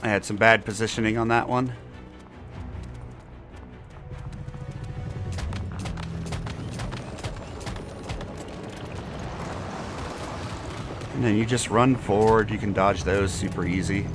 I had some bad positioning on that one. And then you just run forward. You can dodge those super easy.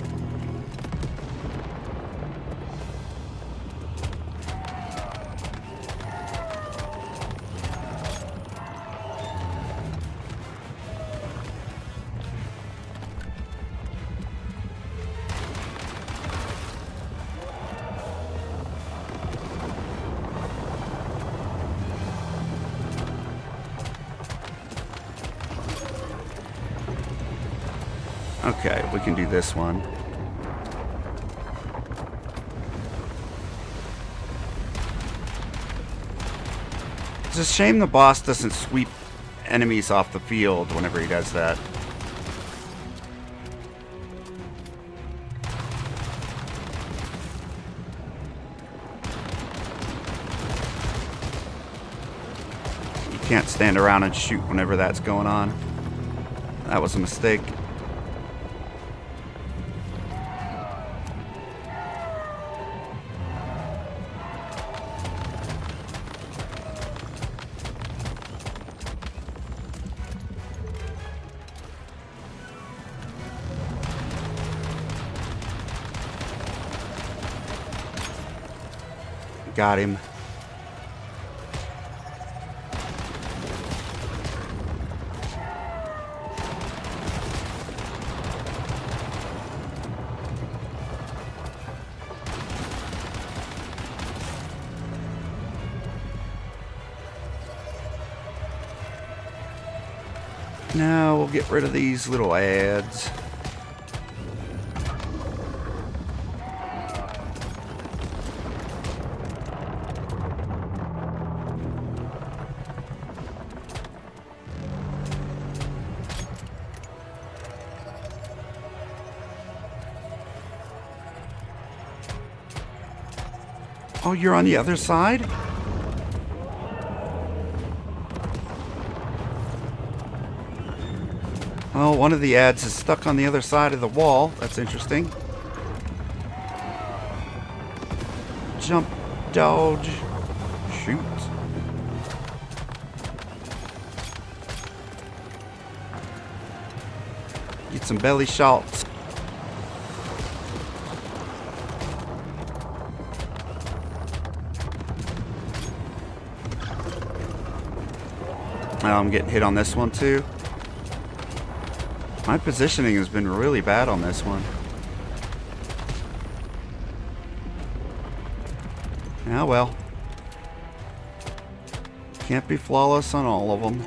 Okay, we can do this one. It's a shame the boss doesn't sweep enemies off the field whenever he does that. You can't stand around and shoot whenever that's going on. That was a mistake. Got him. Now we'll get rid of these little ads. Oh, you're on the other side? Oh, one of the ads is stuck on the other side of the wall. That's interesting. Jump, dodge, shoot. Get some belly shots. Now I'm getting hit on this one too. My positioning has been really bad on this one. Ah well. Can't be flawless on all of them.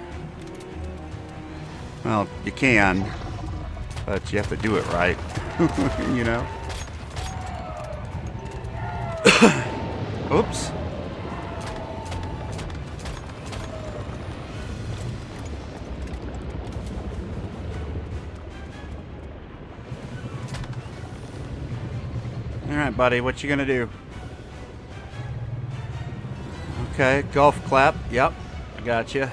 Well, you can, but you have to do it right. You know? Oops. Alright, buddy, what you gonna do? Okay, golf clap. Yep, I got you.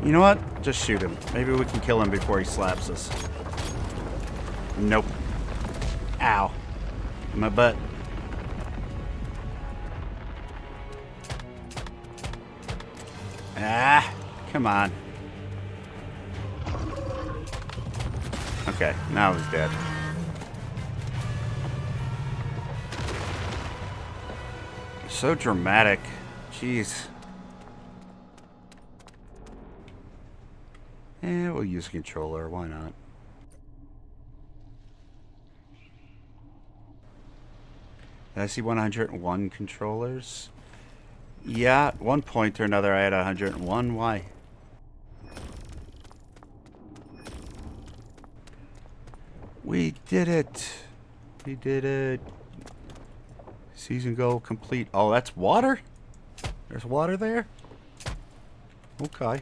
You know what? Just shoot him. Maybe we can kill him before he slaps us. Nope. Ow. My butt. Ah, come on. Okay, now he's dead. So dramatic. Jeez. We'll use a controller. Why not? Did I see 101 controllers? Yeah, at one point or another I had 101. Why? We did it. We did it. Season goal complete. Oh, that's water? There's water there? Okay.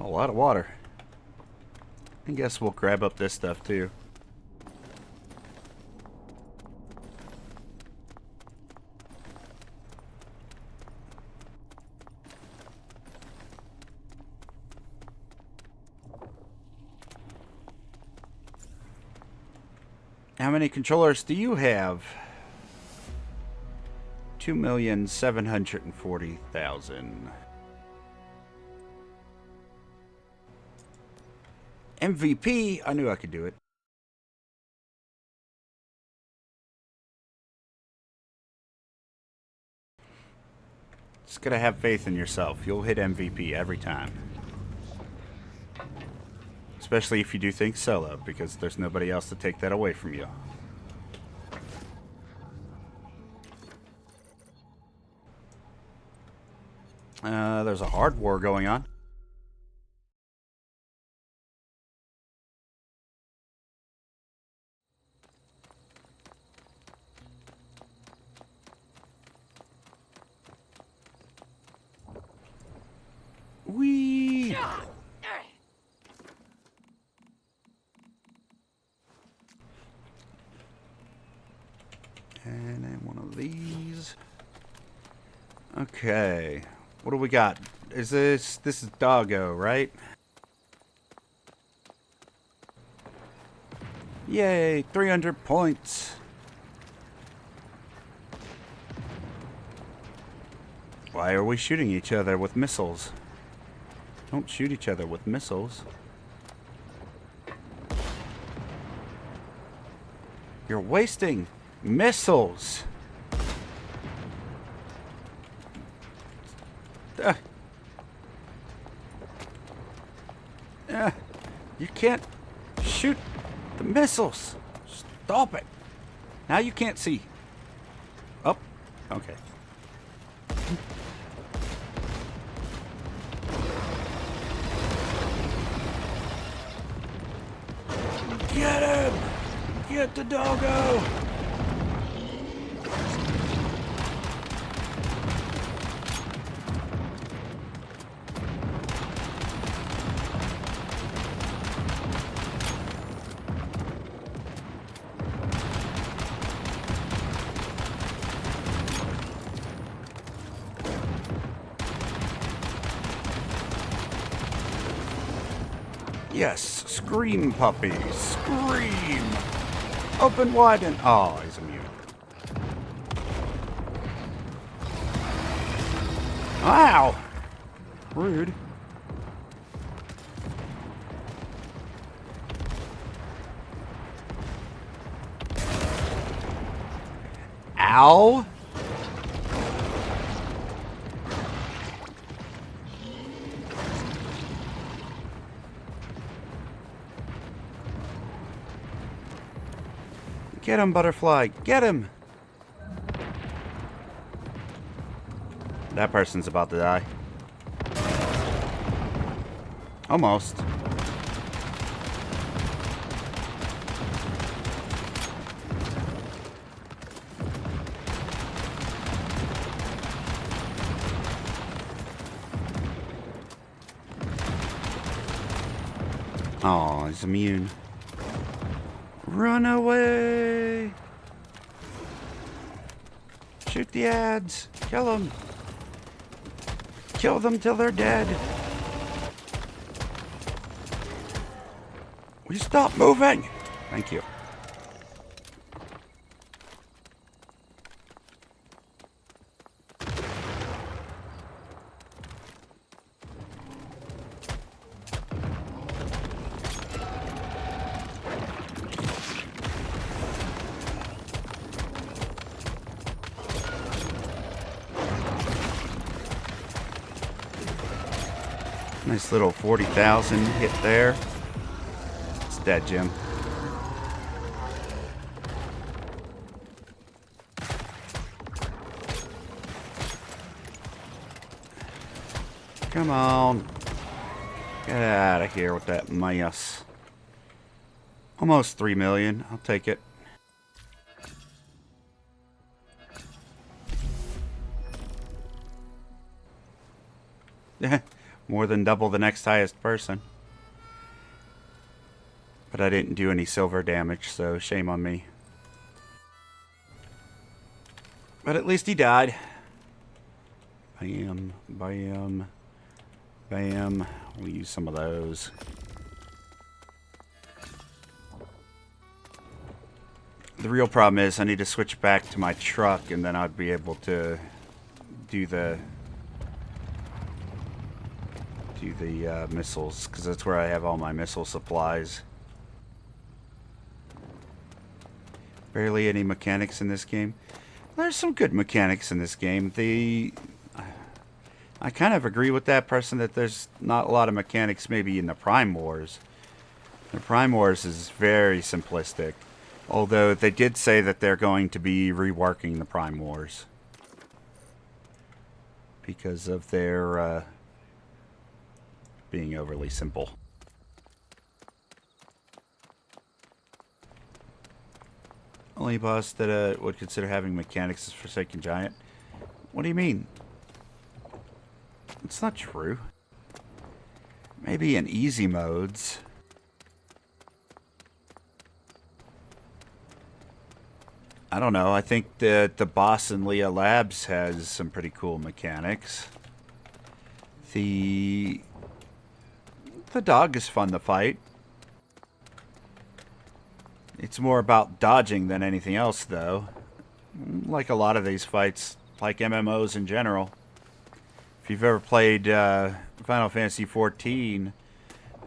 A lot of water. I guess we'll grab up this stuff too. How many controllers do you have? 2,740,000. MVP? I knew I could do it. Just gotta have faith in yourself. You'll hit MVP every time. Especially if you do things solo, because there's nobody else to take that away from you. There's a hard war going on. Whee! And then one of these. Okay. What do we got? Is this is Doggo, right? Yay, 300 points. Why are we shooting each other with missiles? Don't shoot each other with missiles. You're wasting missiles. You can't shoot the missiles. Stop it. Now you can't see. Oh, okay. Get him! Get the doggo! Yes, scream, puppy, scream! Open wide and... Oh, he's immune. Ow! Rude. Ow! Get him, butterfly. Get him. That person's about to die. Almost. Oh, he's immune. Run away! Shoot the ads! Kill them! Kill them till they're dead! Will you stop moving? Thank you. Nice little 40,000 hit there. It's dead, Jim. Come on. Get out of here with that mess. Almost 3 million. I'll take it. More than double the next highest person. But I didn't do any silver damage, so shame on me. But at least he died. Bam, bam, bam. We'll use some of those. The real problem is I need to switch back to my truck and then I'd be able to do the missiles, because that's where I have all my missile supplies. Barely any mechanics in this game. There's some good mechanics in this game. I kind of agree with that person that there's not a lot of mechanics maybe in the Prime Wars. The Prime Wars is very simplistic. Although they did say that they're going to be reworking the Prime Wars. Because of their being overly simple. Only boss that would consider having mechanics is Forsaken Giant. What do you mean? It's not true. Maybe in easy modes. I don't know. I think that the boss in Leah Labs has some pretty cool mechanics. The dog is fun to fight. It's more about dodging than anything else, though. Like a lot of these fights, like MMOs in general. If if you've ever played Final Fantasy 14,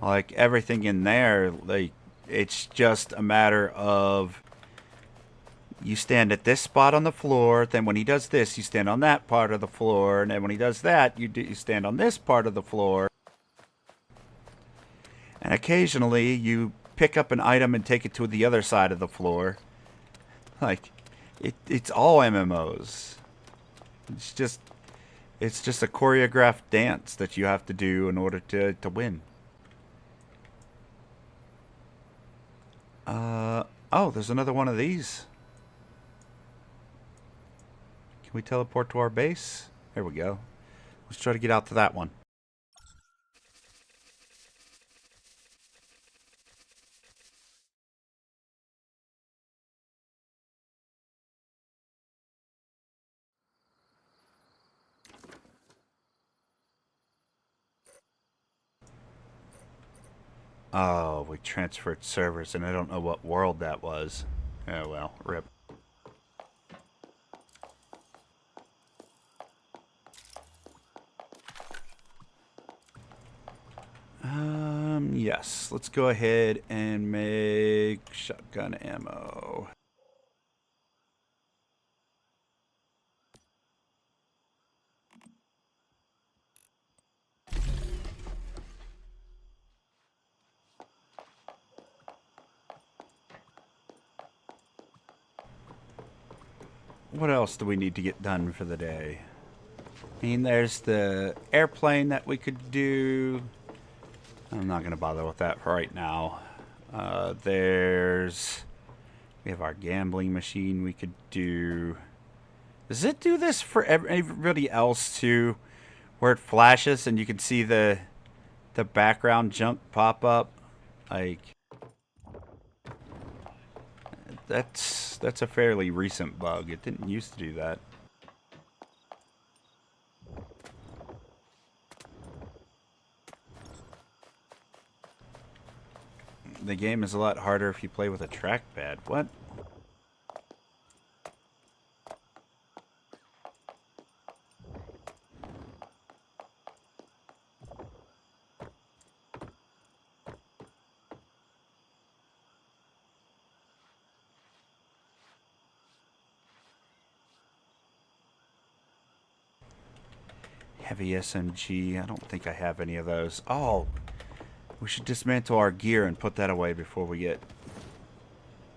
like everything in there, like it's just a matter of you stand at this spot on the floor, then when he does this, you stand on that part of the floor, and then when he does that, you stand on this part of the floor. And occasionally, you pick up an item and take it to the other side of the floor. Like, it's all MMOs. It's just a choreographed dance that you have to do in order to win. Oh, there's another one of these. Can we teleport to our base? There we go. Let's try to get out to that one. Oh, we transferred servers, and I don't know what world that was. Oh well, rip. Yes. Let's go ahead and make shotgun ammo. What else do we need to get done for the day? I mean, there's the airplane that we could do. I'm not going to bother with that for right now. We have our gambling machine we could do. Does it do this for everybody else too? Where it flashes and you can see the background junk pop up? Like, that's a fairly recent bug. It didn't used to do that. The game is a lot harder if you play with a trackpad. What? Heavy SMG. I don't think I have any of those. Oh, we should dismantle our gear and put that away before we get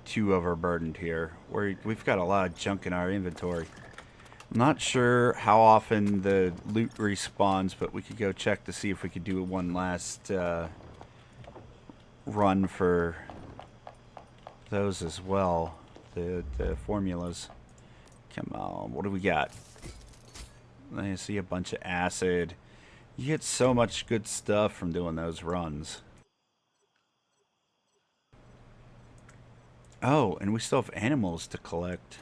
too overburdened here. We've got a lot of junk in our inventory. I'm not sure how often the loot respawns, but we could go check to see if we could do one last run for those as well. The formulas. Come on, what do we got? I see a bunch of acid. You get so much good stuff from doing those runs. Oh, and we still have animals to collect.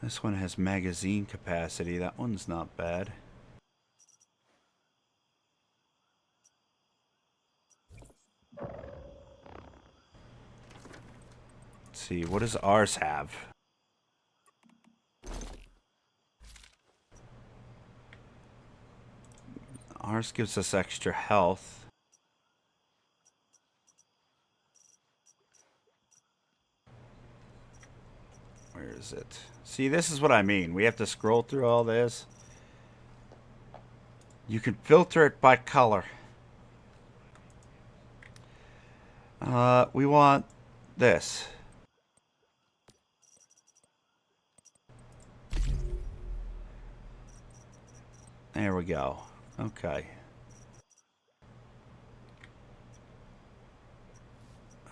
This one has magazine capacity. That one's not bad. Let's see, what does ours have? Ours gives us extra health. Where is it? See, this is what I mean. We have to scroll through all this. You can filter it by color. We want this. There we go. Okay.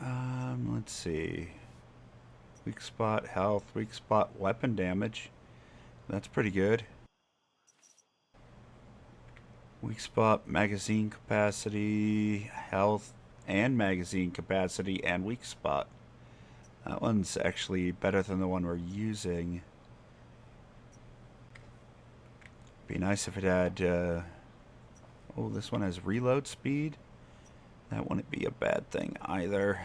Let's see. Weak spot, health, weak spot, weapon damage. That's pretty good. Weak spot, magazine capacity, health, and magazine capacity, and weak spot. That one's actually better than the one we're using. Be nice if it had... oh, this one has reload speed. That wouldn't be a bad thing either.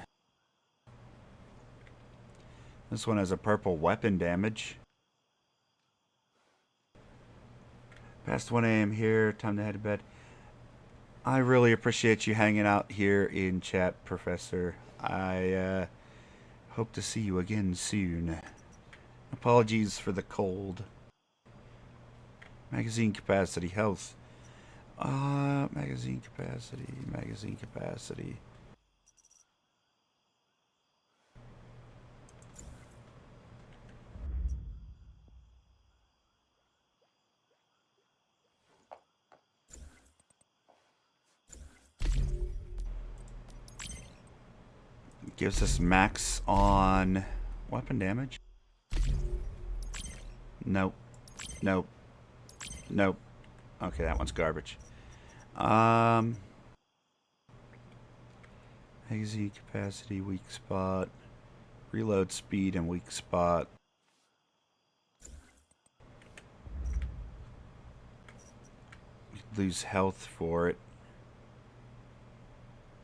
This one has a purple weapon damage. Past 1 a.m. here. Time to head to bed. I really appreciate you hanging out here in chat, Professor. I hope to see you again soon. Apologies for the cold. Magazine capacity, health. Magazine capacity. Gives us max on weapon damage. Nope. Nope. Nope. Okay, that one's garbage. Magazine capacity, weak spot. Reload speed and weak spot. Lose health for it.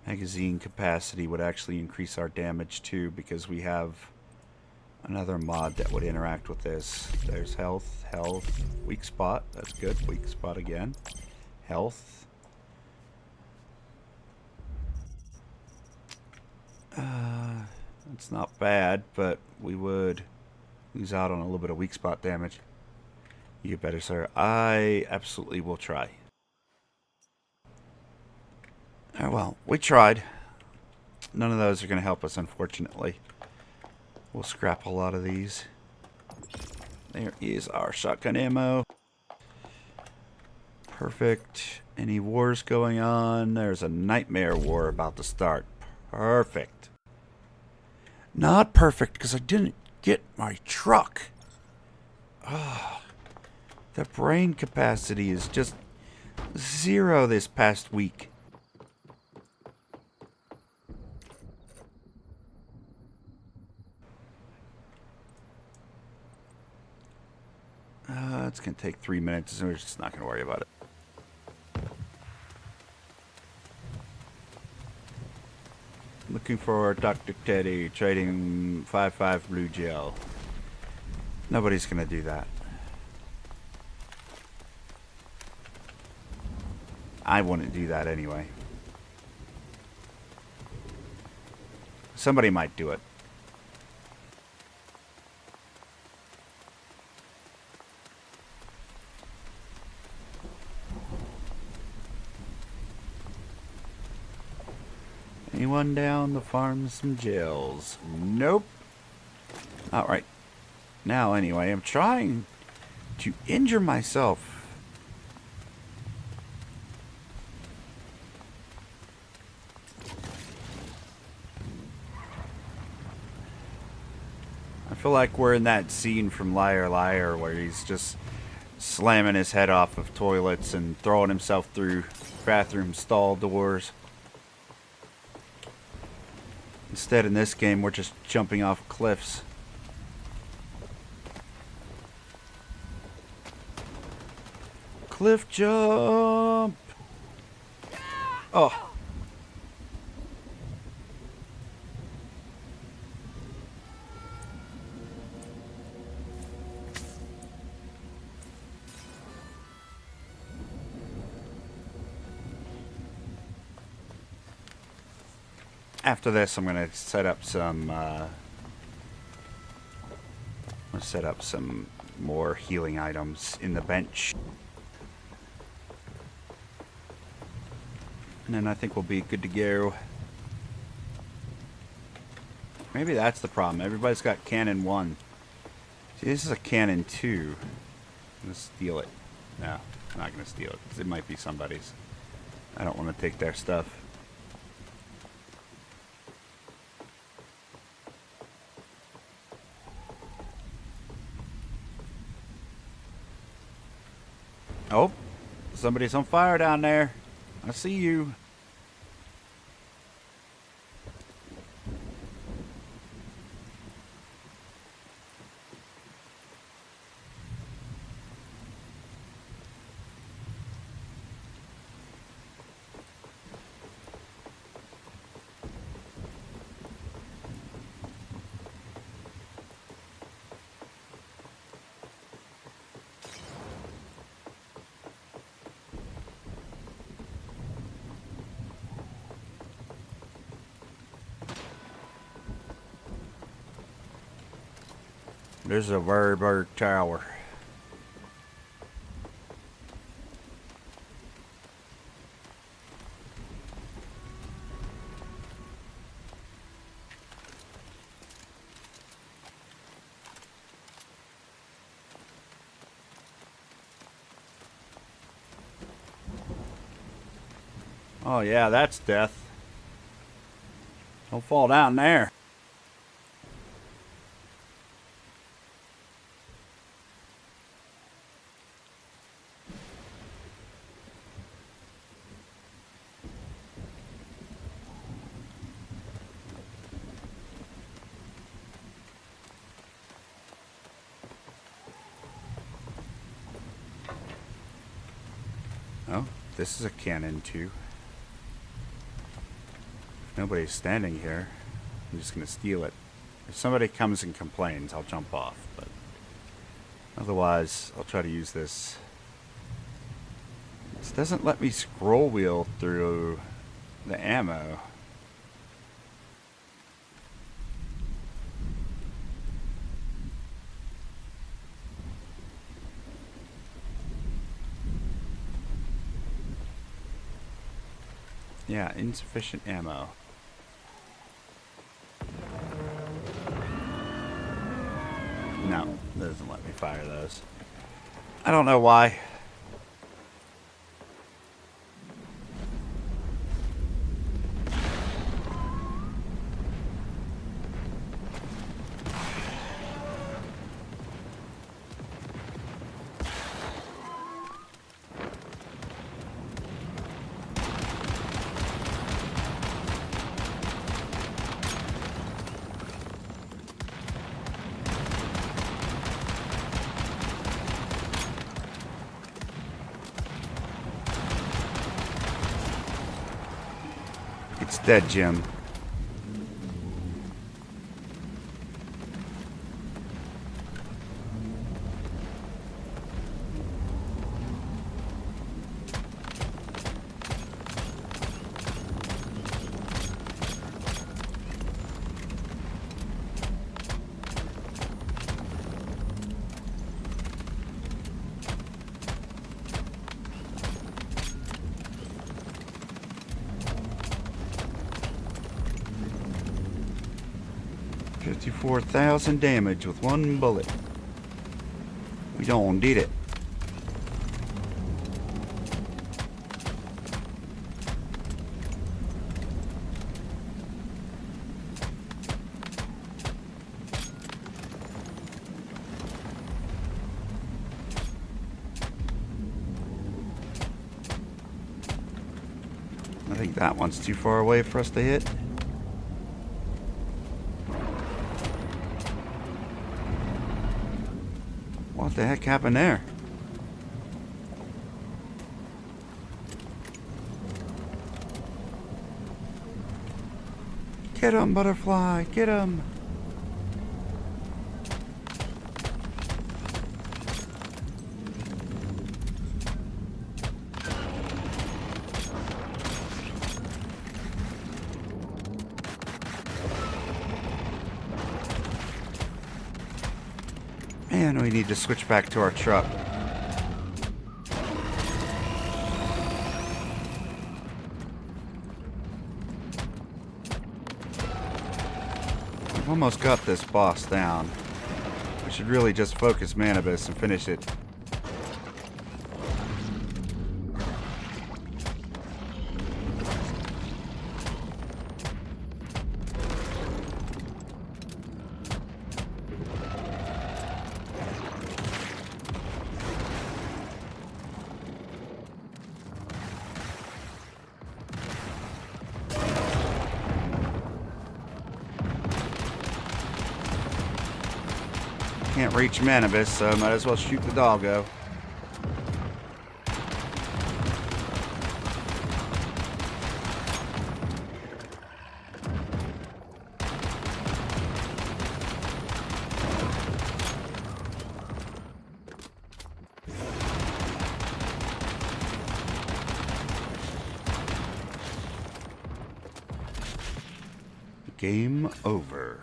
Magazine capacity would actually increase our damage too, because we have another mod that would interact with this. There's health, weak spot. That's good. Weak spot again. Health. It's not bad, but we would lose out on a little bit of weak spot damage. You better, sir. I absolutely will try. Oh, well, we tried. None of those are going to help us, unfortunately. We'll scrap a lot of these. There is our shotgun ammo. Perfect. Any wars going on? There's a nightmare war about to start. Perfect. Not perfect, because I didn't get my truck. Ah, the brain capacity is just 0 this past week. It's going to take 3 minutes, and we're just not going to worry about it. Looking for Dr. Teddy, trading 5-5 blue gel. Nobody's going to do that. I wouldn't do that anyway. Somebody might do it. Anyone down to farm some gels? Nope. Alright. Now, anyway, I'm trying to injure myself. I feel like we're in that scene from Liar Liar where he's just slamming his head off of toilets and throwing himself through bathroom stall doors. Instead, in this game, we're just jumping off cliffs. Cliff jump! Oh. After this, I'm gonna set up some. I'm gonna set up some more healing items in the bench, and then I think we'll be good to go. Maybe that's the problem. Everybody's got cannon 1. See, this is a cannon 2. I'm gonna steal it. No, I'm not gonna steal it. It might be somebody's. I don't want to take their stuff. Oh, somebody's on fire down there. I see you. This is a very big tower. Oh yeah, that's death. Don't fall down there. Oh, this is a cannon too. If nobody's standing here, I'm just gonna steal it. If somebody comes and complains, I'll jump off, but otherwise I'll try to use this. This doesn't let me scroll wheel through the ammo. Yeah, insufficient ammo. No, it doesn't let me fire those. I don't know why. It's dead, Jim. $54,000 damage with one bullet. We don't did it. I think that one's too far away for us to hit. What the heck happened there? Get him, butterfly! Get him! Man, we need to switch back to our truck. We've almost got this boss down. We should really just focus Manibus and finish it. Can't reach Manibus, so might as well shoot the doggo. Game over.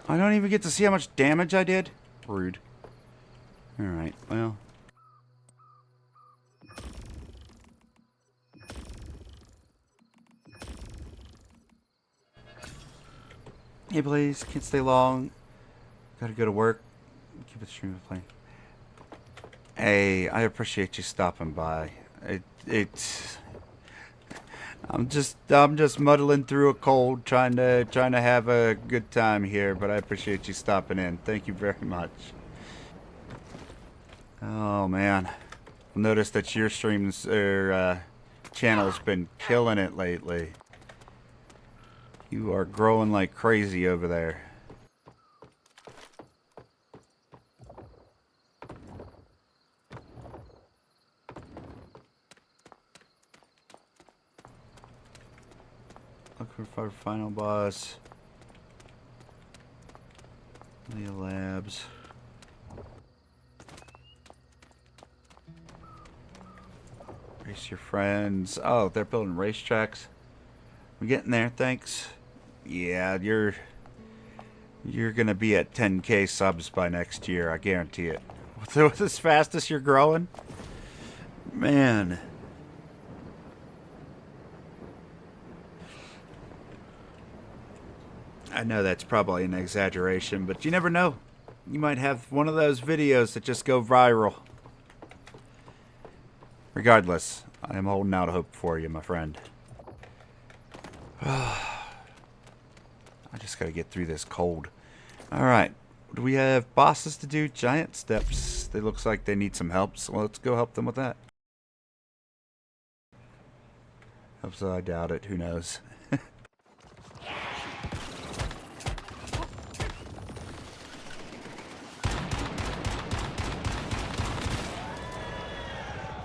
I don't even get to see how much damage I did? Rude. Alright, well. Hey Blazze, can't stay long. Gotta go to work. Keep it streaming playing. Hey, I appreciate you stopping by. I'm just muddling through a cold, trying to have a good time here, but I appreciate you stopping in. Thank you very much. Oh man, I've noticed that your streams or channel's been killing it lately. You are growing like crazy over there. Looking for our final boss. Leah Labs. Race your friends. Oh, they're building racetracks. We're getting there, thanks. Yeah, you're gonna be at 10K subs by next year, I guarantee it. With as fast as you're growing? Man. I know that's probably an exaggeration, but you never know. You might have one of those videos that just go viral. Regardless, I am holding out hope for you, my friend. I just gotta get through this cold. Alright, do we have bosses to do? Giant steps. They looks like they need some help, so let's go help them with that. Hope so, I doubt it. Who knows?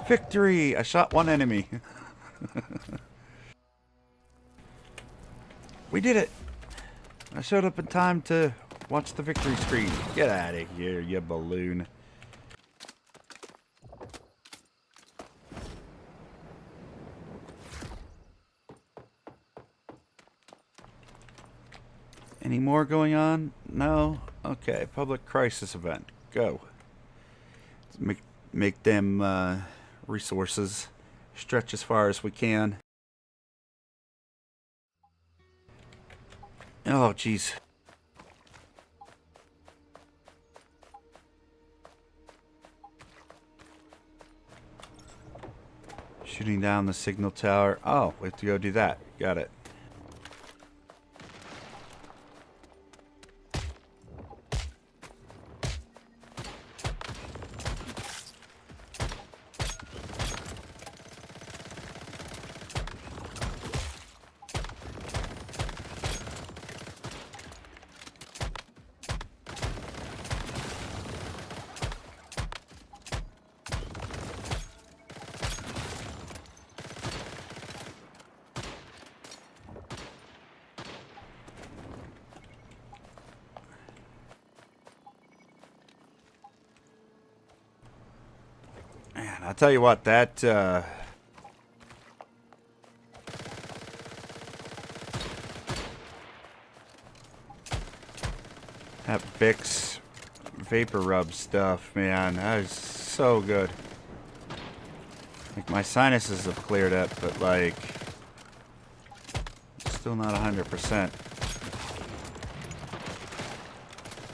Victory! I shot one enemy. We did it! I showed up in time to watch the victory screen. Get out of here, you balloon. Any more going on? No? Okay, public crisis event. Go. Let's make them resources stretch as far as we can. Oh, jeez. Shooting down the signal tower. Oh, we have to go do that. Got it. Man, I'll tell you what, that that Vicks vapor rub stuff, man, that is so good. Like, my sinuses have cleared up, but like, still not 100%.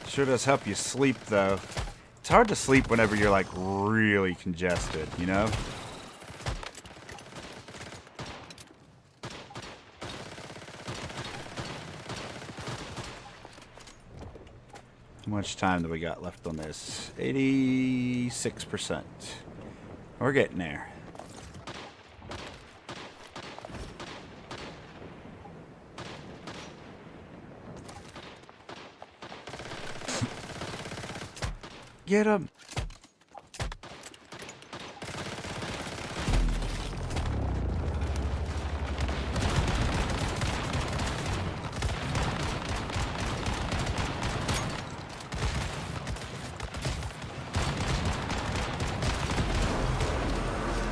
Sure does help you sleep, though. It's hard to sleep whenever you're like really congested, you know? How much time do we got left on this? 86%. We're getting there. Get him!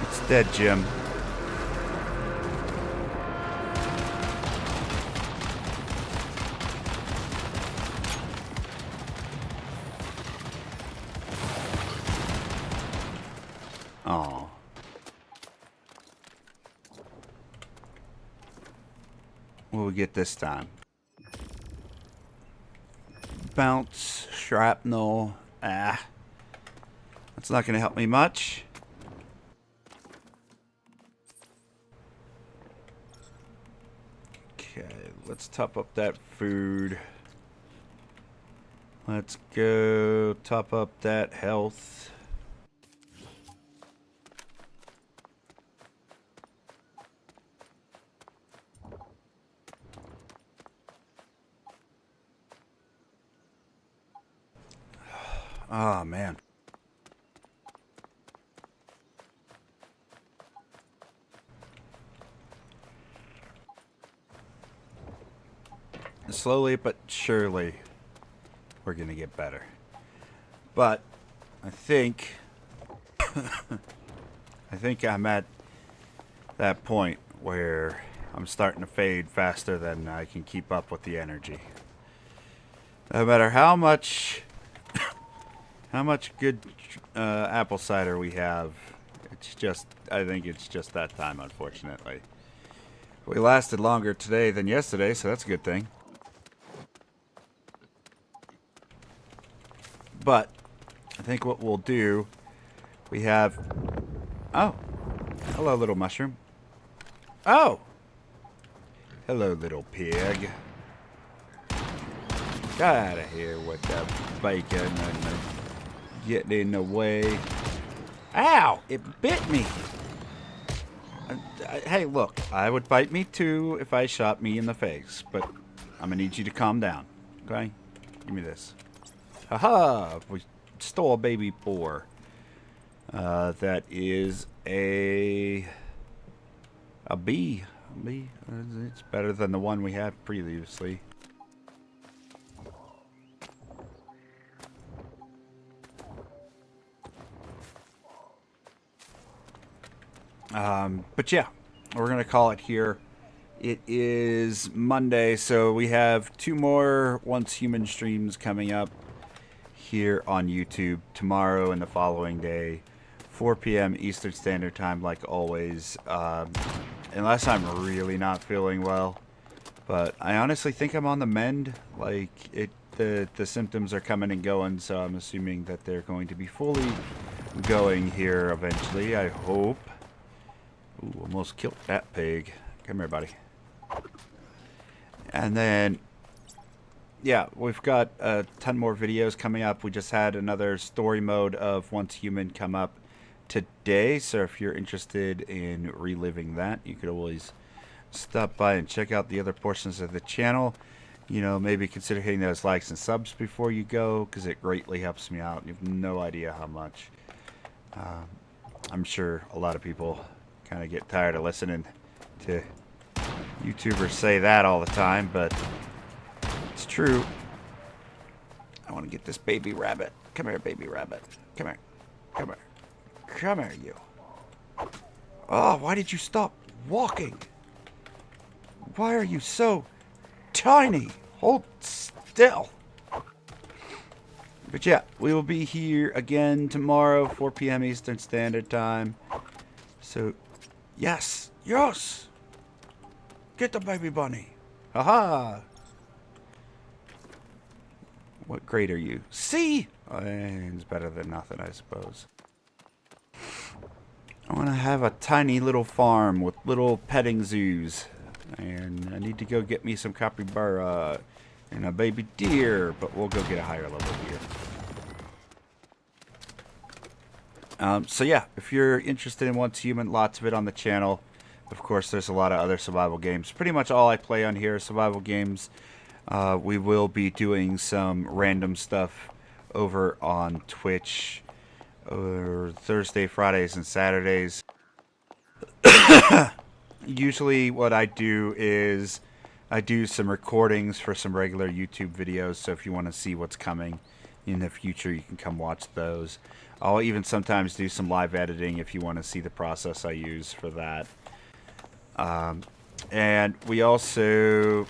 It's dead, Jim. Oh. What will we get this time? Bounce, shrapnel. Ah. That's not going to help me much. Okay, let's top up that food. Let's go top up that health. Oh, man. Slowly but surely, we're going to get better. But I think I'm at that point where I'm starting to fade faster than I can keep up with the energy. No matter how much good apple cider we have, I think it's just that time, unfortunately. We lasted longer today than yesterday, so that's a good thing. But I think what we'll do, we have... Oh, hello, little mushroom. Oh, hello, little pig. Get out of here with the bacon and the getting in the way. Ow, it bit me. Hey, look, I would bite me too if I shot me in the face, but I'm gonna need you to calm down, okay? Give me this. Haha! We stole a baby boar. That is a bee. A bee. It's better than the one we had previously. But yeah, we're gonna call it here. It is Monday, so we have 2 more Once Human streams coming up here on YouTube tomorrow and the following day, 4 p.m. Eastern Standard Time, like always. Unless I'm really not feeling well, but I honestly think I'm on the mend. Like the symptoms are coming and going, so I'm assuming that they're going to be fully going here eventually. I hope. Ooh, almost killed that pig. Come here, buddy. And then, yeah, we've got a ton more videos coming up. We just had another story mode of Once Human come up today. So if you're interested in reliving that, you could always stop by and check out the other portions of the channel. You know, maybe consider hitting those likes and subs before you go, because it greatly helps me out. You have no idea how much. I'm sure a lot of people kind of get tired of listening to YouTubers say that all the time, but it's true. I want to get this baby rabbit. Come here, baby rabbit. Come here. Come here. Come here, you. Oh, why did you stop walking? Why are you so tiny? Hold still. But yeah, we will be here again tomorrow, 4 p.m. Eastern Standard Time. So, yes, yes. Get the baby bunny. Haha. What grade are you? C. It's better than nothing, I suppose. I want to have a tiny little farm with little petting zoos. And I need to go get me some capybara and a baby deer, but we'll go get a higher level deer. So yeah, if you're interested in Once Human, lots of it on the channel. Of course, there's a lot of other survival games. Pretty much all I play on here is survival games. We will be doing some random stuff over on Twitch Thursday, Fridays, and Saturdays. Usually what I do is I do some recordings for some regular YouTube videos, so if you want to see what's coming in the future, you can come watch those. I'll even sometimes do some live editing if you want to see the process I use for that. And we also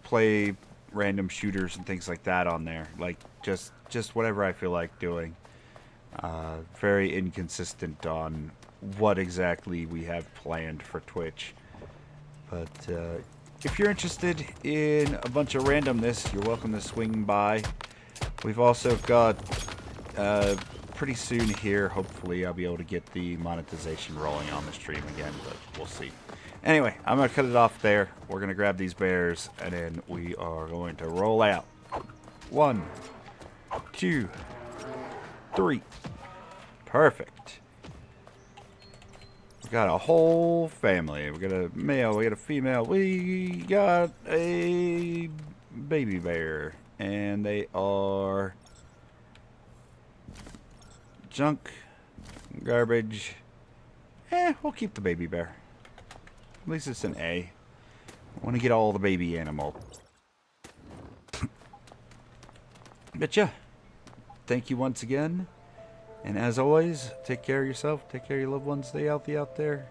play random shooters and things like that on there, like just whatever I feel like doing. Very inconsistent on what exactly we have planned for Twitch. But if you're interested in a bunch of randomness, you're welcome to swing by. We've also got pretty soon here, hopefully I'll be able to get the monetization rolling on the stream again, but we'll see. Anyway, I'm going to cut it off there. We're going to grab these bears, and then we are going to roll out. 1, 2, 3. Perfect. We got a whole family. We got a male, we got a female, we got a baby bear. And they are junk, garbage. We'll keep the baby bear. At least it's an A. I want to get all the baby animal. But yeah, thank you once again. And as always, take care of yourself, take care of your loved ones, stay healthy out there.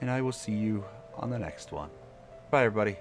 And I will see you on the next one. Bye, everybody.